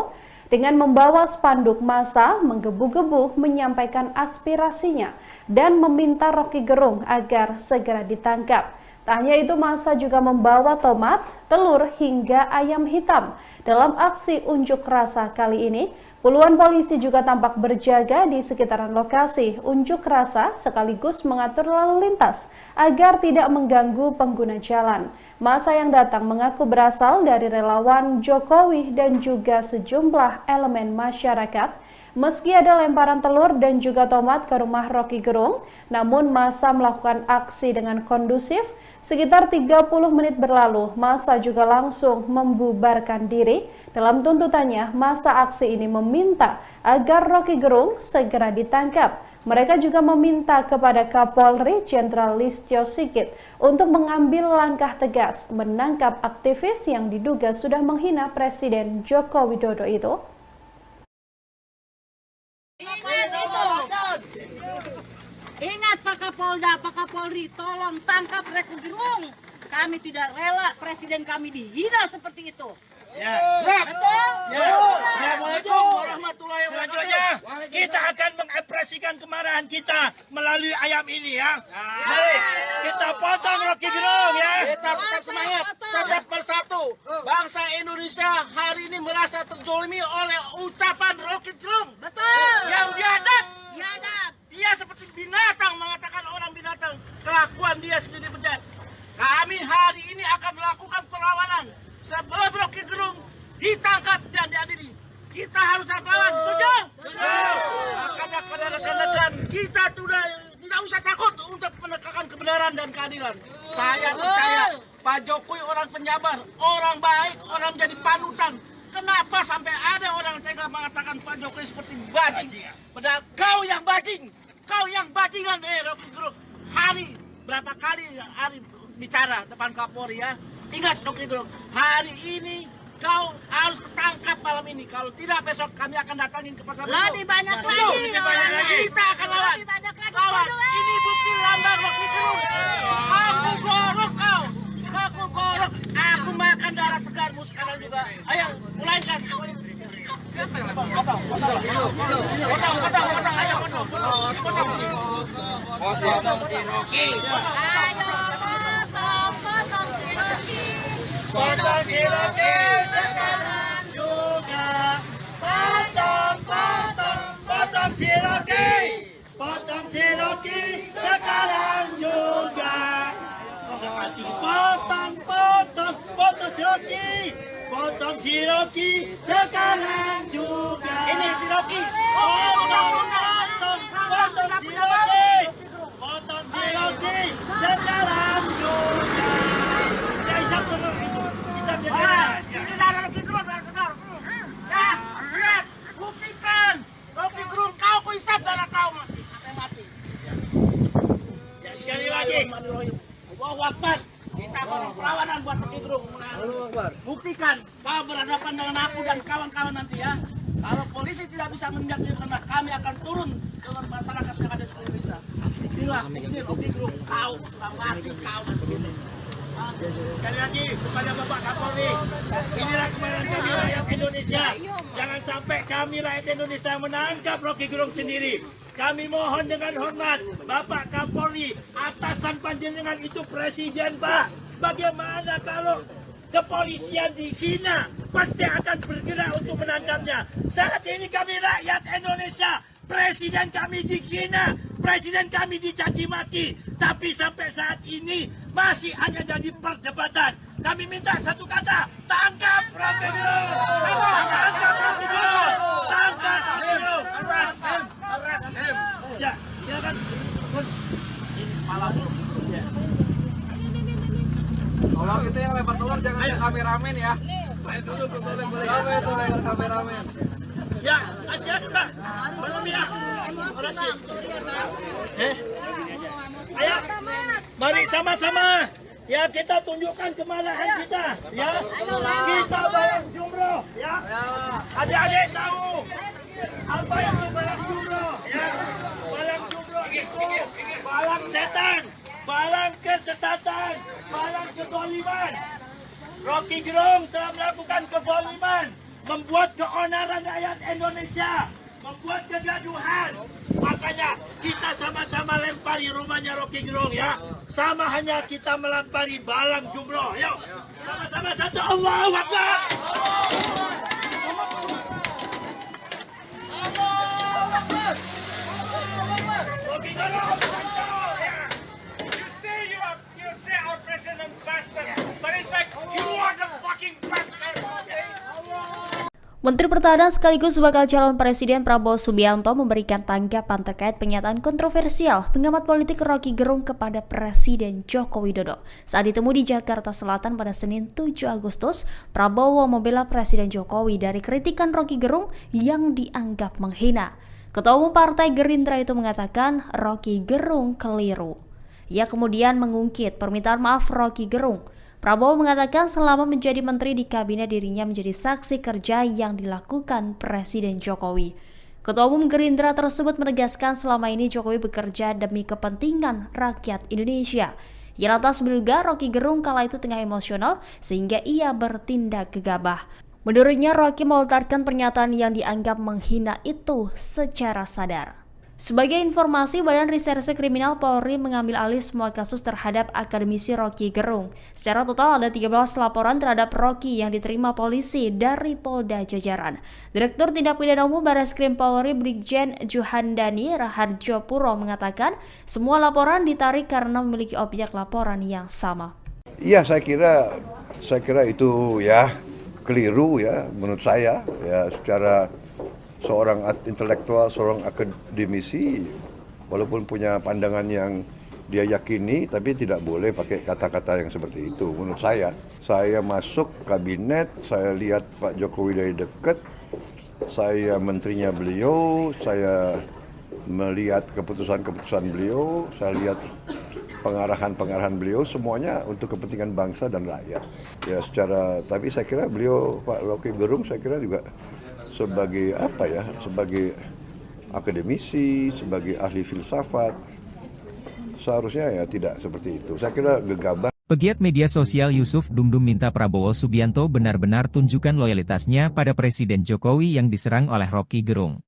Dengan membawa spanduk, massa menggebu-gebu menyampaikan aspirasinya dan meminta Rocky Gerung agar segera ditangkap. Tak hanya itu, massa juga membawa tomat, telur, hingga ayam hitam. Dalam aksi unjuk rasa kali ini, puluhan polisi juga tampak berjaga di sekitaran lokasi unjuk rasa sekaligus mengatur lalu lintas agar tidak mengganggu pengguna jalan. Massa yang datang mengaku berasal dari relawan Jokowi dan juga sejumlah elemen masyarakat. Meski ada lemparan telur dan juga tomat ke rumah Rocky Gerung, namun massa melakukan aksi dengan kondusif. Sekitar 30 menit berlalu, massa juga langsung membubarkan diri. Dalam tuntutannya, massa aksi ini meminta agar Rocky Gerung segera ditangkap. Mereka juga meminta kepada Kapolri Jenderal Listio Sigit untuk mengambil langkah tegas menangkap aktivis yang diduga sudah menghina Presiden Joko Widodo itu. Ingat Pak Kapolda, Pak Kapolri, tolong tangkap Rocky Gerung. Kami tidak rela presiden kami dihina seperti itu. Ya. Betul? Ya. Assalamualaikum warahmatullahi wabarakatuh. Selanjutnya kita akan mengekspresikan kemarahan kita melalui ayam ini ya. Baik, kita potong Rocky Gerung ya. Kita tetap semangat, tetap bersatu. Bangsa Indonesia hari ini merasa terzolimi oleh ucapan Rocky Gerung. Betul. Yang biadab. Biadab. Dia seperti binatang, mengatakan orang binatang. Kelakuan dia sendiri bejat. Kami hari ini akan melakukan perlawanan sebelum Rocky Gerung ditangkap dan diadili. Kita harus lawan, setuju? Makanya kepada rekan-rekan, kita tidak usah takut untuk menegakkan kebenaran dan keadilan. Saya percaya Pak Jokowi orang penyabar, orang baik, orang jadi panutan. Kenapa sampai ada orang tega mengatakan Pak Jokowi seperti bajing? Padahal kau yang bajing, kau yang bajingan, Rocky Gerung. Berapa kali hari bicara depan Kapolri ya. Ingat Rocky Gerung, hari ini kau harus ketangkap malam ini. Kalau tidak besok kami akan datangin ke pasar. Lebih banyak lagi. Kita akan lawan. Lawan. Ini bukti lambang Rocky Gerung. Aku gorok kau. Aku gorok. Aku makan darah segarmu sekarang juga. Ayo, mulaikan. Siapa yang potong? Ayo potong. Potong si Rocky. Potong si Rocky sekarang juga. Potong si Rocky. Potong si Rocky sekarang juga. Potong si Rocky. Potong si Rocky sekarang juga. Ini si Rocky. Potong si Rocky. Potong si Rocky sekarang juga. Ini darah Rocky Gerung, ya, lihat, buktikan. Rocky Gerung, kau kuisap darah kau sampai mati. Ya, sekali lagi. Allahu Akbar. Kita akan perlawanan buat Rocky Gerung. Buktikan kau berhadapan dengan aku dan kawan-kawan nanti ya. Kalau polisi tidak bisa menindak lanjut, kami akan turun dengan masyarakat yang ada di seluruh Indonesia. Inilah ini Rocky Gerung, kau sudah mati kau nanti. Sekali lagi kepada Bapak Kapolri, inilah kemarahan kami rakyat Indonesia. Jangan sampai kami rakyat Indonesia menangkap Rocky Gerung sendiri. Kami mohon dengan hormat, Bapak Kapolri, atasan panjenengan itu presiden Pak. Bagaimana kalau kepolisian dihina, pasti akan bergerak untuk menangkapnya. Saat ini kami rakyat Indonesia, presiden kami dihina, presiden kami dicaci maki, tapi sampai saat ini masih hanya jadi perdebatan. Kami minta satu kata, tangkap Rocky Gerung! Tangkap Rocky Gerung! Tangkap Rocky Gerung! Arrest him! Ya, silakan. Ini kepala ya. Tolong itu yang lempar telur jangan ke kameramen ya. Ayo duduk ke soalnya boleh. Itu lempar kameramen. Ya, silakan Mbak. Belum ya. Orasi. Ayo, mari sama-sama. Ya, kita tunjukkan kemarahan kita. Ya, kita bareng jumroh. Ya, adik-adik tahu apa itu bareng jumroh. Ya, bareng jumroh itu barang setan, barang kesesatan, barang kezaliman. Rocky Gerung telah melakukan kezaliman, membuat keonaran rakyat Indonesia, membuat kegaduhan. Makanya kita sama-sama lempari rumahnya Rocky Gerung ya. Sama hanya kita melempari barang jumroh. Yuk, sama-sama satu. Allahu Akbar. Rocky Gerung. You say our president bastard, but in fact you are the fucking bastard. Menteri Pertahanan sekaligus bakal calon Presiden Prabowo Subianto memberikan tanggapan terkait pernyataan kontroversial pengamat politik Rocky Gerung kepada Presiden Joko Widodo. Saat ditemu di Jakarta Selatan pada Senin 7 Agustus, Prabowo membela Presiden Jokowi dari kritikan Rocky Gerung yang dianggap menghina. Ketua Umum Partai Gerindra itu mengatakan Rocky Gerung keliru. Ia kemudian mengungkit permintaan maaf Rocky Gerung. Prabowo mengatakan selama menjadi menteri di kabinet dirinya menjadi saksi kerja yang dilakukan Presiden Jokowi. Ketua Umum Gerindra tersebut menegaskan selama ini Jokowi bekerja demi kepentingan rakyat Indonesia. Ia lantas menduga Rocky Gerung kala itu tengah emosional sehingga ia bertindak gegabah. Menurutnya Rocky melontarkan pernyataan yang dianggap menghina itu secara sadar. Sebagai informasi, Badan Reserse Kriminal Polri mengambil alih semua kasus terhadap akademisi Rocky Gerung. Secara total ada 13 laporan terhadap Rocky yang diterima polisi dari Polda Jajaran. Direktur Tindak Pidana Umum Barreskrim Polri Brigjen Juhandani Raharjo Puro mengatakan semua laporan ditarik karena memiliki objek laporan yang sama. Iya, saya kira itu ya keliru ya menurut saya ya, secara seorang intelektual, seorang akademisi, walaupun punya pandangan yang dia yakini, tapi tidak boleh pakai kata-kata yang seperti itu. Menurut saya masuk kabinet, saya lihat Pak Jokowi dari dekat, saya menterinya beliau, saya melihat keputusan-keputusan beliau, saya lihat pengarahan-pengarahan beliau, semuanya untuk kepentingan bangsa dan rakyat. Ya tapi saya kira beliau, Pak Rocky Gerung, saya kira juga sebagai sebagai akademisi, sebagai ahli filsafat, seharusnya ya tidak seperti itu. Saya kira gegabah. Pegiat media sosial Yusuf Dumdum minta Prabowo Subianto benar-benar tunjukkan loyalitasnya pada Presiden Jokowi yang diserang oleh Rocky Gerung.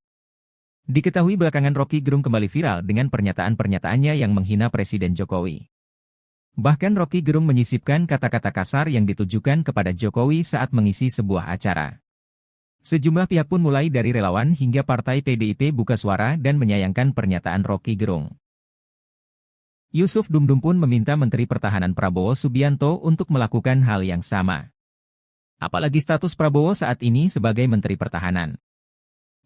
Diketahui belakangan Rocky Gerung kembali viral dengan pernyataan-pernyataannya yang menghina Presiden Jokowi. Bahkan Rocky Gerung menyisipkan kata-kata kasar yang ditujukan kepada Jokowi saat mengisi sebuah acara. Sejumlah pihak pun mulai dari relawan hingga partai PDIP buka suara dan menyayangkan pernyataan Rocky Gerung. Yusuf Dumdum pun meminta Menteri Pertahanan Prabowo Subianto untuk melakukan hal yang sama. Apalagi status Prabowo saat ini sebagai Menteri Pertahanan.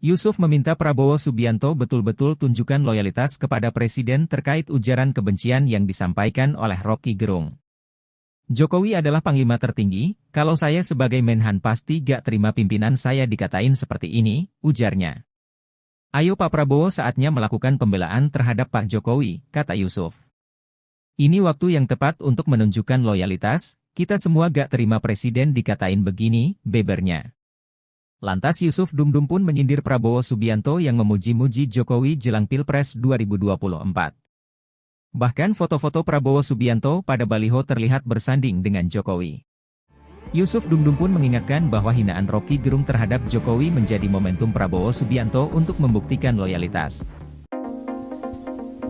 Yusuf meminta Prabowo Subianto betul-betul tunjukkan loyalitas kepada Presiden terkait ujaran kebencian yang disampaikan oleh Rocky Gerung. Jokowi adalah panglima tertinggi, kalau saya sebagai Menhan pasti gak terima pimpinan saya dikatain seperti ini, ujarnya. Ayo Pak Prabowo saatnya melakukan pembelaan terhadap Pak Jokowi, kata Yusuf. Ini waktu yang tepat untuk menunjukkan loyalitas, kita semua gak terima Presiden dikatain begini, bebernya. Lantas Yusuf Dumdum pun menyindir Prabowo Subianto yang memuji-muji Jokowi jelang Pilpres 2024. Bahkan foto-foto Prabowo Subianto pada baliho terlihat bersanding dengan Jokowi. Yusuf Dumdum pun mengingatkan bahwa hinaan Rocky Gerung terhadap Jokowi menjadi momentum Prabowo Subianto untuk membuktikan loyalitas.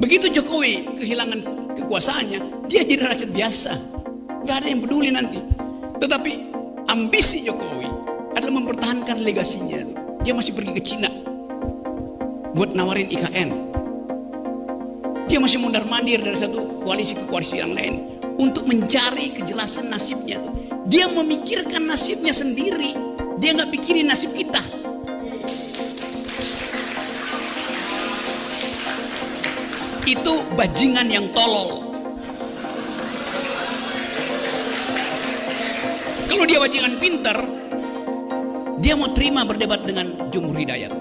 Begitu Jokowi kehilangan kekuasaannya, dia jadi rakyat biasa. Gak ada yang peduli nanti. Tetapi ambisi Jokowi adalah mempertahankan legasinya. Dia masih pergi ke Cina buat nawarin IKN. Dia masih mundar-mandir dari satu koalisi ke koalisi yang lain untuk mencari kejelasan nasibnya. Dia memikirkan nasibnya sendiri. Dia nggak pikirin nasib kita. Itu bajingan yang tolol. Kalau dia bajingan pinter, dia mau terima berdebat dengan Jumhur Hidayat.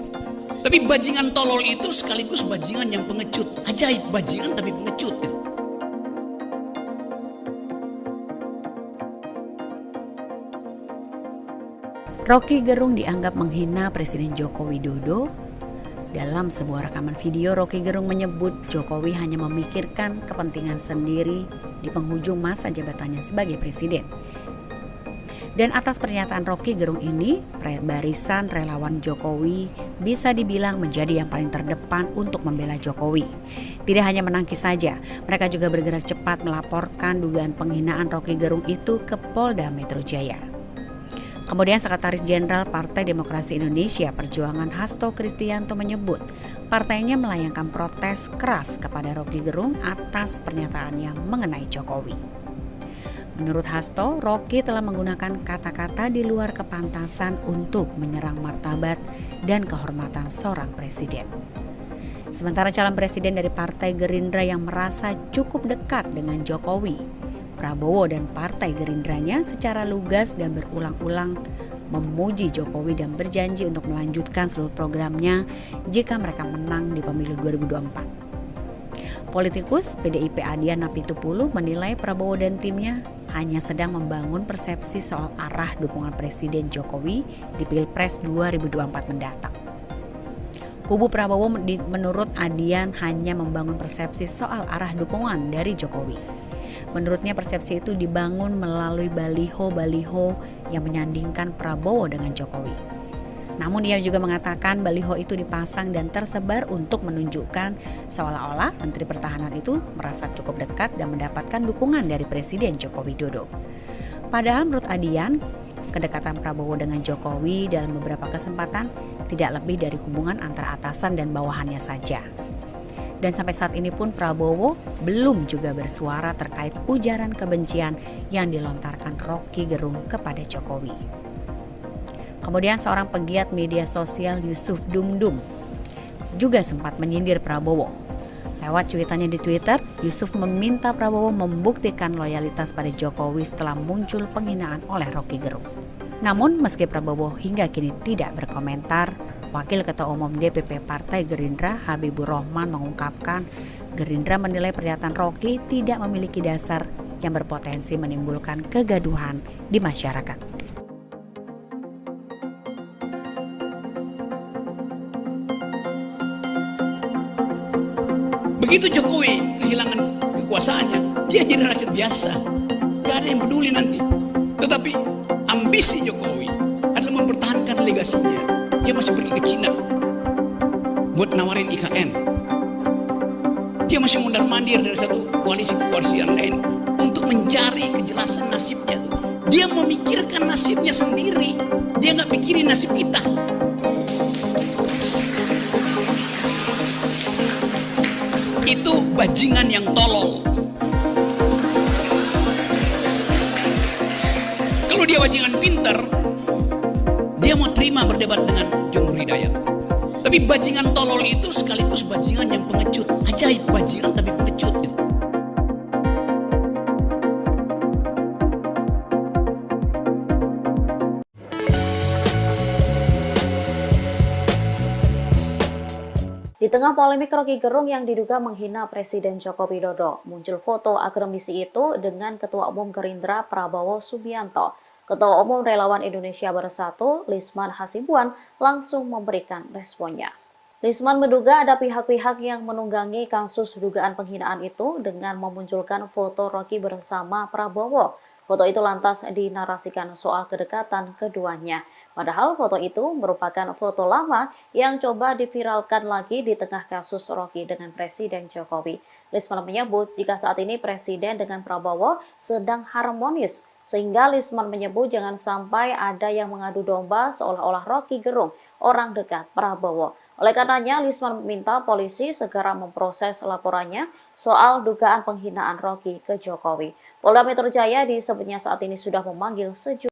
Tapi bajingan tolol itu sekaligus bajingan yang pengecut. Ajaib, bajingan tapi pengecut. Roky Gerung dianggap menghina Presiden Joko Widodo. Dalam sebuah rekaman video, Roky Gerung menyebut Jokowi hanya memikirkan kepentingan sendiri di penghujung masa jabatannya sebagai presiden. Dan atas pernyataan Roky Gerung ini, barisan relawan Jokowi bisa dibilang menjadi yang paling terdepan untuk membela Jokowi. Tidak hanya menangkis saja, mereka juga bergerak cepat melaporkan dugaan penghinaan Roky Gerung itu ke Polda Metro Jaya. Kemudian Sekretaris Jenderal Partai Demokrasi Indonesia Perjuangan Hasto Kristianto menyebut partainya melayangkan protes keras kepada Roky Gerung atas pernyataannya mengenai Jokowi. Menurut Hasto, Roky telah menggunakan kata-kata di luar kepantasan untuk menyerang martabat dan kehormatan seorang presiden. Sementara calon presiden dari Partai Gerindra yang merasa cukup dekat dengan Jokowi, Prabowo dan Partai Gerindranya secara lugas dan berulang-ulang memuji Jokowi dan berjanji untuk melanjutkan seluruh programnya jika mereka menang di pemilu 2024. Politikus PDIP Adian Apitupulu menilai Prabowo dan timnya hanya sedang membangun persepsi soal arah dukungan Presiden Jokowi di Pilpres 2024 mendatang. Kubu Prabowo menurut Adian hanya membangun persepsi soal arah dukungan dari Jokowi. Menurutnya persepsi itu dibangun melalui baliho-baliho yang menyandingkan Prabowo dengan Jokowi. Namun dia juga mengatakan baliho itu dipasang dan tersebar untuk menunjukkan seolah-olah Menteri Pertahanan itu merasa cukup dekat dan mendapatkan dukungan dari Presiden Joko Widodo. Padahal menurut Adian, kedekatan Prabowo dengan Jokowi dalam beberapa kesempatan tidak lebih dari hubungan antara atasan dan bawahannya saja. Dan sampai saat ini pun Prabowo belum juga bersuara terkait ujaran kebencian yang dilontarkan Roky Gerung kepada Jokowi. Kemudian seorang pegiat media sosial Yusuf Dumdum juga sempat menyindir Prabowo. Lewat cuitannya di Twitter, Yusuf meminta Prabowo membuktikan loyalitas pada Jokowi setelah muncul penghinaan oleh Roky Gerung. Namun meski Prabowo hingga kini tidak berkomentar, Wakil Ketua Umum DPP Partai Gerindra Habibur Rahman mengungkapkan Gerindra menilai pernyataan Roky tidak memiliki dasar yang berpotensi menimbulkan kegaduhan di masyarakat. Begitu Jokowi kehilangan kekuasaannya, dia jadi rakyat biasa. Gak ada yang peduli nanti. Tetapi ambisi Jokowi adalah mempertahankan legasinya. Dia masih pergi ke Cina buat nawarin IKN. Dia masih mundar-mandir dari satu koalisi ke koalisi yang lain untuk mencari kejelasan nasibnya. Dia memikirkan nasibnya sendiri. Dia nggak pikirin nasib kita. Itu bajingan yang tolol. Kalau dia bajingan pinter, dia mau terima berdebat dengan Jumhur Hidayat. Tapi bajingan tolol itu sekaligus bajingan yang pengecut. Ajaib, bajingan tapi pengecut. Di tengah polemik Roky Gerung yang diduga menghina Presiden Joko Widodo, muncul foto akademisi itu dengan Ketua Umum Gerindra Prabowo Subianto. Ketua Umum Relawan Indonesia Bersatu, Lisman Hasibuan, langsung memberikan responnya. Lisman menduga ada pihak-pihak yang menunggangi kasus dugaan penghinaan itu dengan memunculkan foto Roky bersama Prabowo. Foto itu lantas dinarasikan soal kedekatan keduanya. Padahal foto itu merupakan foto lama yang coba diviralkan lagi di tengah kasus Roky dengan Presiden Jokowi. Lisman menyebut jika saat ini Presiden dengan Prabowo sedang harmonis, Sehingga Lisman menyebut jangan sampai ada yang mengadu domba seolah-olah Rocky Gerung orang dekat Prabowo. Oleh karenanya, Lisman meminta polisi segera memproses laporannya soal dugaan penghinaan Rocky ke Jokowi. Polda Metro Jaya disebutnya saat ini sudah memanggil sejumlah.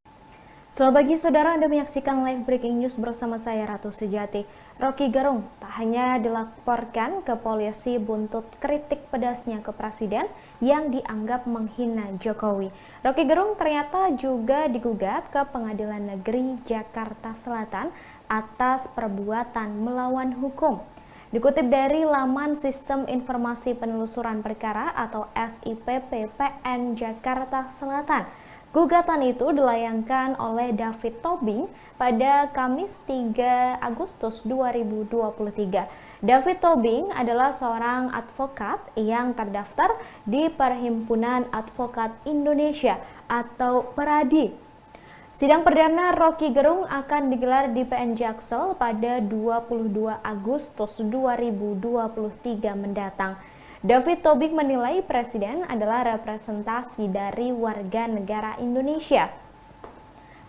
Selamat pagi saudara, Anda menyaksikan live breaking news bersama saya Ratu Sejati. Rocky Gerung tak hanya dilaporkan ke polisi buntut kritik pedasnya ke presiden yang dianggap menghina Jokowi. Rocky Gerung ternyata juga digugat ke Pengadilan Negeri Jakarta Selatan atas perbuatan melawan hukum. Dikutip dari laman Sistem Informasi Penelusuran Perkara atau SIPP PN Jakarta Selatan, gugatan itu dilayangkan oleh David Tobing pada Kamis 3 Agustus 2023. David Tobing adalah seorang advokat yang terdaftar di Perhimpunan Advokat Indonesia atau PERADI. Sidang perdana Rocky Gerung akan digelar di PN Jaksel pada 22 Agustus 2023 mendatang. David Tobing menilai presiden adalah representasi dari warga negara Indonesia.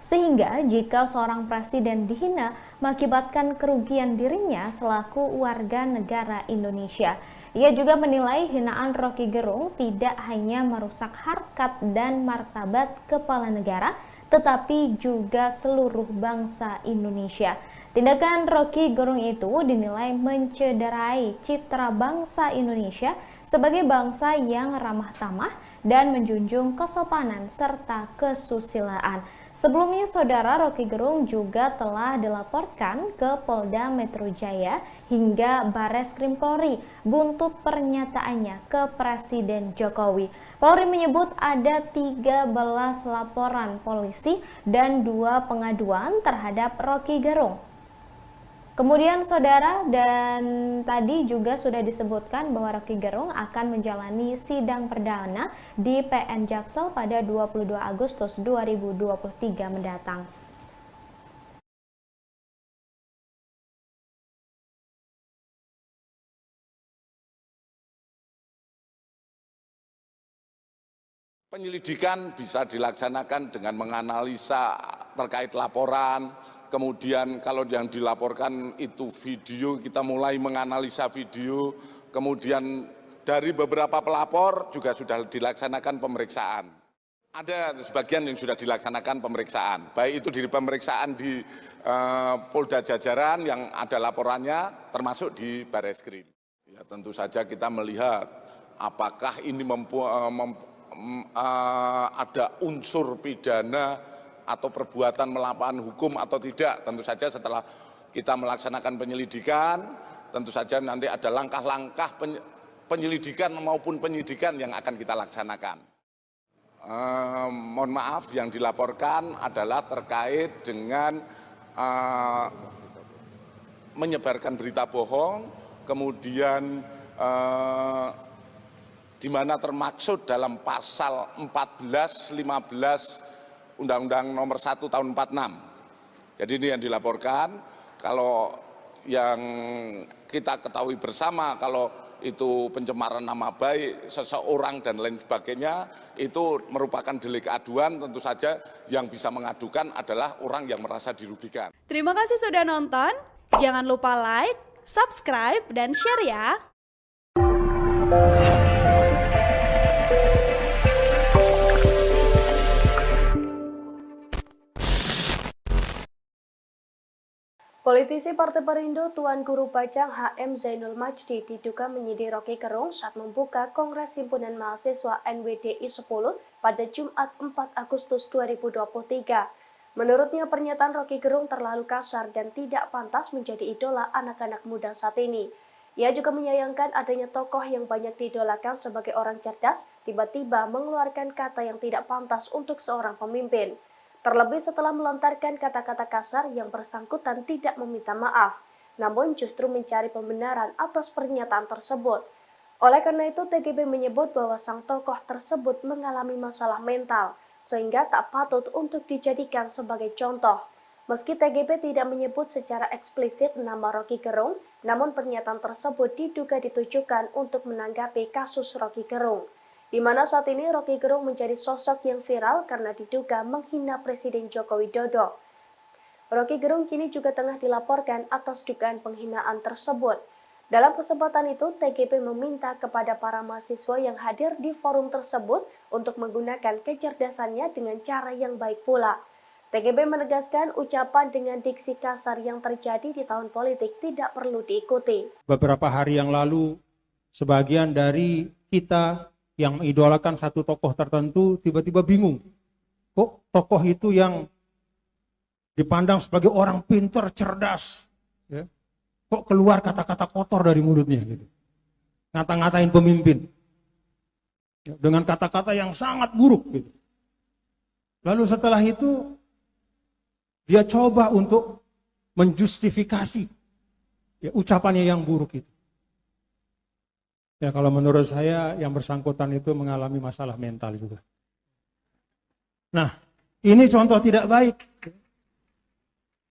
Sehingga jika seorang presiden dihina mengakibatkan kerugian dirinya selaku warga negara Indonesia. Ia juga menilai hinaan Rocky Gerung tidak hanya merusak harkat dan martabat kepala negara, tetapi juga seluruh bangsa Indonesia. Tindakan Rocky Gerung itu dinilai mencederai citra bangsa Indonesia sebagai bangsa yang ramah tamah dan menjunjung kesopanan serta kesusilaan. Sebelumnya, saudara, Rocky Gerung juga telah dilaporkan ke Polda Metro Jaya hingga Barreskrim Polri buntut pernyataannya ke Presiden Jokowi. Polri menyebut ada 13 laporan polisi dan 2 pengaduan terhadap Rocky Gerung. Kemudian saudara, dan tadi juga sudah disebutkan bahwa Rocky Gerung akan menjalani sidang perdana di PN Jaksel pada 22 Agustus 2023 mendatang. Penyelidikan bisa dilaksanakan dengan menganalisa terkait laporan. Kemudian kalau yang dilaporkan itu video, kita mulai menganalisa video. Kemudian dari beberapa pelapor juga sudah dilaksanakan pemeriksaan. Ada sebagian yang sudah dilaksanakan pemeriksaan, baik itu di pemeriksaan di Polda Jajaran yang ada laporannya, termasuk di Barreskrim. Ya, tentu saja kita melihat apakah ini ada unsur pidana atau perbuatan melawan hukum atau tidak. Tentu saja setelah kita melaksanakan penyelidikan, tentu saja nanti ada langkah-langkah penyelidikan maupun penyidikan yang akan kita laksanakan. Mohon maaf, yang dilaporkan adalah terkait dengan menyebarkan berita bohong, kemudian di mana termaksud dalam pasal 14, 15 Undang-Undang Nomor 1 Tahun 46. Jadi ini yang dilaporkan. Kalau yang kita ketahui bersama, kalau itu pencemaran nama baik seseorang dan lain sebagainya, itu merupakan delik aduan. Tentu saja yang bisa mengadukan adalah orang yang merasa dirugikan. Terima kasih sudah nonton. Jangan lupa like, subscribe, dan share ya. Politisi Partai Perindo Tuan Guru Bajang HM Zainul Majdi diduga menyidik Rocky Gerung saat membuka Kongres Himpunan Mahasiswa NWDI 10 pada Jumat 4 Agustus 2023. Menurutnya pernyataan Rocky Gerung terlalu kasar dan tidak pantas menjadi idola anak-anak muda saat ini. Ia juga menyayangkan adanya tokoh yang banyak diidolakan sebagai orang cerdas tiba-tiba mengeluarkan kata yang tidak pantas untuk seorang pemimpin. Terlebih setelah melontarkan kata-kata kasar yang bersangkutan tidak meminta maaf, namun justru mencari pembenaran atas pernyataan tersebut. Oleh karena itu, TGB menyebut bahwa sang tokoh tersebut mengalami masalah mental, sehingga tak patut untuk dijadikan sebagai contoh. Meski TGB tidak menyebut secara eksplisit nama Rocky Gerung, namun pernyataan tersebut diduga ditujukan untuk menanggapi kasus Rocky Gerung. di mana saat ini Roky Gerung menjadi sosok yang viral karena diduga menghina Presiden Joko Widodo. Roky Gerung kini juga tengah dilaporkan atas dugaan penghinaan tersebut. Dalam kesempatan itu, TGP meminta kepada para mahasiswa yang hadir di forum tersebut untuk menggunakan kecerdasannya dengan cara yang baik pula. TGP menegaskan ucapan dengan diksi kasar yang terjadi di tahun politik tidak perlu diikuti. Beberapa hari yang lalu, sebagian dari kita yang mengidolakan satu tokoh tertentu tiba-tiba bingung. Kok tokoh itu yang dipandang sebagai orang pintar, cerdas, ya, kok keluar kata-kata kotor dari mulutnya gitu. Ngata-ngatain pemimpin. Ya, dengan kata-kata yang sangat buruk gitu. Lalu setelah itu dia coba untuk menjustifikasi ya, ucapannya yang buruk itu. Ya kalau menurut saya yang bersangkutan itu mengalami masalah mental juga. Nah, ini contoh tidak baik.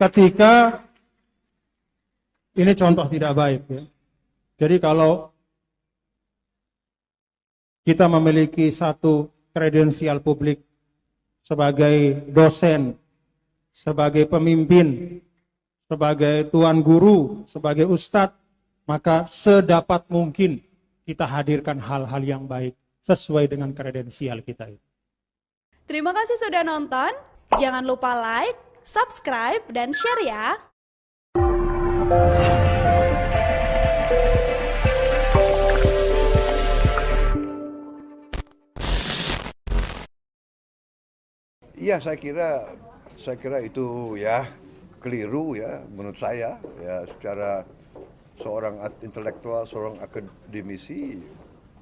Ketika ini contoh tidak baik ya. Jadi kalau kita memiliki satu kredensial publik sebagai dosen, sebagai pemimpin, sebagai tuan guru, sebagai ustadz, maka sedapat mungkin kita hadirkan hal-hal yang baik sesuai dengan kredensial kita itu. Terima kasih sudah nonton. Jangan lupa like, subscribe, dan share ya. Iya, saya kira itu ya keliru ya menurut saya ya, secara seorang intelektual, seorang akademisi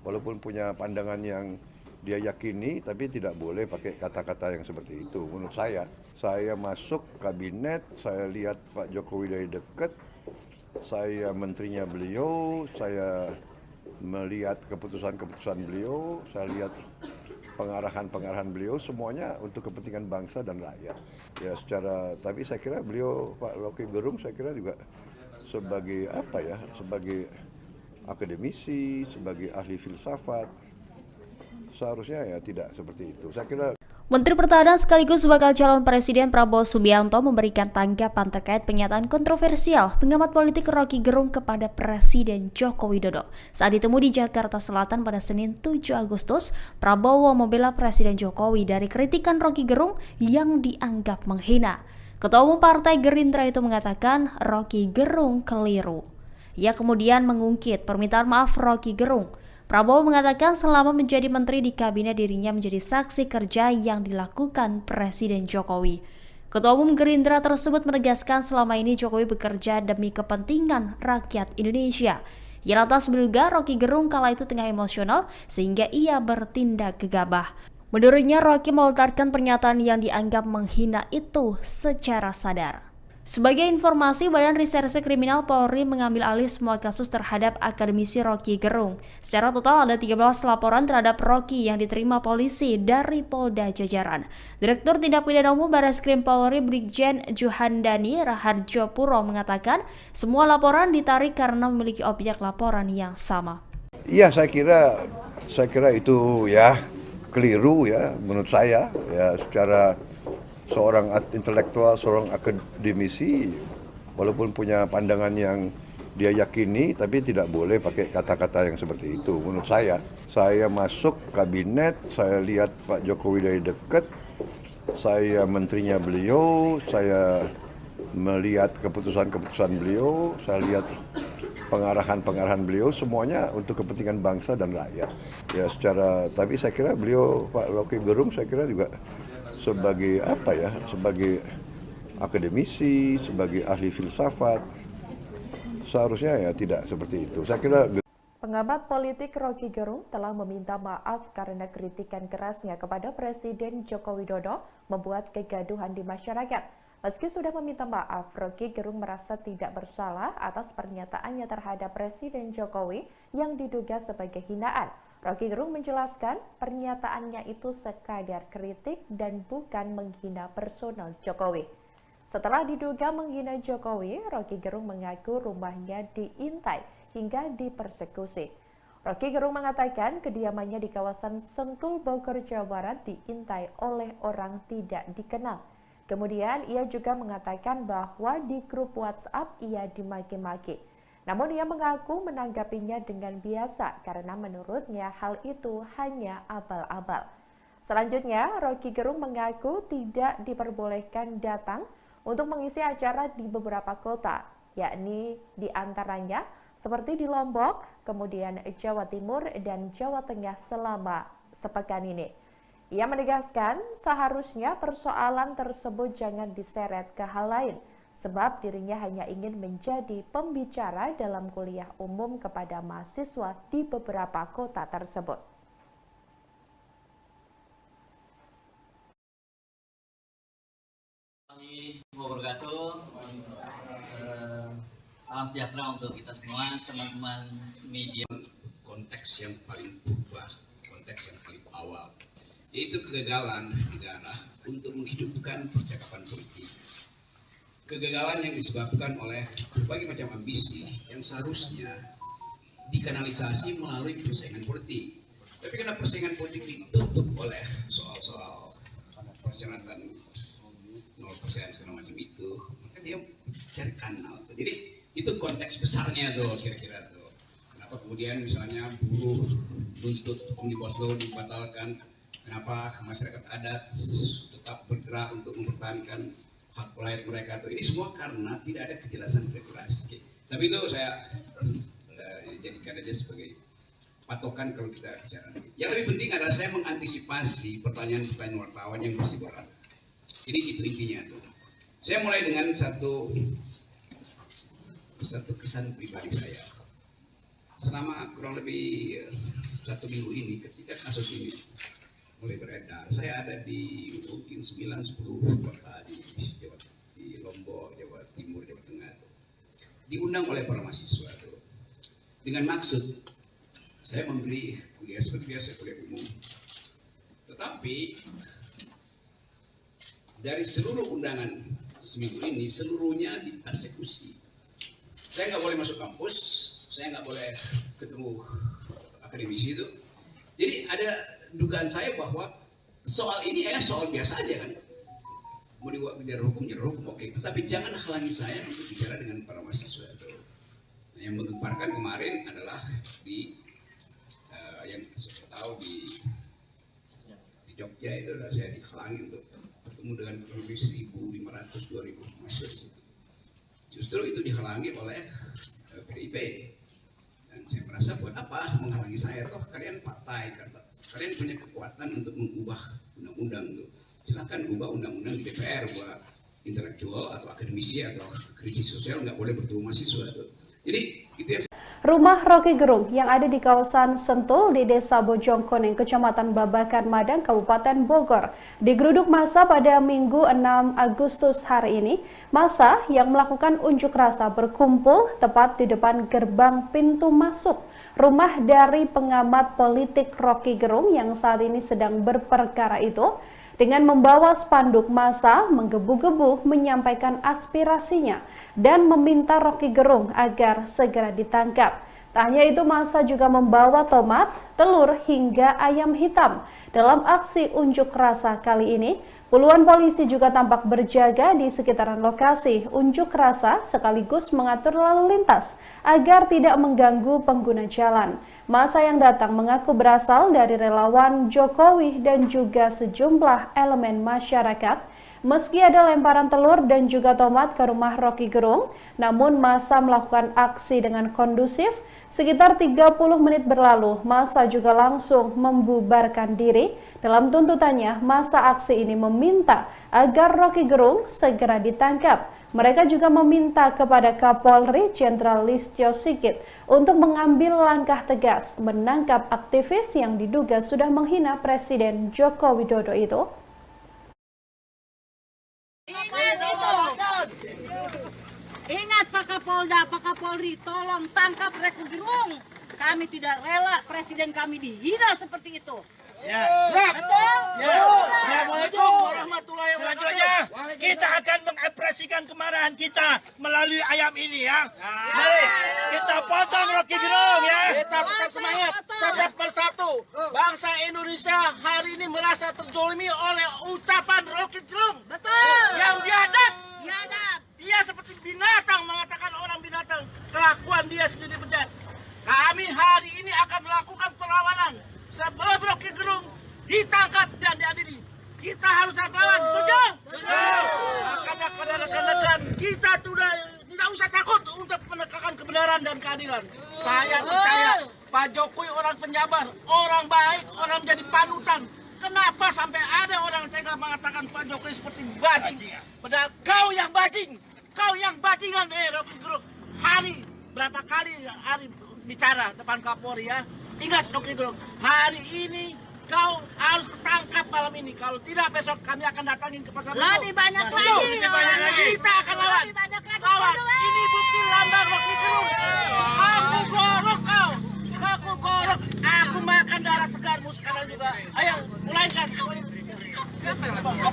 walaupun punya pandangan yang dia yakini tapi tidak boleh pakai kata-kata yang seperti itu. Menurut saya masuk kabinet, saya lihat Pak Jokowi dari dekat, saya menterinya beliau, saya melihat keputusan-keputusan beliau, saya lihat pengarahan-pengarahan beliau, semuanya untuk kepentingan bangsa dan rakyat. Ya tapi saya kira beliau, Pak Roky Gerung, saya kira juga sebagai sebagai akademisi, sebagai ahli filsafat, seharusnya ya tidak seperti itu. Saya kira Menteri Pertahanan sekaligus bakal calon Presiden Prabowo Subianto memberikan tanggapan terkait pernyataan kontroversial pengamat politik Roky Gerung kepada Presiden Joko Widodo. Saat ditemu di Jakarta Selatan pada Senin 7 Agustus, Prabowo membela Presiden Jokowi dari kritikan Roky Gerung yang dianggap menghina. Ketua Umum Partai Gerindra itu mengatakan Roky Gerung keliru. Ia kemudian mengungkit permintaan maaf Roky Gerung. Prabowo mengatakan selama menjadi menteri di kabinet dirinya menjadi saksi kerja yang dilakukan Presiden Jokowi. Ketua Umum Gerindra tersebut menegaskan selama ini Jokowi bekerja demi kepentingan rakyat Indonesia. Ia lantas menduga Roky Gerung kala itu tengah emosional sehingga ia bertindak gegabah. Menurutnya Roky melontarkan pernyataan yang dianggap menghina itu secara sadar. Sebagai informasi, Badan Reserse Kriminal Polri mengambil alih semua kasus terhadap akademisi Roky Gerung. Secara total ada 13 laporan terhadap Roky yang diterima polisi dari Polda Jajaran. Direktur Tindak Pidana Umum Barreskrim Polri Brigjen Juhandani Raharjo Puro mengatakan semua laporan ditarik karena memiliki objek laporan yang sama. Iya, saya kira itu ya keliru ya menurut saya ya, secara seorang intelektual, seorang akademisi walaupun punya pandangan yang dia yakini tapi tidak boleh pakai kata-kata yang seperti itu. Menurut saya masuk kabinet, saya lihat Pak Jokowi dari dekat, saya menterinya beliau, saya melihat keputusan-keputusan beliau, saya lihat pengarahan-pengarahan beliau, semuanya untuk kepentingan bangsa dan rakyat. Ya tapi saya kira beliau, Pak Roky Gerung, saya kira juga sebagai sebagai akademisi, sebagai ahli filsafat, seharusnya ya tidak seperti itu. Saya kira pengamat politik Roky Gerung telah meminta maaf karena kritikan kerasnya kepada Presiden Joko Widodo membuat kegaduhan di masyarakat. Meski sudah meminta maaf, Roky Gerung merasa tidak bersalah atas pernyataannya terhadap Presiden Jokowi yang diduga sebagai hinaan. Roky Gerung menjelaskan pernyataannya itu sekadar kritik dan bukan menghina personal Jokowi. Setelah diduga menghina Jokowi, Roky Gerung mengaku rumahnya diintai hingga dipersekusi. Roky Gerung mengatakan kediamannya di kawasan Sentul, Bogor, Jawa Barat diintai oleh orang tidak dikenal. Kemudian ia juga mengatakan bahwa di grup WhatsApp ia dimaki-maki. Namun ia mengaku menanggapinya dengan biasa karena menurutnya hal itu hanya abal-abal. Selanjutnya, Roky Gerung mengaku tidak diperbolehkan datang untuk mengisi acara di beberapa kota, yakni di antaranya seperti di Lombok, kemudian Jawa Timur dan Jawa Tengah selama sepekan ini. Ia menegaskan seharusnya persoalan tersebut jangan diseret ke hal lain, sebab dirinya hanya ingin menjadi pembicara dalam kuliah umum kepada mahasiswa di beberapa kota tersebut. Salam sejahtera untuk kita semua, teman-teman media. Konteks yang paling berubah, konteks yang paling awal, yaitu kegagalan negara untuk menghidupkan percakapan politik. Kegagalan yang disebabkan oleh berbagai macam ambisi yang seharusnya dikanalisasi melalui persaingan politik. Tapi karena persaingan politik ditutup oleh soal-soal persyaratan 0% segala macam itu, maka dia cari kanal. Jadi itu konteks besarnya tuh kira-kira tuh. Kenapa kemudian misalnya buruh buntut Omnibus Law dibatalkan, kenapa masyarakat adat tetap bergerak untuk mempertahankan hak rakyat mereka tuh. Ini semua karena tidak ada kejelasan regulasi. Tapi itu saya jadikan aja sebagai patokan kalau kita bicara. Yang lebih penting adalah saya mengantisipasi pertanyaan-pertanyaan wartawan yang mesti berat. Jadi itu intinya tuh. Saya mulai dengan satu kesan pribadi saya. Selama kurang lebih 1 minggu ini ketika kasus ini mulai beredar, saya ada di mungkin 9-10 kota di Lombok, Jawa Timur, Jawa Tengah. Diundang oleh para mahasiswa tuh. Dengan maksud saya memberi kuliah seperti biasa, kuliah umum. Tetapi dari seluruh undangan seminggu ini, seluruhnya dipersekusi. Saya nggak boleh masuk kampus, saya nggak boleh ketemu akademisi itu. Jadi ada dugaan saya bahwa soal ini soal biasa aja kan. Mau dibuat bicara hukum, oke. Tetapi jangan halangi saya untuk bicara dengan para mahasiswa itu. Nah, yang menggemparkan kemarin adalah di yang saya tahu di Jogja itu adalah saya dihalangi untuk bertemu dengan kurang lebih 1.500-2.000 mahasiswa. Justru itu dihalangi oleh PDIP. Dan saya merasa buat apa menghalangi saya, toh kalian partai, kalian punya kekuatan untuk mengubah undang-undang itu. Silakan ubah undang-undang di DPR buat intelektual atau akademisi atau kritis sosial nggak boleh bertemu mahasiswa itu. Jadi itu yang Rumah Roky Gerung yang ada di kawasan Sentul di Desa Bojongkoneng, Kecamatan Babakan, Madang, Kabupaten Bogor, digeruduk massa pada Minggu 6 Agustus hari ini. Massa yang melakukan unjuk rasa berkumpul tepat di depan gerbang pintu masuk rumah dari pengamat politik Roky Gerung yang saat ini sedang berperkara itu. Dengan membawa spanduk massa menggebu-gebu menyampaikan aspirasinya dan meminta Roky Gerung agar segera ditangkap. Tak hanya itu, massa juga membawa tomat, telur hingga ayam hitam. Dalam aksi unjuk rasa kali ini, puluhan polisi juga tampak berjaga di sekitaran lokasi unjuk rasa sekaligus mengatur lalu lintas agar tidak mengganggu pengguna jalan. Massa yang datang mengaku berasal dari relawan Jokowi dan juga sejumlah elemen masyarakat. Meski ada lemparan telur dan juga tomat ke rumah Roky Gerung, namun massa melakukan aksi dengan kondusif. Sekitar 30 menit berlalu, massa juga langsung membubarkan diri. Dalam tuntutannya, massa aksi ini meminta agar Roky Gerung segera ditangkap. Mereka juga meminta kepada Kapolri Jenderal Listio Sigit untuk mengambil langkah tegas menangkap aktivis yang diduga sudah menghina Presiden Joko Widodo itu. Ingat Pak Kapolda, Pak Kapolri, tolong tangkap Roky Gerung. Kami tidak rela presiden kami dihina seperti itu. Ya. Betul? Ya. Assalamualaikum warahmatullahi wabarakatuh. Selanjutnya kita akan mengapresiasi mengekspresikan kemarahan kita melalui ayam ini ya. Mari kita potong Rocky Gerung ya. Kita tetap semangat, tetap bersatu. Bangsa Indonesia hari ini merasa terzolimi oleh ucapan Rocky Gerung. Betul. Yang biadab. Biadab. Dia seperti binatang, mengatakan orang binatang. Kelakuan dia sendiri bejat. Kami hari ini akan melakukan perlawanan sebelum Rocky Gerung ditangkap dan diadili. Kita harus lawan, setuju? Makanya kepada rekan-rekan, kita tidak usah takut untuk menegakkan kebenaran dan keadilan. Saya percaya Pak Jokowi orang penyabar, orang baik, orang jadi panutan. Kenapa sampai ada orang tega mengatakan Pak Jokowi seperti bajing? Padahal kau yang bajing, kau yang bajingan, Rocky Gerung. Berapa kali hari bicara depan Kapolri ya? Ingat Rocky Gerung, hari ini kau harus ketangkap malam ini. Kalau tidak besok kami akan datangin ke pasar. Lebih banyak lagi. Kita akan lawan. Lawan. Ini bukti lambang Rocky Gerung. Aku gorok kau. Aku gorok. Aku makan darah segarmu sekarang juga. Ayo mulaikan. Siapa yang potong? Ayo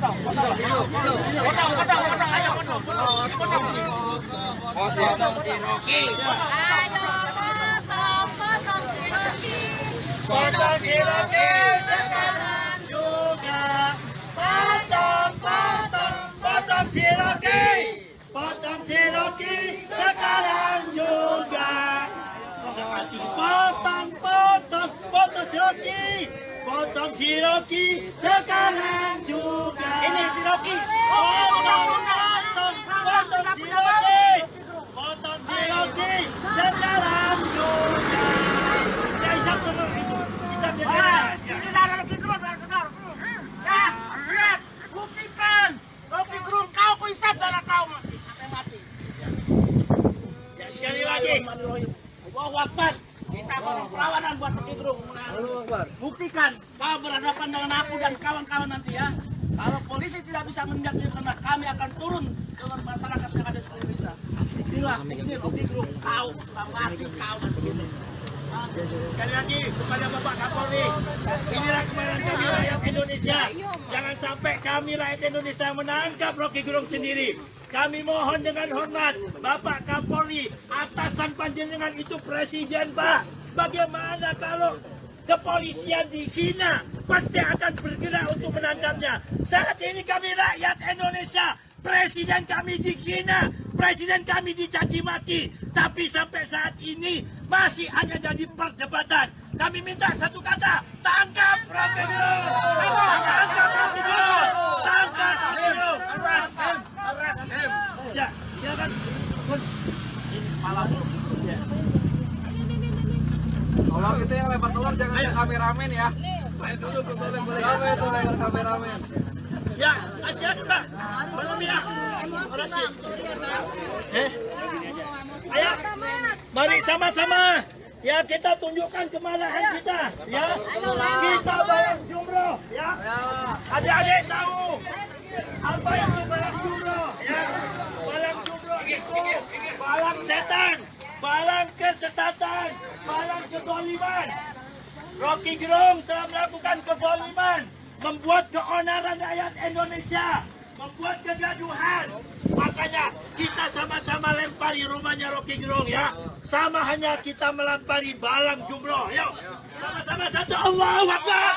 potong. Potong si Rocky. Potong si Rocky sekarang juga. Potong si Rocky. Potong si Rocky sekarang juga. Potong si Rocky. Potong si Rocky sekarang juga. Ini si Rocky. Potong si Rocky. Potong si Rocky sekarang juga. Ini darah Rocky Gerung, darah segar. Ya, lihat, buktikan. Rocky Gerung, kau kuisap darah kau sampai mati. Ya, sekali lagi. Allahu Akbar. Kita akan perlawanan buat Rocky Gerung. Buktikan kau berhadapan dengan aku dan kawan-kawan nanti ya. Kalau polisi tidak bisa menindak karena kami akan turun ke masyarakat yang ada di seluruh Indonesia. Inilah bukti Rocky Gerung. Kau mati, kau mati. Sekali lagi kepada Bapak Kapolri, inilah kemarahan kami rakyat Indonesia. Jangan sampai kami rakyat Indonesia menangkap Rocky Gerung sendiri. Kami mohon dengan hormat, Bapak Kapolri, atasan panjenengan itu presiden, Pak. Bagaimana kalau kepolisian dihina, pasti akan bergerak untuk menangkapnya. Saat ini kami rakyat Indonesia, presiden kami dihina, presiden kami dicaci maki, tapi sampai saat ini masih hanya jadi perdebatan. Kami minta satu kata, tangkap Rocky Gerung, tangkap Rocky Gerung, tangkap Rocky Gerung. Arrest him. Ya, silakan. Kalau kita yang lempar telur jangan ada kameramen ya. Main dulu ke soalnya boleh. Rame tuh lempar kameramen. Ya, silakan Pak. Belum ya. Orasi. Ayo, mari sama-sama. Ya, kita tunjukkan kemarahan kita. Ya, kita bareng jumroh. Ya, adik-adik tahu apa itu barang jumroh. Ya, barang jumroh itu barang setan, barang kesesatan, barang kezaliman. Rocky Gerung telah melakukan kezaliman, membuat keonaran rakyat Indonesia, membuat kegaduhan. Makanya kita sama-sama lempari rumahnya Rocky Gerung ya. Sama hanya kita melempari barang jumroh. Yuk, sama-sama satu. Allahu Akbar.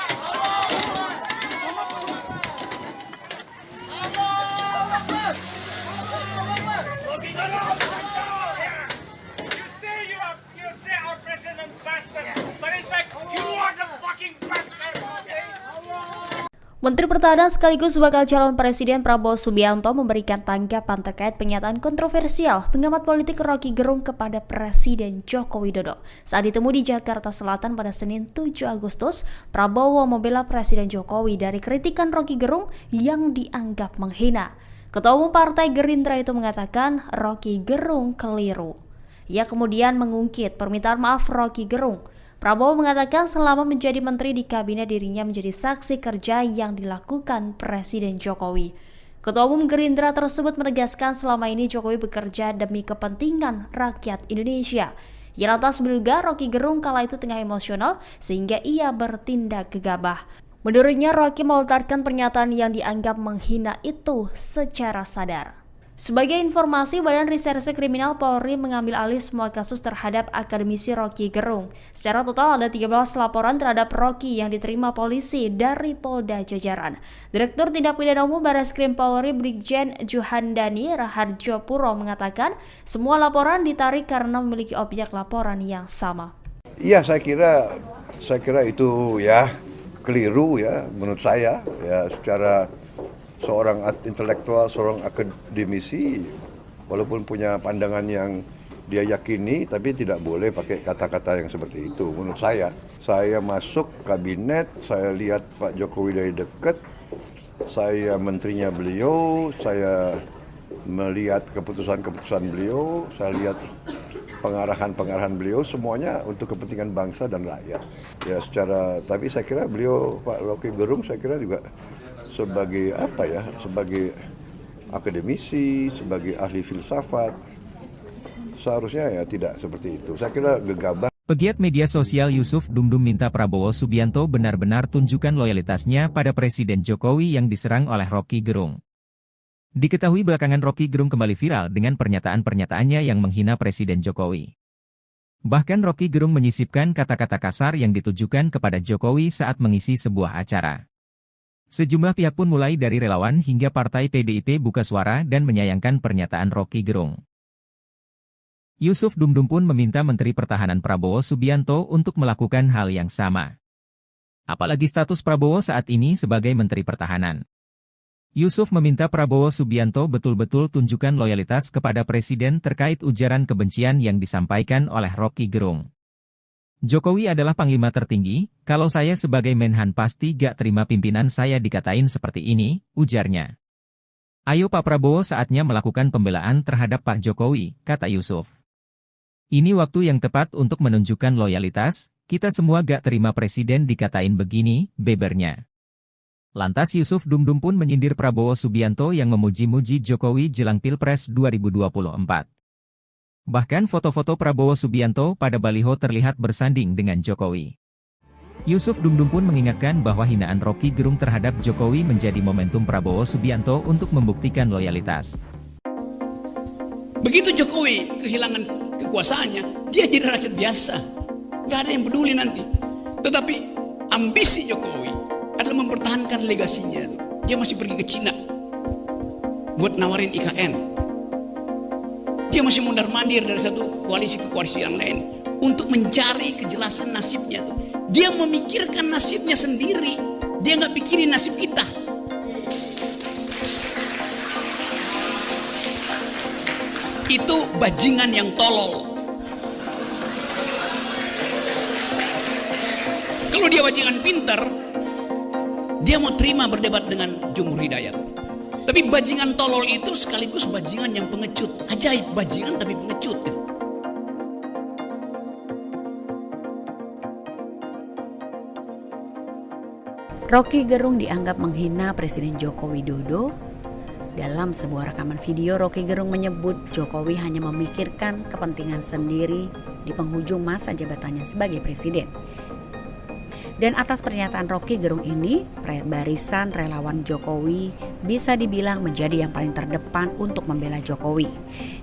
Rocky Gerung. You say our president bastard, but in fact you are the fucking bastard. Menteri Pertahanan sekaligus bakal calon Presiden Prabowo Subianto memberikan tanggapan terkait pernyataan kontroversial pengamat politik Rocky Gerung kepada Presiden Joko Widodo. Saat ditemu di Jakarta Selatan pada Senin 7 Agustus, Prabowo membela Presiden Jokowi dari kritikan Rocky Gerung yang dianggap menghina. Ketua Umum Partai Gerindra itu mengatakan Rocky Gerung keliru. Ia kemudian mengungkit permintaan maaf Rocky Gerung. Prabowo mengatakan selama menjadi menteri di kabinet dirinya menjadi saksi kerja yang dilakukan Presiden Jokowi. Ketua Umum Gerindra tersebut menegaskan selama ini Jokowi bekerja demi kepentingan rakyat Indonesia. Ia lantas menduga Rocky Gerung kala itu tengah emosional sehingga ia bertindak gegabah. Menurutnya Rocky melontarkan pernyataan yang dianggap menghina itu secara sadar. Sebagai informasi, Badan Reserse Kriminal Polri mengambil alih semua kasus terhadap akademisi Roky Gerung. Secara total ada 13 laporan terhadap Roky yang diterima polisi dari Polda Jajaran. Direktur Tindak Pidana Umum Barreskrim Polri Brigjen Juhandani Raharjo Puro mengatakan semua laporan ditarik karena memiliki objek laporan yang sama. Iya, saya kira itu ya keliru ya menurut saya ya, secara seorang intelektual, seorang akademisi, walaupun punya pandangan yang dia yakini, tapi tidak boleh pakai kata-kata yang seperti itu. Menurut saya masuk kabinet, saya lihat Pak Jokowi dari dekat, saya menterinya beliau, saya melihat keputusan-keputusan beliau, saya lihat pengarahan-pengarahan beliau, semuanya untuk kepentingan bangsa dan rakyat. Ya tapi saya kira beliau, Pak Roky Gerung, saya kira juga sebagai sebagai akademisi, sebagai ahli filsafat, seharusnya ya tidak seperti itu. Saya kira gegabah. Pegiat media sosial Yusuf Dumdum minta Prabowo Subianto benar-benar tunjukkan loyalitasnya pada Presiden Jokowi yang diserang oleh Roky Gerung. Diketahui belakangan Roky Gerung kembali viral dengan pernyataan-pernyataannya yang menghina Presiden Jokowi. Bahkan Roky Gerung menyisipkan kata-kata kasar yang ditujukan kepada Jokowi saat mengisi sebuah acara. Sejumlah pihak pun mulai dari relawan hingga partai PDIP buka suara dan menyayangkan pernyataan Roky Gerung. Yusuf Dumdum pun meminta Menteri Pertahanan Prabowo Subianto untuk melakukan hal yang sama. Apalagi status Prabowo saat ini sebagai Menteri Pertahanan. Yusuf meminta Prabowo Subianto betul-betul tunjukkan loyalitas kepada Presiden terkait ujaran kebencian yang disampaikan oleh Roky Gerung. Jokowi adalah panglima tertinggi, kalau saya sebagai Menhan pasti gak terima pimpinan saya dikatain seperti ini, ujarnya. Ayo Pak Prabowo saatnya melakukan pembelaan terhadap Pak Jokowi, kata Yusuf. Ini waktu yang tepat untuk menunjukkan loyalitas, kita semua gak terima Presiden dikatain begini, bebernya. Lantas Yusuf Dumdum pun menyindir Prabowo Subianto yang memuji-muji Jokowi jelang Pilpres 2024. Bahkan foto-foto Prabowo Subianto pada baliho terlihat bersanding dengan Jokowi. Yusuf Dumdum pun mengingatkan bahwa hinaan Roky Gerung terhadap Jokowi menjadi momentum Prabowo Subianto untuk membuktikan loyalitas. Begitu Jokowi kehilangan kekuasaannya, dia jadi rakyat biasa. Gak ada yang peduli nanti. Tetapi ambisi Jokowi adalah mempertahankan legasinya. Dia masih pergi ke Cina buat nawarin IKN. Dia masih mondar-mandir dari satu koalisi ke koalisi yang lain untuk mencari kejelasan nasibnya. Dia memikirkan nasibnya sendiri. Dia nggak pikirin nasib kita. Itu bajingan yang tolol. Kalau dia bajingan pintar, dia mau terima berdebat dengan Jumhur Hidayat. Tapi bajingan tolol itu sekaligus bajingan yang pengecut. Ajaib, bajingan tapi pengecut. Roky Gerung dianggap menghina Presiden Joko Widodo. Dalam sebuah rekaman video, Roky Gerung menyebut Jokowi hanya memikirkan kepentingan sendiri di penghujung masa jabatannya sebagai presiden. Dan atas pernyataan Roky Gerung ini, barisan relawan Jokowi bisa dibilang menjadi yang paling terdepan untuk membela Jokowi.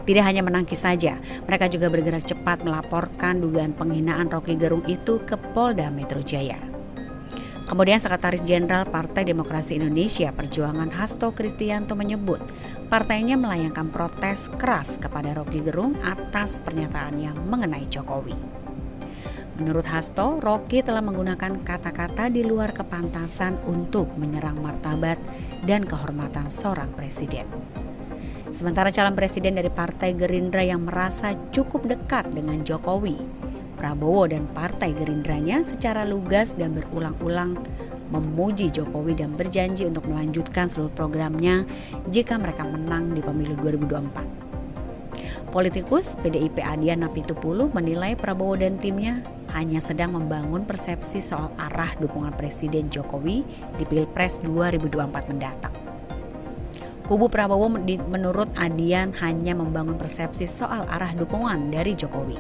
Tidak hanya menangkis saja, mereka juga bergerak cepat melaporkan dugaan penghinaan Roky Gerung itu ke Polda Metro Jaya. Kemudian Sekretaris Jenderal Partai Demokrasi Indonesia Perjuangan Hasto Kristianto menyebut partainya melayangkan protes keras kepada Roky Gerung atas pernyataannya mengenai Jokowi. Menurut Hasto, Roky telah menggunakan kata-kata di luar kepantasan untuk menyerang martabat dan kehormatan seorang presiden. Sementara calon presiden dari Partai Gerindra yang merasa cukup dekat dengan Jokowi, Prabowo dan Partai Gerindranya secara lugas dan berulang-ulang memuji Jokowi dan berjanji untuk melanjutkan seluruh programnya jika mereka menang di pemilu 2024. Politikus PDIP Adian Apitupulu menilai Prabowo dan timnya hanya sedang membangun persepsi soal arah dukungan Presiden Jokowi di Pilpres 2024 mendatang. Kubu Prabowo menurut Adian hanya membangun persepsi soal arah dukungan dari Jokowi.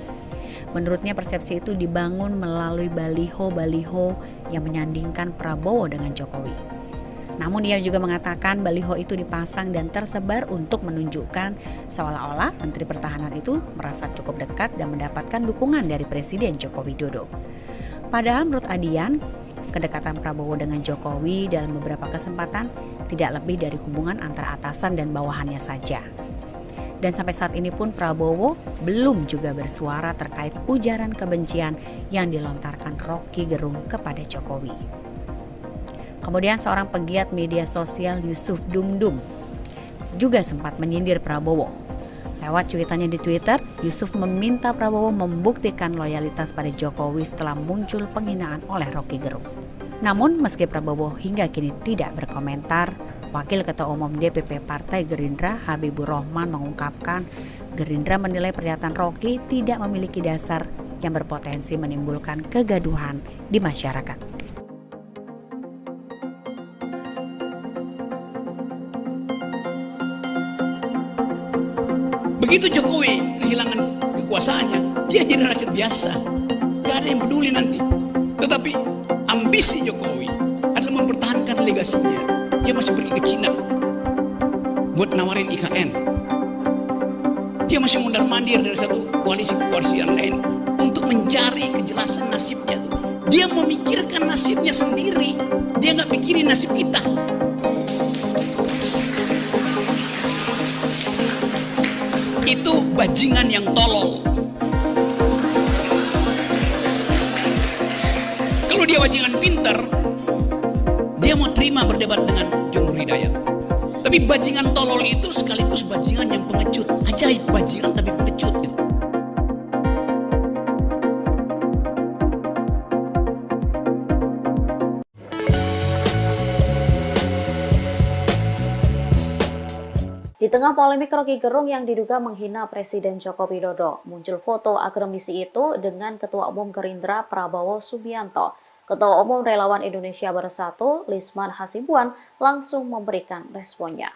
Menurutnya persepsi itu dibangun melalui baliho-baliho yang menyandingkan Prabowo dengan Jokowi. Namun ia juga mengatakan baliho itu dipasang dan tersebar untuk menunjukkan seolah-olah Menteri Pertahanan itu merasa cukup dekat dan mendapatkan dukungan dari Presiden Joko Widodo. Padahal menurut Adian, kedekatan Prabowo dengan Jokowi dalam beberapa kesempatan tidak lebih dari hubungan antara atasan dan bawahannya saja. Dan sampai saat ini pun Prabowo belum juga bersuara terkait ujaran kebencian yang dilontarkan Rocky Gerung kepada Jokowi. Kemudian seorang pegiat media sosial Yusuf Dumdum juga sempat menyindir Prabowo. Lewat cuitannya di Twitter, Yusuf meminta Prabowo membuktikan loyalitas pada Jokowi setelah muncul penghinaan oleh Rocky Gerung. Namun meski Prabowo hingga kini tidak berkomentar, Wakil Ketua Umum DPP Partai Gerindra Habibur Rahman mengungkapkan Gerindra menilai pernyataan Rocky tidak memiliki dasar yang berpotensi menimbulkan kegaduhan di masyarakat. Begitu Jokowi kehilangan kekuasaannya, dia jadi rakyat biasa. Gak ada yang peduli nanti. Tetapi ambisi Jokowi adalah mempertahankan legasinya. Dia masih pergi ke Cina buat nawarin IKN. Dia masih mondar-mandir dari satu koalisi ke koalisi yang lain untuk mencari kejelasan nasibnya. Dia memikirkan nasibnya sendiri. Dia nggak pikirin nasib kita. Itu bajingan yang tolol. Kalau dia bajingan pinter, dia mau terima berdebat dengan Jumhur Hidayat. Tapi bajingan tolol itu sekaligus bajingan yang pengecut. Ajaib, bajingan tapi pengecut gitu. Di tengah polemik Rocky Gerung yang diduga menghina Presiden Joko Widodo, muncul foto akademisi itu dengan Ketua Umum Gerindra Prabowo Subianto. Ketua Umum Relawan Indonesia Bersatu, Lisman Hasibuan, langsung memberikan responnya.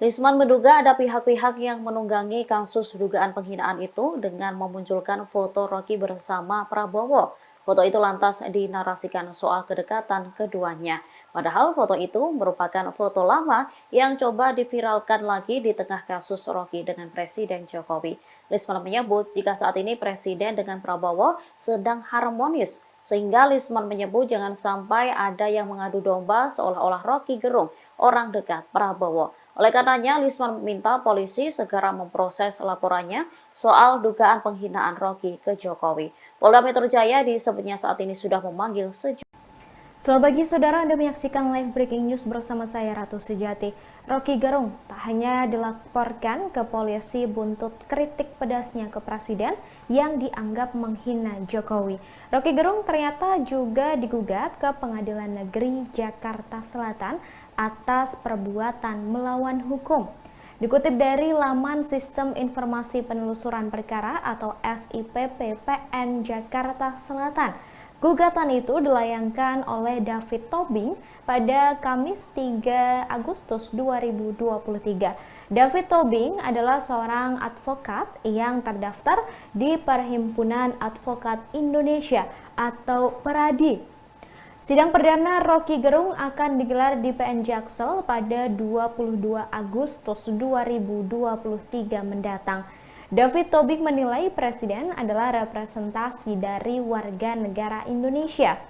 Lisman menduga ada pihak-pihak yang menunggangi kasus dugaan penghinaan itu dengan memunculkan foto Rocky bersama Prabowo. Foto itu lantas dinarasikan soal kedekatan keduanya. Padahal foto itu merupakan foto lama yang coba diviralkan lagi di tengah kasus Rocky dengan Presiden Jokowi. Lisman menyebut jika saat ini Presiden dengan Prabowo sedang harmonis, sehingga Lisman menyebut jangan sampai ada yang mengadu domba seolah-olah Rocky Gerung orang dekat Prabowo. Oleh karenanya, Lisman meminta polisi segera memproses laporannya soal dugaan penghinaan Rocky ke Jokowi. Polda Metro Jaya disebutnya saat ini sudah memanggil sejumlah. Selamat pagi saudara, Anda menyaksikan live breaking news bersama saya Ratu Sejati. Rocky Gerung tak hanya dilaporkan ke polisi buntut kritik pedasnya ke Presiden yang dianggap menghina Jokowi. Rocky Gerung ternyata juga digugat ke Pengadilan Negeri Jakarta Selatan atas perbuatan melawan hukum. Dikutip dari laman Sistem Informasi Penelusuran Perkara atau SIPP PN Jakarta Selatan, gugatan itu dilayangkan oleh David Tobing pada Kamis 3 Agustus 2023. David Tobing adalah seorang advokat yang terdaftar di Perhimpunan Advokat Indonesia atau PERADI. Sidang perdana Rocky Gerung akan digelar di PN Jaksel pada 22 Agustus 2023 mendatang. David Tobing menilai Presiden adalah representasi dari warga negara Indonesia.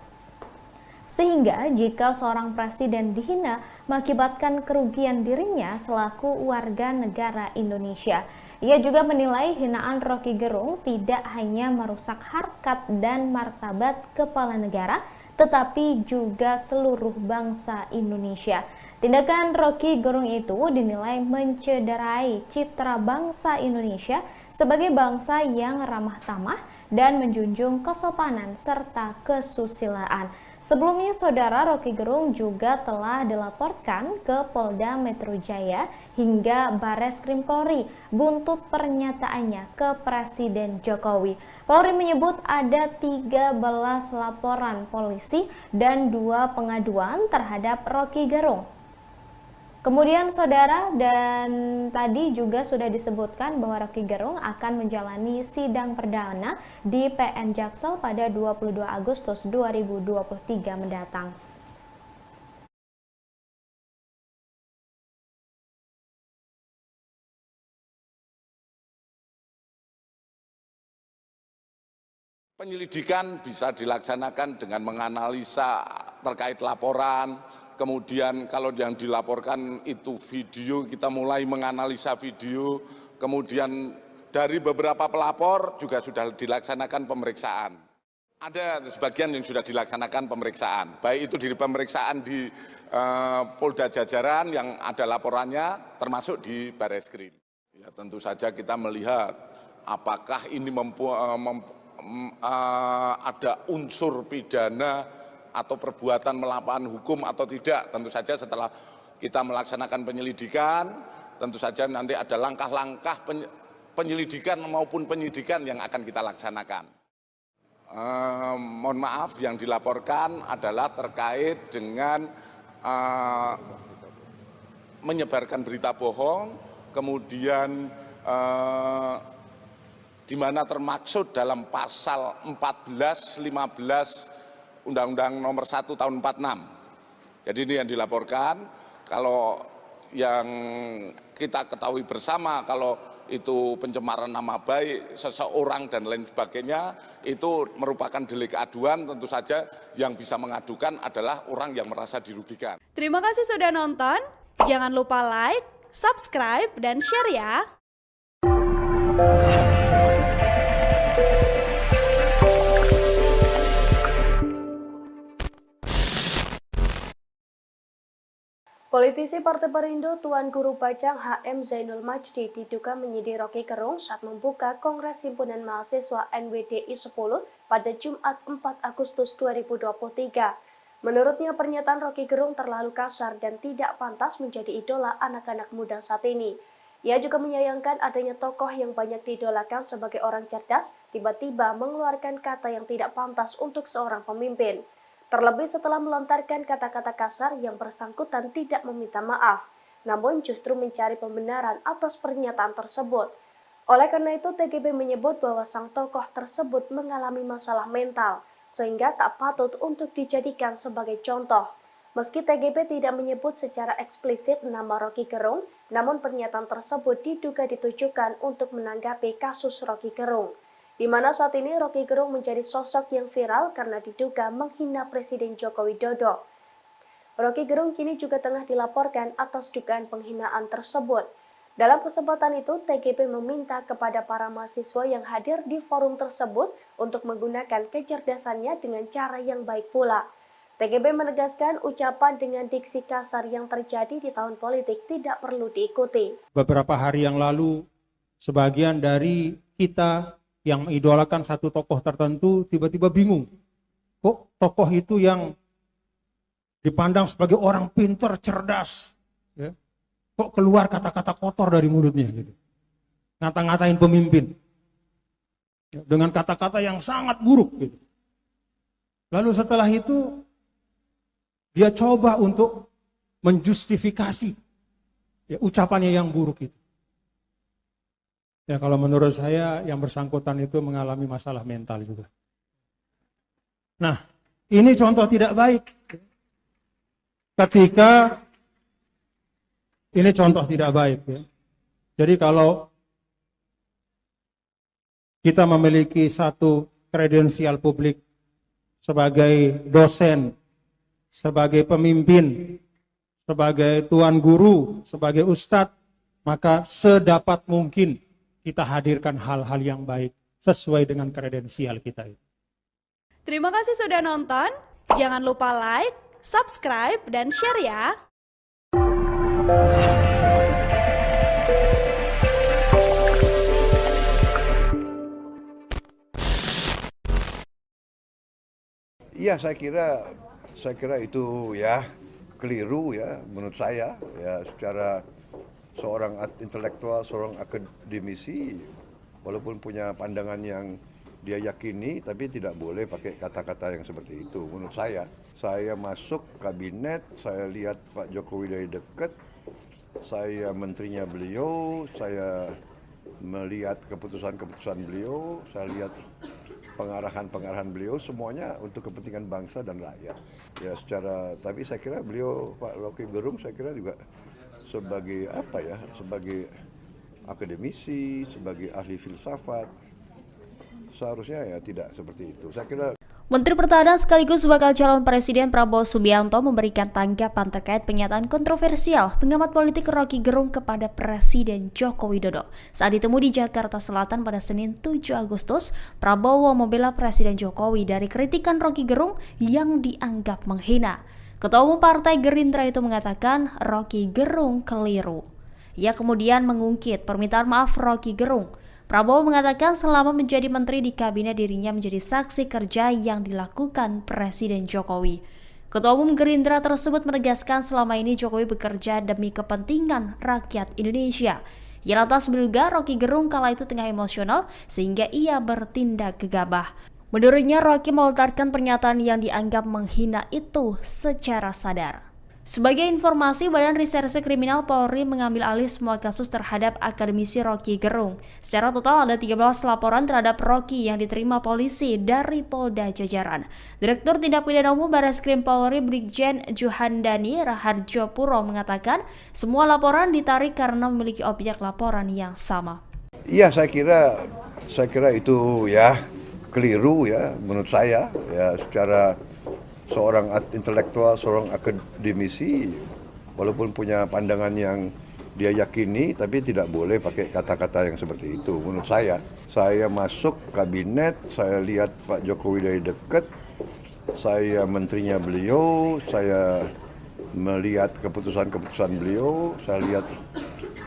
Sehingga jika seorang presiden dihina mengakibatkan kerugian dirinya selaku warga negara Indonesia. Ia juga menilai hinaan Rocky Gerung tidak hanya merusak harkat dan martabat kepala negara, tetapi juga seluruh bangsa Indonesia. Tindakan Rocky Gerung itu dinilai mencederai citra bangsa Indonesia sebagai bangsa yang ramah tamah dan menjunjung kesopanan serta kesusilaan. Sebelumnya, saudara, Rocky Gerung juga telah dilaporkan ke Polda Metro Jaya hingga Barreskrim Polri buntut pernyataannya ke Presiden Jokowi. Polri menyebut ada 13 laporan polisi dan 2 pengaduan terhadap Rocky Gerung. Kemudian saudara, dan tadi juga sudah disebutkan bahwa Rocky Gerung akan menjalani sidang perdana di PN Jaksel pada 22 Agustus 2023 mendatang. Penyelidikan bisa dilaksanakan dengan menganalisa terkait laporan, kemudian kalau yang dilaporkan itu video, kita mulai menganalisa video, kemudian dari beberapa pelapor juga sudah dilaksanakan pemeriksaan. Ada sebagian yang sudah dilaksanakan pemeriksaan, baik itu di pemeriksaan di Polda Jajaran yang ada laporannya, termasuk di Bareskrim. Ya, tentu saja kita melihat apakah ini ada unsur pidana atau perbuatan melawan hukum atau tidak. Tentu saja setelah kita melaksanakan penyelidikan, tentu saja nanti ada langkah-langkah penyelidikan maupun penyidikan yang akan kita laksanakan. Mohon maaf, yang dilaporkan adalah terkait dengan menyebarkan berita bohong, kemudian di mana termaksud dalam pasal 14, 15 Undang-Undang Nomor 1 Tahun 46. Jadi ini yang dilaporkan. Kalau yang kita ketahui bersama, kalau itu pencemaran nama baik seseorang dan lain sebagainya, itu merupakan delik aduan. Tentu saja yang bisa mengadukan adalah orang yang merasa dirugikan. Terima kasih sudah nonton. Jangan lupa like, subscribe, dan share ya. Politisi Partai Perindo Tuan Guru Bajang HM Zainul Majdi diduga menyindir Rocky Gerung saat membuka Kongres Himpunan Mahasiswa NWDI 10 pada Jumat 4 Agustus 2023. Menurutnya pernyataan Rocky Gerung terlalu kasar dan tidak pantas menjadi idola anak-anak muda saat ini. Ia juga menyayangkan adanya tokoh yang banyak diidolakan sebagai orang cerdas tiba-tiba mengeluarkan kata yang tidak pantas untuk seorang pemimpin. Terlebih setelah melontarkan kata-kata kasar yang bersangkutan tidak meminta maaf, namun justru mencari pembenaran atas pernyataan tersebut. Oleh karena itu, TGB menyebut bahwa sang tokoh tersebut mengalami masalah mental, sehingga tak patut untuk dijadikan sebagai contoh. Meski TGB tidak menyebut secara eksplisit nama Rocky Gerung, namun pernyataan tersebut diduga ditujukan untuk menanggapi kasus Rocky Gerung, di mana saat ini Rocky Gerung menjadi sosok yang viral karena diduga menghina Presiden Joko Widodo. Rocky Gerung kini juga tengah dilaporkan atas dugaan penghinaan tersebut. Dalam kesempatan itu, TGB meminta kepada para mahasiswa yang hadir di forum tersebut untuk menggunakan kecerdasannya dengan cara yang baik pula. TGB menegaskan ucapan dengan diksi kasar yang terjadi di tahun politik tidak perlu diikuti. Beberapa hari yang lalu, sebagian dari kita yang mengidolakan satu tokoh tertentu tiba-tiba bingung. Kok tokoh itu yang dipandang sebagai orang pintar, cerdas, ya, kok keluar kata-kata kotor dari mulutnya gitu. Ngata-ngatain pemimpin. Ya, dengan kata-kata yang sangat buruk gitu. Lalu setelah itu dia coba untuk menjustifikasi ya, ucapannya yang buruk itu. Ya, kalau menurut saya yang bersangkutan itu mengalami masalah mental juga. Nah, ini contoh tidak baik. Ini contoh tidak baik. Ya. Jadi kalau kita memiliki satu kredensial publik sebagai dosen, sebagai pemimpin, sebagai tuan guru, sebagai ustadz, maka sedapat mungkin kita hadirkan hal-hal yang baik sesuai dengan kredensial kita. Terima kasih sudah nonton. Jangan lupa like, subscribe, dan share ya. Iya, saya kira itu ya keliru ya menurut saya ya, secara seorang intelektual, seorang akademisi, walaupun punya pandangan yang dia yakini, tapi tidak boleh pakai kata-kata yang seperti itu. Menurut saya masuk kabinet, saya lihat Pak Jokowi dari dekat, saya menterinya beliau, saya melihat keputusan-keputusan beliau, saya lihat pengarahan-pengarahan beliau, semuanya untuk kepentingan bangsa dan rakyat. Ya tapi saya kira beliau, Pak Rocky Gerung, saya kira juga sebagai sebagai akademisi, sebagai ahli filsafat, Seharusnya ya tidak seperti itu. Saya kira Menteri Pertahanan sekaligus bakal calon Presiden Prabowo Subianto memberikan tanggapan terkait pernyataan kontroversial pengamat politik Roky Gerung kepada Presiden Joko Widodo. Saat ditemui di Jakarta Selatan pada Senin 7 Agustus, Prabowo membela Presiden Jokowi dari kritikan Roky Gerung yang dianggap menghina. Ketua Umum Partai Gerindra itu mengatakan Roky Gerung keliru. Ia kemudian mengungkit permintaan maaf Roky Gerung. Prabowo mengatakan selama menjadi menteri di kabinet dirinya menjadi saksi kerja yang dilakukan Presiden Jokowi. Ketua Umum Gerindra tersebut menegaskan selama ini Jokowi bekerja demi kepentingan rakyat Indonesia. Ia lantas menduga Roky Gerung kala itu tengah emosional sehingga ia bertindak gegabah. Menurutnya Roky melontarkan pernyataan yang dianggap menghina itu secara sadar. Sebagai informasi, Badan Reserse Kriminal Polri mengambil alih semua kasus terhadap akademisi Roky Gerung. Secara total ada 13 laporan terhadap Roky yang diterima polisi dari Polda Jajaran. Direktur Tindak Pidana Umum Barreskrim Polri Brigjen Juhandani Raharjo Puro mengatakan semua laporan ditarik karena memiliki objek laporan yang sama. Iya, saya kira itu ya keliru ya menurut saya ya, secara seorang intelektual, seorang akademisi, walaupun punya pandangan yang dia yakini, tapi tidak boleh pakai kata-kata yang seperti itu. Menurut saya masuk kabinet, saya lihat Pak Jokowi dari dekat, saya menterinya beliau, saya melihat keputusan-keputusan beliau, saya lihat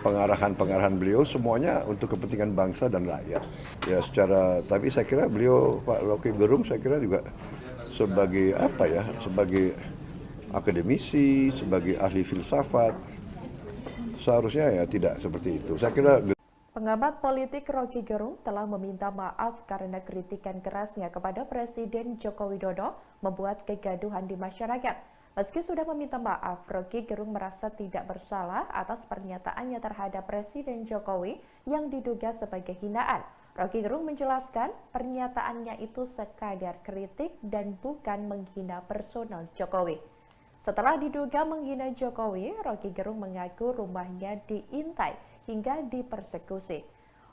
pengarahan-pengarahan beliau, semuanya untuk kepentingan bangsa dan rakyat. Ya tapi saya kira beliau, Pak Roky Gerung, saya kira juga sebagai sebagai akademisi, sebagai ahli filsafat, seharusnya ya tidak seperti itu. Saya kira pengamat politik Roky Gerung telah meminta maaf karena kritikan kerasnya kepada Presiden Joko Widodo membuat kegaduhan di masyarakat. Meski sudah meminta maaf, Roky Gerung merasa tidak bersalah atas pernyataannya terhadap Presiden Jokowi yang diduga sebagai hinaan. Roky Gerung menjelaskan pernyataannya itu sekadar kritik dan bukan menghina personal Jokowi. Setelah diduga menghina Jokowi, Roky Gerung mengaku rumahnya diintai hingga dipersekusi.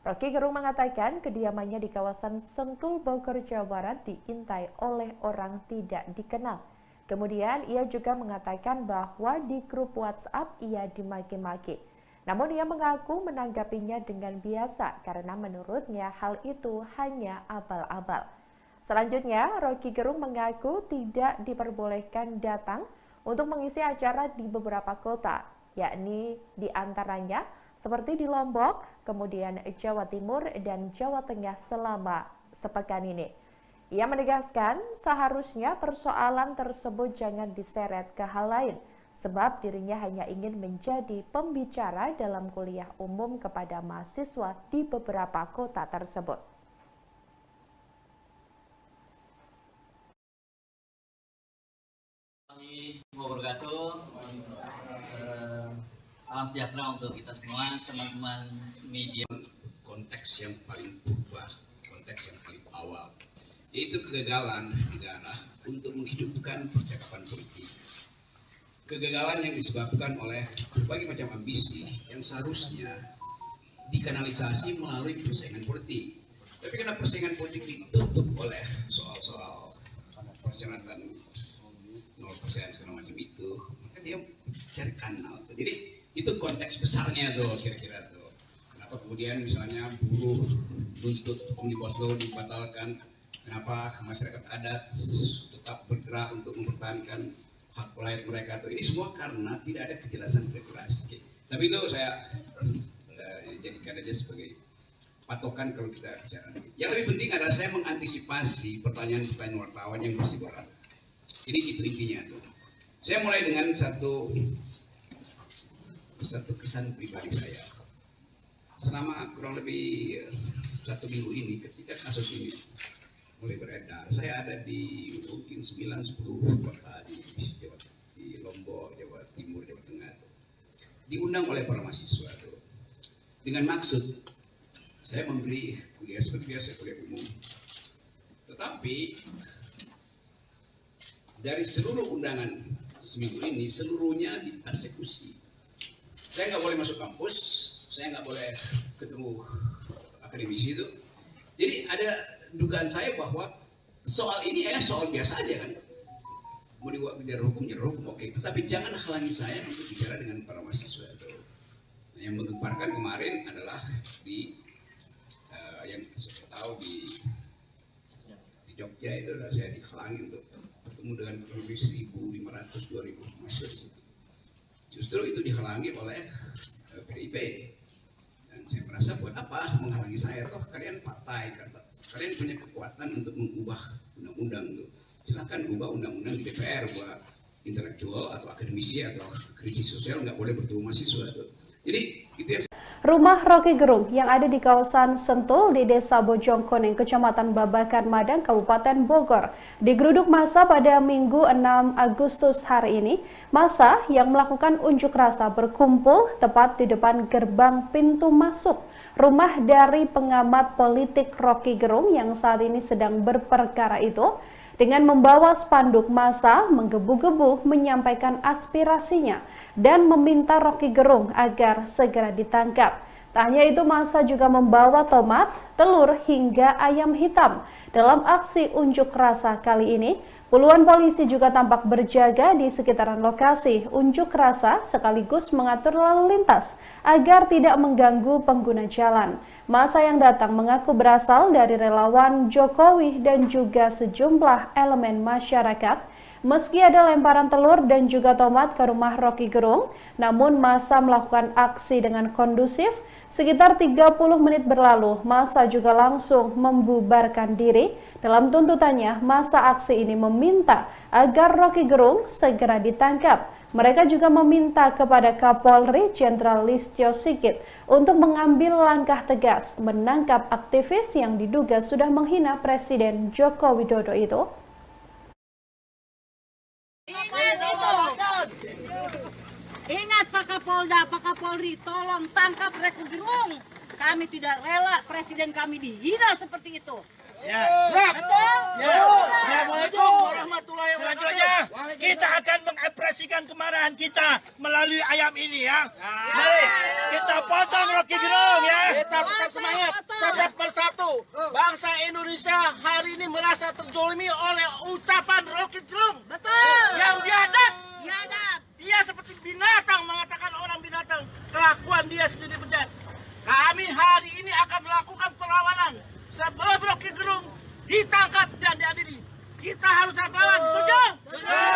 Roky Gerung mengatakan kediamannya di kawasan Sentul, Bogor, Jawa Barat diintai oleh orang tidak dikenal. Kemudian ia juga mengatakan bahwa di grup WhatsApp ia dimaki-maki. Namun ia mengaku menanggapinya dengan biasa karena menurutnya hal itu hanya abal-abal. Selanjutnya, Roky Gerung mengaku tidak diperbolehkan datang untuk mengisi acara di beberapa kota, yakni di antaranya seperti di Lombok, kemudian Jawa Timur dan Jawa Tengah selama sepekan ini. Ia menegaskan seharusnya persoalan tersebut jangan diseret ke hal lain, sebab dirinya hanya ingin menjadi pembicara dalam kuliah umum kepada mahasiswa di beberapa kota tersebut. Salam sejahtera untuk kita semua, teman-teman media. Konteks yang paling berubah, konteks yang paling awal, yaitu kegagalan negara untuk menghidupkan percakapan politik. Kegagalan yang disebabkan oleh berbagai macam ambisi yang seharusnya dikanalisasi melalui persaingan politik. Tapi karena persaingan politik ditutup oleh soal-soal persyaratan 0% segala macam itu, maka dia cari kanal. Jadi itu konteks besarnya tuh kira-kira tuh. Kenapa kemudian misalnya buruh nuntut Omnibus Law dibatalkan, kenapa masyarakat adat tetap bergerak untuk mempertahankan hak rakyat mereka tuh. Ini semua karena tidak ada kejelasan regulasi. Tapi itu saya jadikan aja sebagai patokan kalau kita bicara. Yang lebih penting adalah saya mengantisipasi pertanyaan-pertanyaan wartawan yang bersifat. Jadi itu intinya tuh. Saya mulai dengan satu kesan pribadi saya. Selama kurang lebih 1 minggu ini ketika kasus ini mulai beredar, saya ada di mungkin 9-10 kota di Lombok, Jawa Timur, Jawa Tengah, diundang oleh para mahasiswa tuh, dengan maksud saya memberi kuliah seperti biasa, kuliah umum. Tetapi dari seluruh undangan seminggu ini, seluruhnya dipersekusi. Saya nggak boleh masuk kampus, saya nggak boleh ketemu akademisi itu. Jadi ada dugaan saya bahwa soal ini soal biasa aja kan. Mau dibuat bicara hukum, oke. Tetapi jangan halangi saya untuk bicara dengan para mahasiswa itu. Nah, yang menggemparkan kemarin adalah di yang saya tahu di Jogja itu adalah saya dihalangi untuk bertemu dengan kurang lebih 1.500-2.000 mahasiswa di situ. Justru itu dihalangi oleh PDIP. Dan saya merasa buat apa menghalangi saya? Toh kalian partai, kalian punya kekuatan untuk mengubah undang-undang itu. Silahkan ubah undang-undang di DPR buat intelektual atau akademisi atau kritis sosial nggak boleh bertemu mahasiswa itu. Jadi itu yang Rumah Rocky Gerung yang ada di kawasan Sentul di Desa Bojongkoneng, Kecamatan Babakan Madang, Kabupaten Bogor, digeruduk massa pada Minggu 6 Agustus hari ini. Massa yang melakukan unjuk rasa berkumpul tepat di depan gerbang pintu masuk rumah dari pengamat politik Rocky Gerung yang saat ini sedang berperkara itu. Dengan membawa spanduk, massa menggebu-gebu menyampaikan aspirasinya dan meminta Rocky Gerung agar segera ditangkap. Tak hanya itu, massa juga membawa tomat, telur, hingga ayam hitam. Dalam aksi unjuk rasa kali ini, puluhan polisi juga tampak berjaga di sekitaran lokasi unjuk rasa sekaligus mengatur lalu lintas agar tidak mengganggu pengguna jalan. Massa yang datang mengaku berasal dari relawan Jokowi dan juga sejumlah elemen masyarakat. Meski ada lemparan telur dan juga tomat ke rumah Rocky Gerung, namun massa melakukan aksi dengan kondusif. Sekitar 30 menit berlalu, massa juga langsung membubarkan diri. Dalam tuntutannya, massa aksi ini meminta agar Rocky Gerung segera ditangkap. Mereka juga meminta kepada Kapolri Jenderal Listio Sigit untuk mengambil langkah tegas menangkap aktivis yang diduga sudah menghina Presiden Joko Widodo itu. Ingat Pak Kapolda, Pak Kapolri, tolong tangkap Rocky Gerung. Kami tidak rela Presiden kami dihina seperti itu. Ya. Betul? Ya. Assalamualaikum warahmatullahi wabarakatuh. Selanjutnya kita akan mengekspresikan kemarahan kita melalui ayam ini ya. Baik, kita potong Rocky Gerung ya. Kita tetap semangat, tetap bersatu. Bangsa Indonesia hari ini merasa terzolimi oleh ucapan Rocky Gerung. Betul. Yang biadab. Biadab. Dia seperti binatang, mengatakan orang binatang. Kelakuan dia sendiri bejat. Kami hari ini akan melakukan perlawanan sebelum Rocky Gerung ditangkap dan diadili. Kita harus lawan, setuju? Setuju.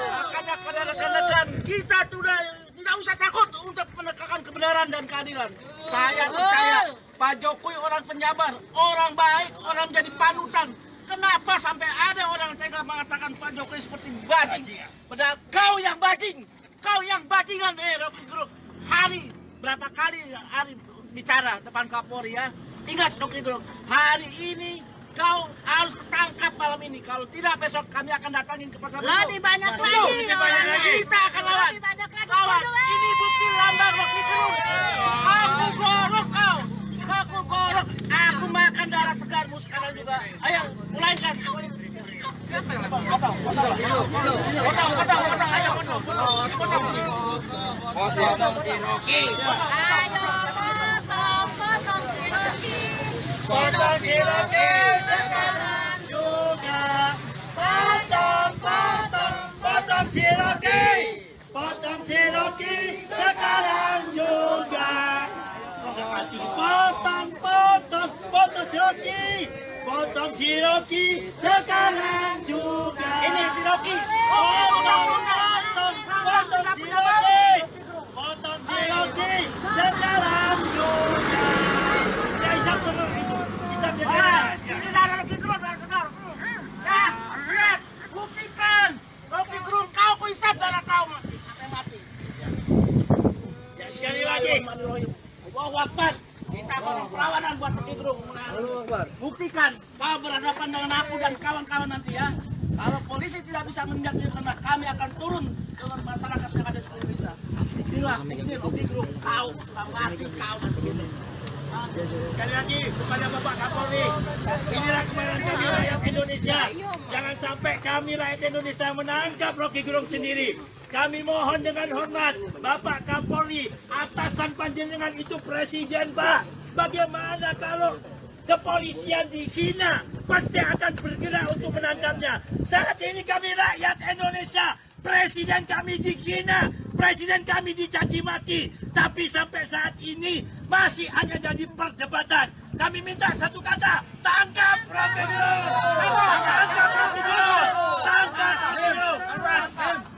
Makanya pada rekan-rekan, kita tidak usah takut untuk menegakkan kebenaran dan keadilan. Saya percaya Pak Jokowi orang penyabar, orang baik, orang jadi panutan. Kenapa sampai ada orang tega mengatakan Pak Jokowi seperti bajing? Padahal kau yang bajing, kau yang bajingan, Rocky Gerung. Berapa kali bicara depan Kapolri ya. Ingat Rocky Gerung, hari ini kau harus ketangkap malam ini. Kalau tidak besok kami akan datangin ke pasar. Lebih banyak lagi. Kita akan lawan. Lawan. Ini bukti lambang Rocky Gerung. Aku gorok kau. Aku gorok. Aku makan darah segarmu sekarang juga. Ayo, mulaikan. Siapa yang potong? Ayo potong. Potong si Rocky. Potong si Rocky sekarang juga. Potong si Rocky. Potong si Rocky sekarang juga. Potong si Rocky. Potong si Rocky sekarang juga. Ini si Rocky. Potong si Rocky. Potong si Rocky sekarang juga. Ini darah Rocky Gerung, darah segar. Ya, lihat, buktikan. Rocky Gerung, kau kuisap darah kau sampai mati. Ya, sekali lagi. Allahu Akbar. Kita akan perlawanan buat Rocky Gerung. Buktikan kau berhadapan dengan aku dan kawan-kawan nanti ya. Kalau polisi tidak bisa menindak lanjut, kami akan turun dengan masyarakat yang ada di seluruh Indonesia. Inilah ini Rocky Gerung, kau mati kau nanti. Sekali lagi kepada Bapak Kapolri, inilah kemarahan kami rakyat Indonesia. Jangan sampai kami rakyat Indonesia menangkap Rocky Gerung sendiri. Kami mohon dengan hormat, Bapak Kapolri, atasan panjenengan itu presiden, Pak. Bagaimana kalau kepolisian dihina, pasti akan bergerak untuk menangkapnya. Saat ini kami rakyat Indonesia, presiden kami dihina, presiden kami dicaci maki, tapi sampai saat ini masih hanya jadi perdebatan. Kami minta satu kata, tangkap Rocky Gerung! Tangkap Rocky Gerung! Tangkap Rocky Gerung!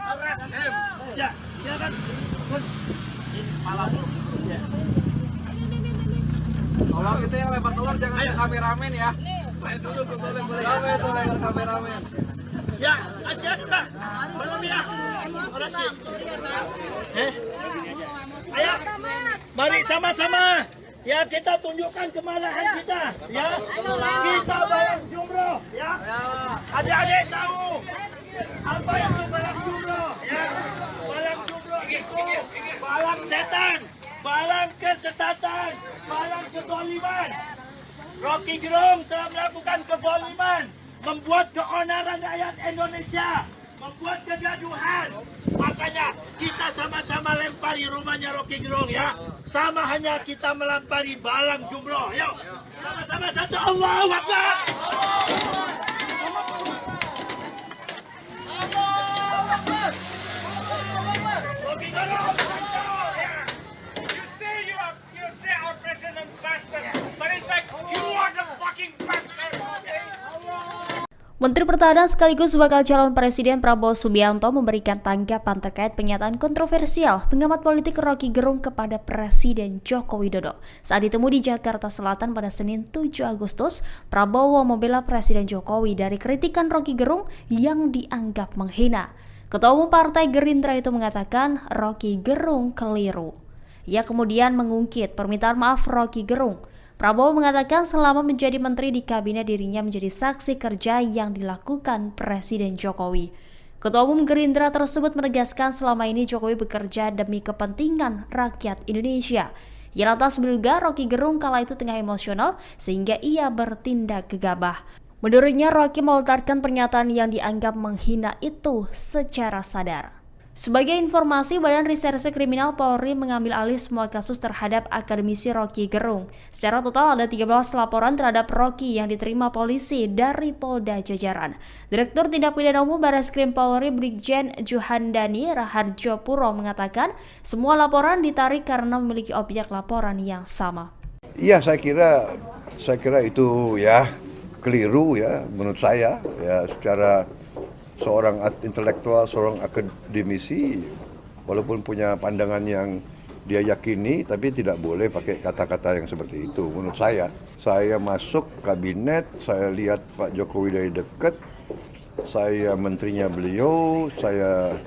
Arrest him! Ya, silakan. Ini kepala. Ya. Tolong itu yang lempar telur jangan ke kameramen ya. Ayo duduk ke soalnya boleh itu lempar kameramen. Ya, silakan Pak. Belum ya. Orasi. Ayo, mari sama-sama. Ya, kita tunjukkan kemarahan kita. Ya, kita bareng jumroh. Ya, adik-adik tahu apa itu barang jumroh. Ya, barang jumroh itu barang setan, barang kesesatan, barang kezaliman. Rocky Gerung telah melakukan kezaliman, membuat keonaran rakyat Indonesia, membuat kegaduhan. Makanya kita sama-sama lempari rumahnya Rocky Gerung ya. Sama hanya kita melempari barang jumroh. Yuk, sama-sama satu. Allahu Akbar. Rocky Gerung. You say our president bastard, but in fact you are the fucking bastard. Menteri Pertahanan sekaligus bakal calon Presiden Prabowo Subianto memberikan tanggapan terkait pernyataan kontroversial pengamat politik Rocky Gerung kepada Presiden Joko Widodo. Saat ditemu di Jakarta Selatan pada Senin 7 Agustus, Prabowo membela Presiden Jokowi dari kritikan Rocky Gerung yang dianggap menghina. Ketua Umum Partai Gerindra itu mengatakan Rocky Gerung keliru. Ia kemudian mengungkit permintaan maaf Rocky Gerung. Prabowo mengatakan selama menjadi menteri di kabinet dirinya menjadi saksi kerja yang dilakukan Presiden Jokowi. Ketua Umum Gerindra tersebut menegaskan selama ini Jokowi bekerja demi kepentingan rakyat Indonesia. Ia lantas menduga Rocky Gerung kala itu tengah emosional sehingga ia bertindak gegabah. Menurutnya Rocky melontarkan pernyataan yang dianggap menghina itu secara sadar. Sebagai informasi, Badan Reserse Kriminal Polri mengambil alih semua kasus terhadap akademisi Rocky Gerung. Secara total ada 13 laporan terhadap Rocky yang diterima polisi dari Polda Jajaran. Direktur Tindak Pidana Umum Barreskrim Polri Brigjen Juhandani Raharjo Puro mengatakan semua laporan ditarik karena memiliki objek laporan yang sama. Iya, saya kira itu ya keliru ya menurut saya ya secara seorang intelektual, seorang akademisi, walaupun punya pandangan yang dia yakini, tapi tidak boleh pakai kata-kata yang seperti itu. Menurut saya masuk kabinet, saya lihat Pak Jokowi dari dekat, saya menterinya beliau, saya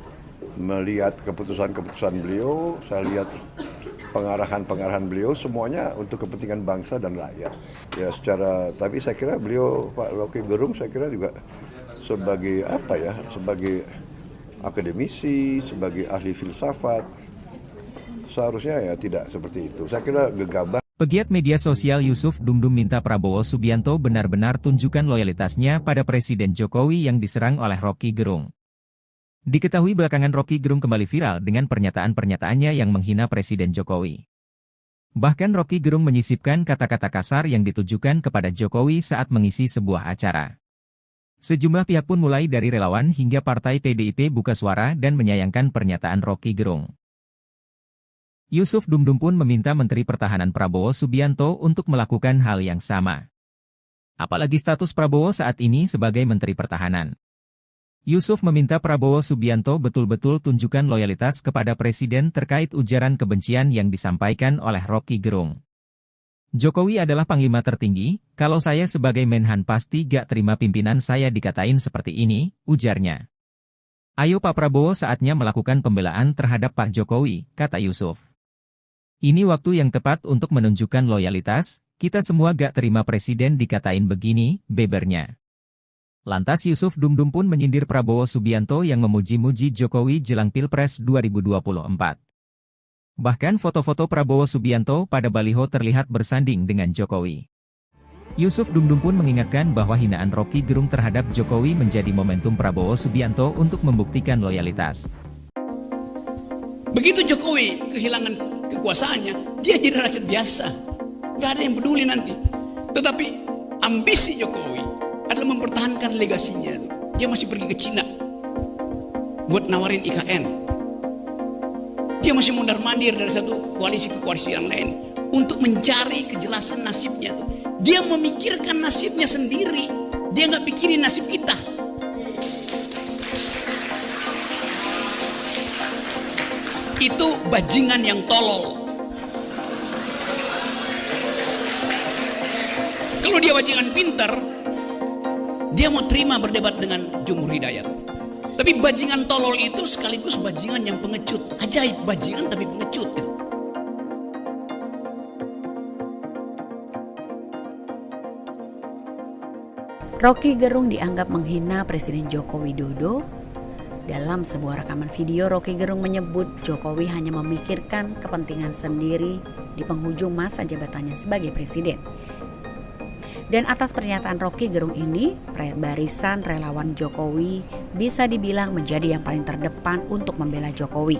melihat keputusan-keputusan beliau, saya lihat pengarahan-pengarahan beliau, semuanya untuk kepentingan bangsa dan rakyat. Ya tapi saya kira beliau, Pak Rocky Gerung, saya kira juga sebagai sebagai akademisi, sebagai ahli filsafat, seharusnya ya tidak seperti itu. Saya kira gegabah. Pegiat media sosial Yusuf Dumdum minta Prabowo Subianto benar-benar tunjukkan loyalitasnya pada Presiden Jokowi yang diserang oleh Rocky Gerung. Diketahui belakangan Rocky Gerung kembali viral dengan pernyataan-pernyataannya yang menghina Presiden Jokowi. Bahkan Rocky Gerung menyisipkan kata-kata kasar yang ditujukan kepada Jokowi saat mengisi sebuah acara. Sejumlah pihak pun mulai dari relawan hingga partai PDIP buka suara dan menyayangkan pernyataan Rocky Gerung. Yusuf Dumdum pun meminta Menteri Pertahanan Prabowo Subianto untuk melakukan hal yang sama. Apalagi status Prabowo saat ini sebagai Menteri Pertahanan. Yusuf meminta Prabowo Subianto betul-betul tunjukkan loyalitas kepada Presiden terkait ujaran kebencian yang disampaikan oleh Rocky Gerung. Jokowi adalah panglima tertinggi, kalau saya sebagai Menhan pasti gak terima pimpinan saya dikatain seperti ini, ujarnya. Ayo Pak Prabowo saatnya melakukan pembelaan terhadap Pak Jokowi, kata Yusuf. Ini waktu yang tepat untuk menunjukkan loyalitas, kita semua gak terima Presiden dikatain begini, bebernya. Lantas Yusuf Dumdum pun menyindir Prabowo Subianto yang memuji-muji Jokowi jelang Pilpres 2024. Bahkan foto-foto Prabowo Subianto pada baliho terlihat bersanding dengan Jokowi. Yusuf Dumdum pun mengingatkan bahwa hinaan Rocky Gerung terhadap Jokowi menjadi momentum Prabowo Subianto untuk membuktikan loyalitas. Begitu Jokowi kehilangan kekuasaannya, dia jadi rakyat biasa. Gak ada yang peduli nanti. Tetapi ambisi Jokowi adalah mempertahankan legasinya. Dia masih pergi ke Cina buat nawarin IKN. Dia masih mundar-mandir dari satu koalisi ke koalisi yang lain untuk mencari kejelasan nasibnya. Dia memikirkan nasibnya sendiri. Dia nggak pikirin nasib kita. Itu bajingan yang tolol. Kalau dia bajingan pinter, dia mau terima berdebat dengan Jumhur Hidayat. Tapi bajingan tolol itu sekaligus bajingan yang pengecut. Ajaib, bajingan tapi pengecut. Roky Gerung dianggap menghina Presiden Joko Widodo. Dalam sebuah rekaman video, Roky Gerung menyebut Jokowi hanya memikirkan kepentingan sendiri di penghujung masa jabatannya sebagai presiden. Dan atas pernyataan Roky Gerung ini, barisan relawan Jokowi bisa dibilang menjadi yang paling terdepan untuk membela Jokowi.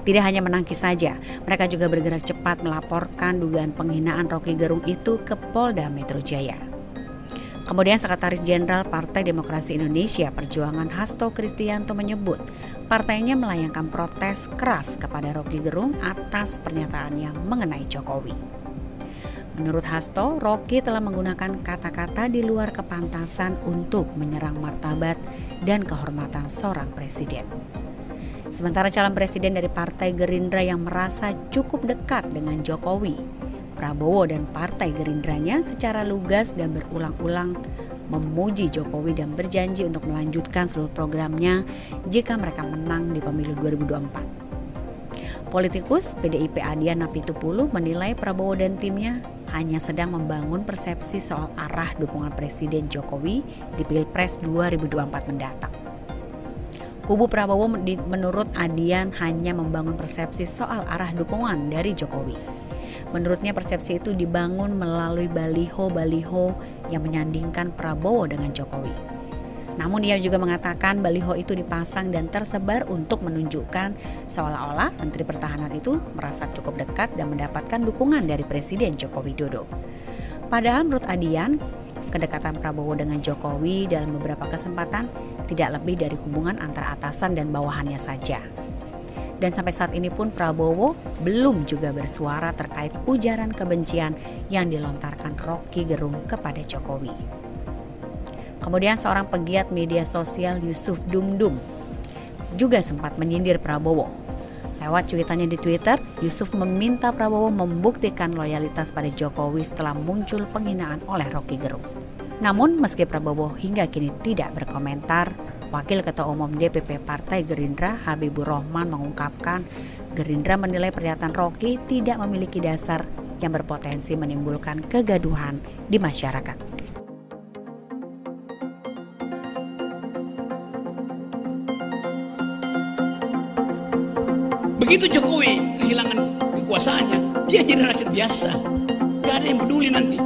Tidak hanya menangkis saja, mereka juga bergerak cepat melaporkan dugaan penghinaan Roky Gerung itu ke Polda Metro Jaya. Kemudian Sekretaris Jenderal Partai Demokrasi Indonesia Perjuangan Hasto Kristianto menyebut partainya melayangkan protes keras kepada Roky Gerung atas pernyataannya mengenai Jokowi. Menurut Hasto, Roky telah menggunakan kata-kata di luar kepantasan untuk menyerang martabat dan kehormatan seorang presiden. Sementara calon presiden dari Partai Gerindra yang merasa cukup dekat dengan Jokowi, Prabowo dan Partai Gerindranya secara lugas dan berulang-ulang memuji Jokowi dan berjanji untuk melanjutkan seluruh programnya jika mereka menang di pemilu 2024. Politikus PDIP Adian Apitupulu menilai Prabowo dan timnya hanya sedang membangun persepsi soal arah dukungan Presiden Jokowi di Pilpres 2024 mendatang. Kubu Prabowo menurut Adian hanya membangun persepsi soal arah dukungan dari Jokowi. Menurutnya persepsi itu dibangun melalui baliho-baliho yang menyandingkan Prabowo dengan Jokowi. Namun dia juga mengatakan baliho itu dipasang dan tersebar untuk menunjukkan seolah-olah Menteri Pertahanan itu merasa cukup dekat dan mendapatkan dukungan dari Presiden Joko Widodo. Padahal menurut Adian, kedekatan Prabowo dengan Jokowi dalam beberapa kesempatan tidak lebih dari hubungan antara atasan dan bawahannya saja. Dan sampai saat ini pun Prabowo belum juga bersuara terkait ujaran kebencian yang dilontarkan Roky Gerung kepada Jokowi. Kemudian seorang pegiat media sosial Yusuf Dumdum juga sempat menyindir Prabowo. Lewat cuitannya di Twitter, Yusuf meminta Prabowo membuktikan loyalitas pada Jokowi setelah muncul penghinaan oleh Roky Gerung. Namun meski Prabowo hingga kini tidak berkomentar, Wakil Ketua Umum DPP Partai Gerindra Habibur Rahman mengungkapkan Gerindra menilai pernyataan Roky tidak memiliki dasar yang berpotensi menimbulkan kegaduhan di masyarakat. Begitu Jokowi kehilangan kekuasaannya, dia jadi rakyat biasa. Gak ada yang peduli nanti.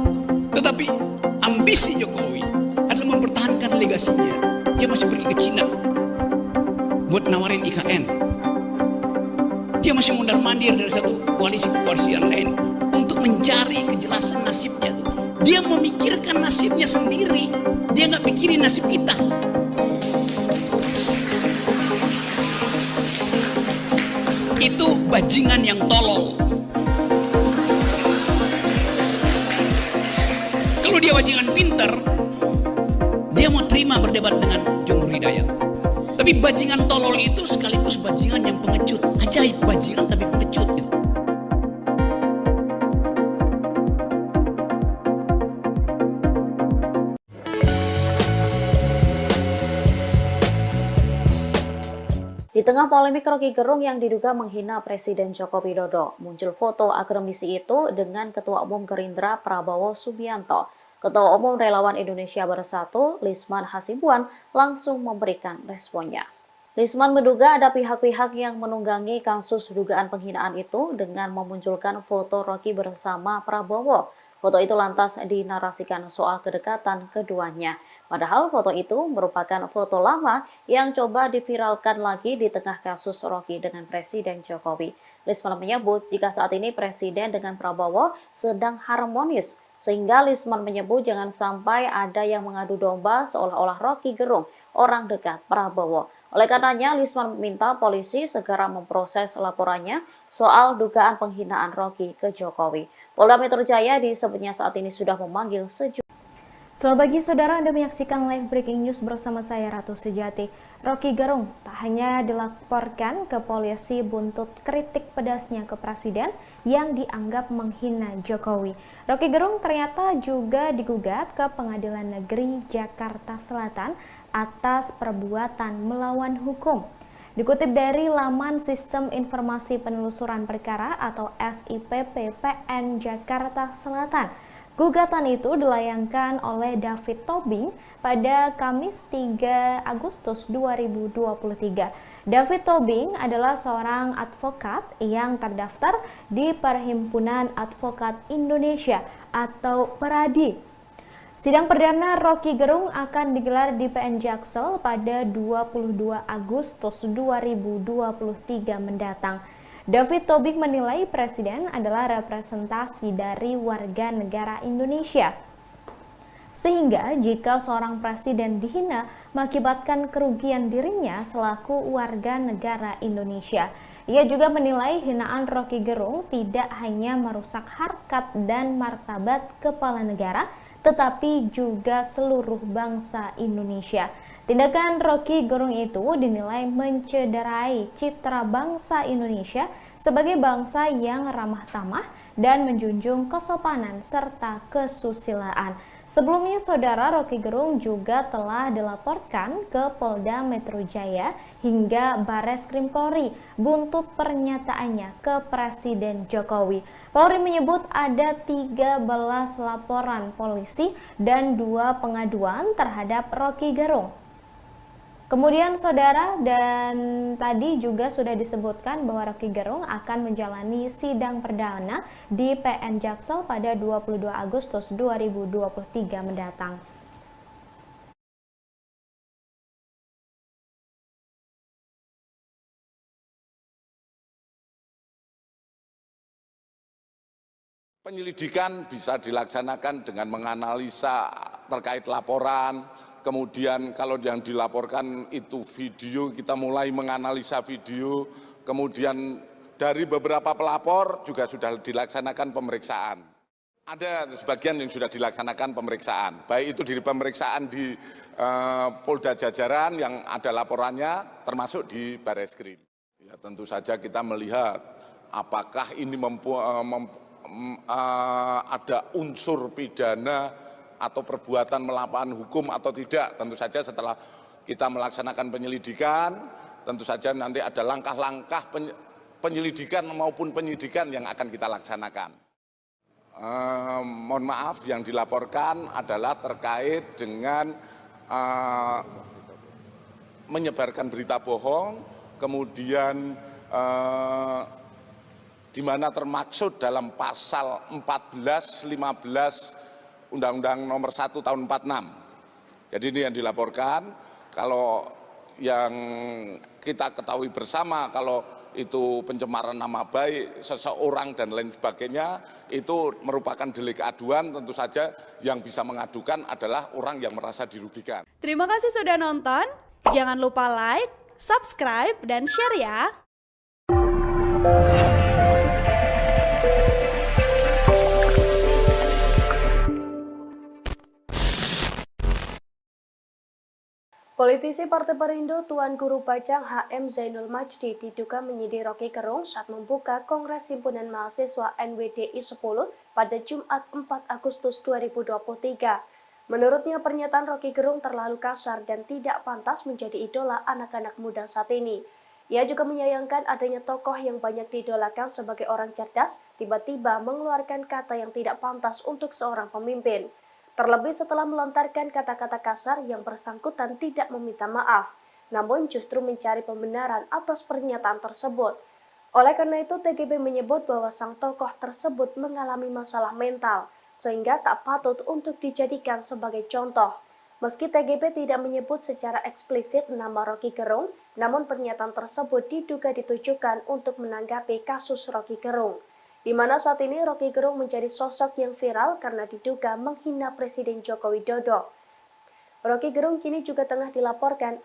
Tetapi ambisi Jokowi adalah mempertahankan legasinya. Dia masih pergi ke Cina buat nawarin IKN. Dia masih mundar-mandir dari satu koalisi ke koalisi yang lain untuk mencari kejelasan nasibnya. Dia memikirkan nasibnya sendiri. Dia nggak pikirin nasib kita. Itu bajingan yang tolol. Kalau dia bajingan pinter, dia mau terima berdebat dengan Jumhur Hidayat. Tapi bajingan tolol itu sekaligus bajingan yang pengecut. Ajaib, bajingan tapi pengecut. Di tengah polemik Roky Gerung yang diduga menghina Presiden Joko Widodo, muncul foto akademisi itu dengan Ketua Umum Gerindra Prabowo Subianto. Ketua Umum Relawan Indonesia Bersatu, Lisman Hasibuan, langsung memberikan responnya. Lisman menduga ada pihak-pihak yang menunggangi kasus dugaan penghinaan itu dengan memunculkan foto Roky bersama Prabowo. Foto itu lantas dinarasikan soal kedekatan keduanya. Padahal foto itu merupakan foto lama yang coba diviralkan lagi di tengah kasus Roky dengan Presiden Jokowi. Lisman menyebut jika saat ini Presiden dengan Prabowo sedang harmonis, Sehingga Lisman menyebut jangan sampai ada yang mengadu domba seolah-olah Rocky Gerung orang dekat Prabowo. Oleh karenanya, Lisman meminta polisi segera memproses laporannya soal dugaan penghinaan Rocky ke Jokowi. Polda Metro Jaya disebutnya saat ini sudah memanggil sejumlah. Selamat pagi saudara, Anda menyaksikan live breaking news bersama saya Ratu Sejati. Rocky Gerung tak hanya dilaporkan ke polisi buntut kritik pedasnya ke presiden yang dianggap menghina Jokowi. Rocky Gerung ternyata juga digugat ke Pengadilan Negeri Jakarta Selatan atas perbuatan melawan hukum. Dikutip dari laman Sistem Informasi Penelusuran Perkara atau SIPP PN Jakarta Selatan, gugatan itu dilayangkan oleh David Tobing pada Kamis 3 Agustus 2023. David Tobing adalah seorang advokat yang terdaftar di Perhimpunan Advokat Indonesia atau PERADI. Sidang perdana Rocky Gerung akan digelar di PN Jaksel pada 22 Agustus 2023 mendatang. David Tobing menilai presiden adalah representasi dari warga negara Indonesia. Sehingga jika seorang presiden dihina mengakibatkan kerugian dirinya selaku warga negara Indonesia. Ia juga menilai hinaan Rocky Gerung tidak hanya merusak harkat dan martabat kepala negara, tetapi juga seluruh bangsa Indonesia. Tindakan Rocky Gerung itu dinilai mencederai citra bangsa Indonesia sebagai bangsa yang ramah tamah dan menjunjung kesopanan serta kesusilaan. Sebelumnya, saudara, Rocky Gerung juga telah dilaporkan ke Polda Metro Jaya hingga Bareskrim Polri buntut pernyataannya ke Presiden Jokowi. Polri menyebut ada 13 laporan polisi dan 2 pengaduan terhadap Rocky Gerung. Kemudian saudara, dan tadi juga sudah disebutkan bahwa Rocky Gerung akan menjalani sidang perdana di PN Jaksel pada 22 Agustus 2023 mendatang. Penyelidikan bisa dilaksanakan dengan menganalisa terkait laporan. Kemudian kalau yang dilaporkan itu video, kita mulai menganalisa video. Kemudian dari beberapa pelapor juga sudah dilaksanakan pemeriksaan. Ada sebagian yang sudah dilaksanakan pemeriksaan, baik itu di pemeriksaan di Polda Jajaran yang ada laporannya, termasuk di Bareskrim. Ya, tentu saja kita melihat apakah ini ada unsur pidana atau perbuatan melawan hukum atau tidak. Tentu saja setelah kita melaksanakan penyelidikan, tentu saja nanti ada langkah-langkah penyelidikan maupun penyidikan yang akan kita laksanakan. Mohon maaf, yang dilaporkan adalah terkait dengan menyebarkan berita bohong, kemudian di mana termaksud dalam pasal 14, 15 Undang-Undang Nomor 1 Tahun 46. Jadi ini yang dilaporkan. Kalau yang kita ketahui bersama, kalau itu pencemaran nama baik seseorang dan lain sebagainya, itu merupakan delik aduan. Tentu saja yang bisa mengadukan adalah orang yang merasa dirugikan. Terima kasih sudah nonton. Jangan lupa like, subscribe, dan share ya. Politisi Partai Perindo Tuan Guru Bajang HM Zainul Majdi diduga menyidik Rocky Gerung saat membuka Kongres Himpunan Mahasiswa NWDI 10 pada Jumat 4 Agustus 2023. Menurutnya pernyataan Rocky Gerung terlalu kasar dan tidak pantas menjadi idola anak-anak muda saat ini. Ia juga menyayangkan adanya tokoh yang banyak diidolakan sebagai orang cerdas tiba-tiba mengeluarkan kata yang tidak pantas untuk seorang pemimpin. Terlebih setelah melontarkan kata-kata kasar yang bersangkutan tidak meminta maaf, namun justru mencari pembenaran atas pernyataan tersebut. Oleh karena itu, TGB menyebut bahwa sang tokoh tersebut mengalami masalah mental, sehingga tak patut untuk dijadikan sebagai contoh. Meski TGB tidak menyebut secara eksplisit nama Rocky Gerung, namun pernyataan tersebut diduga ditujukan untuk menanggapi kasus Rocky Gerung. di mana saat ini Roky Gerung menjadi sosok yang viral karena diduga menghina Presiden Joko Widodo. Roky Gerung kini juga tengah dilaporkan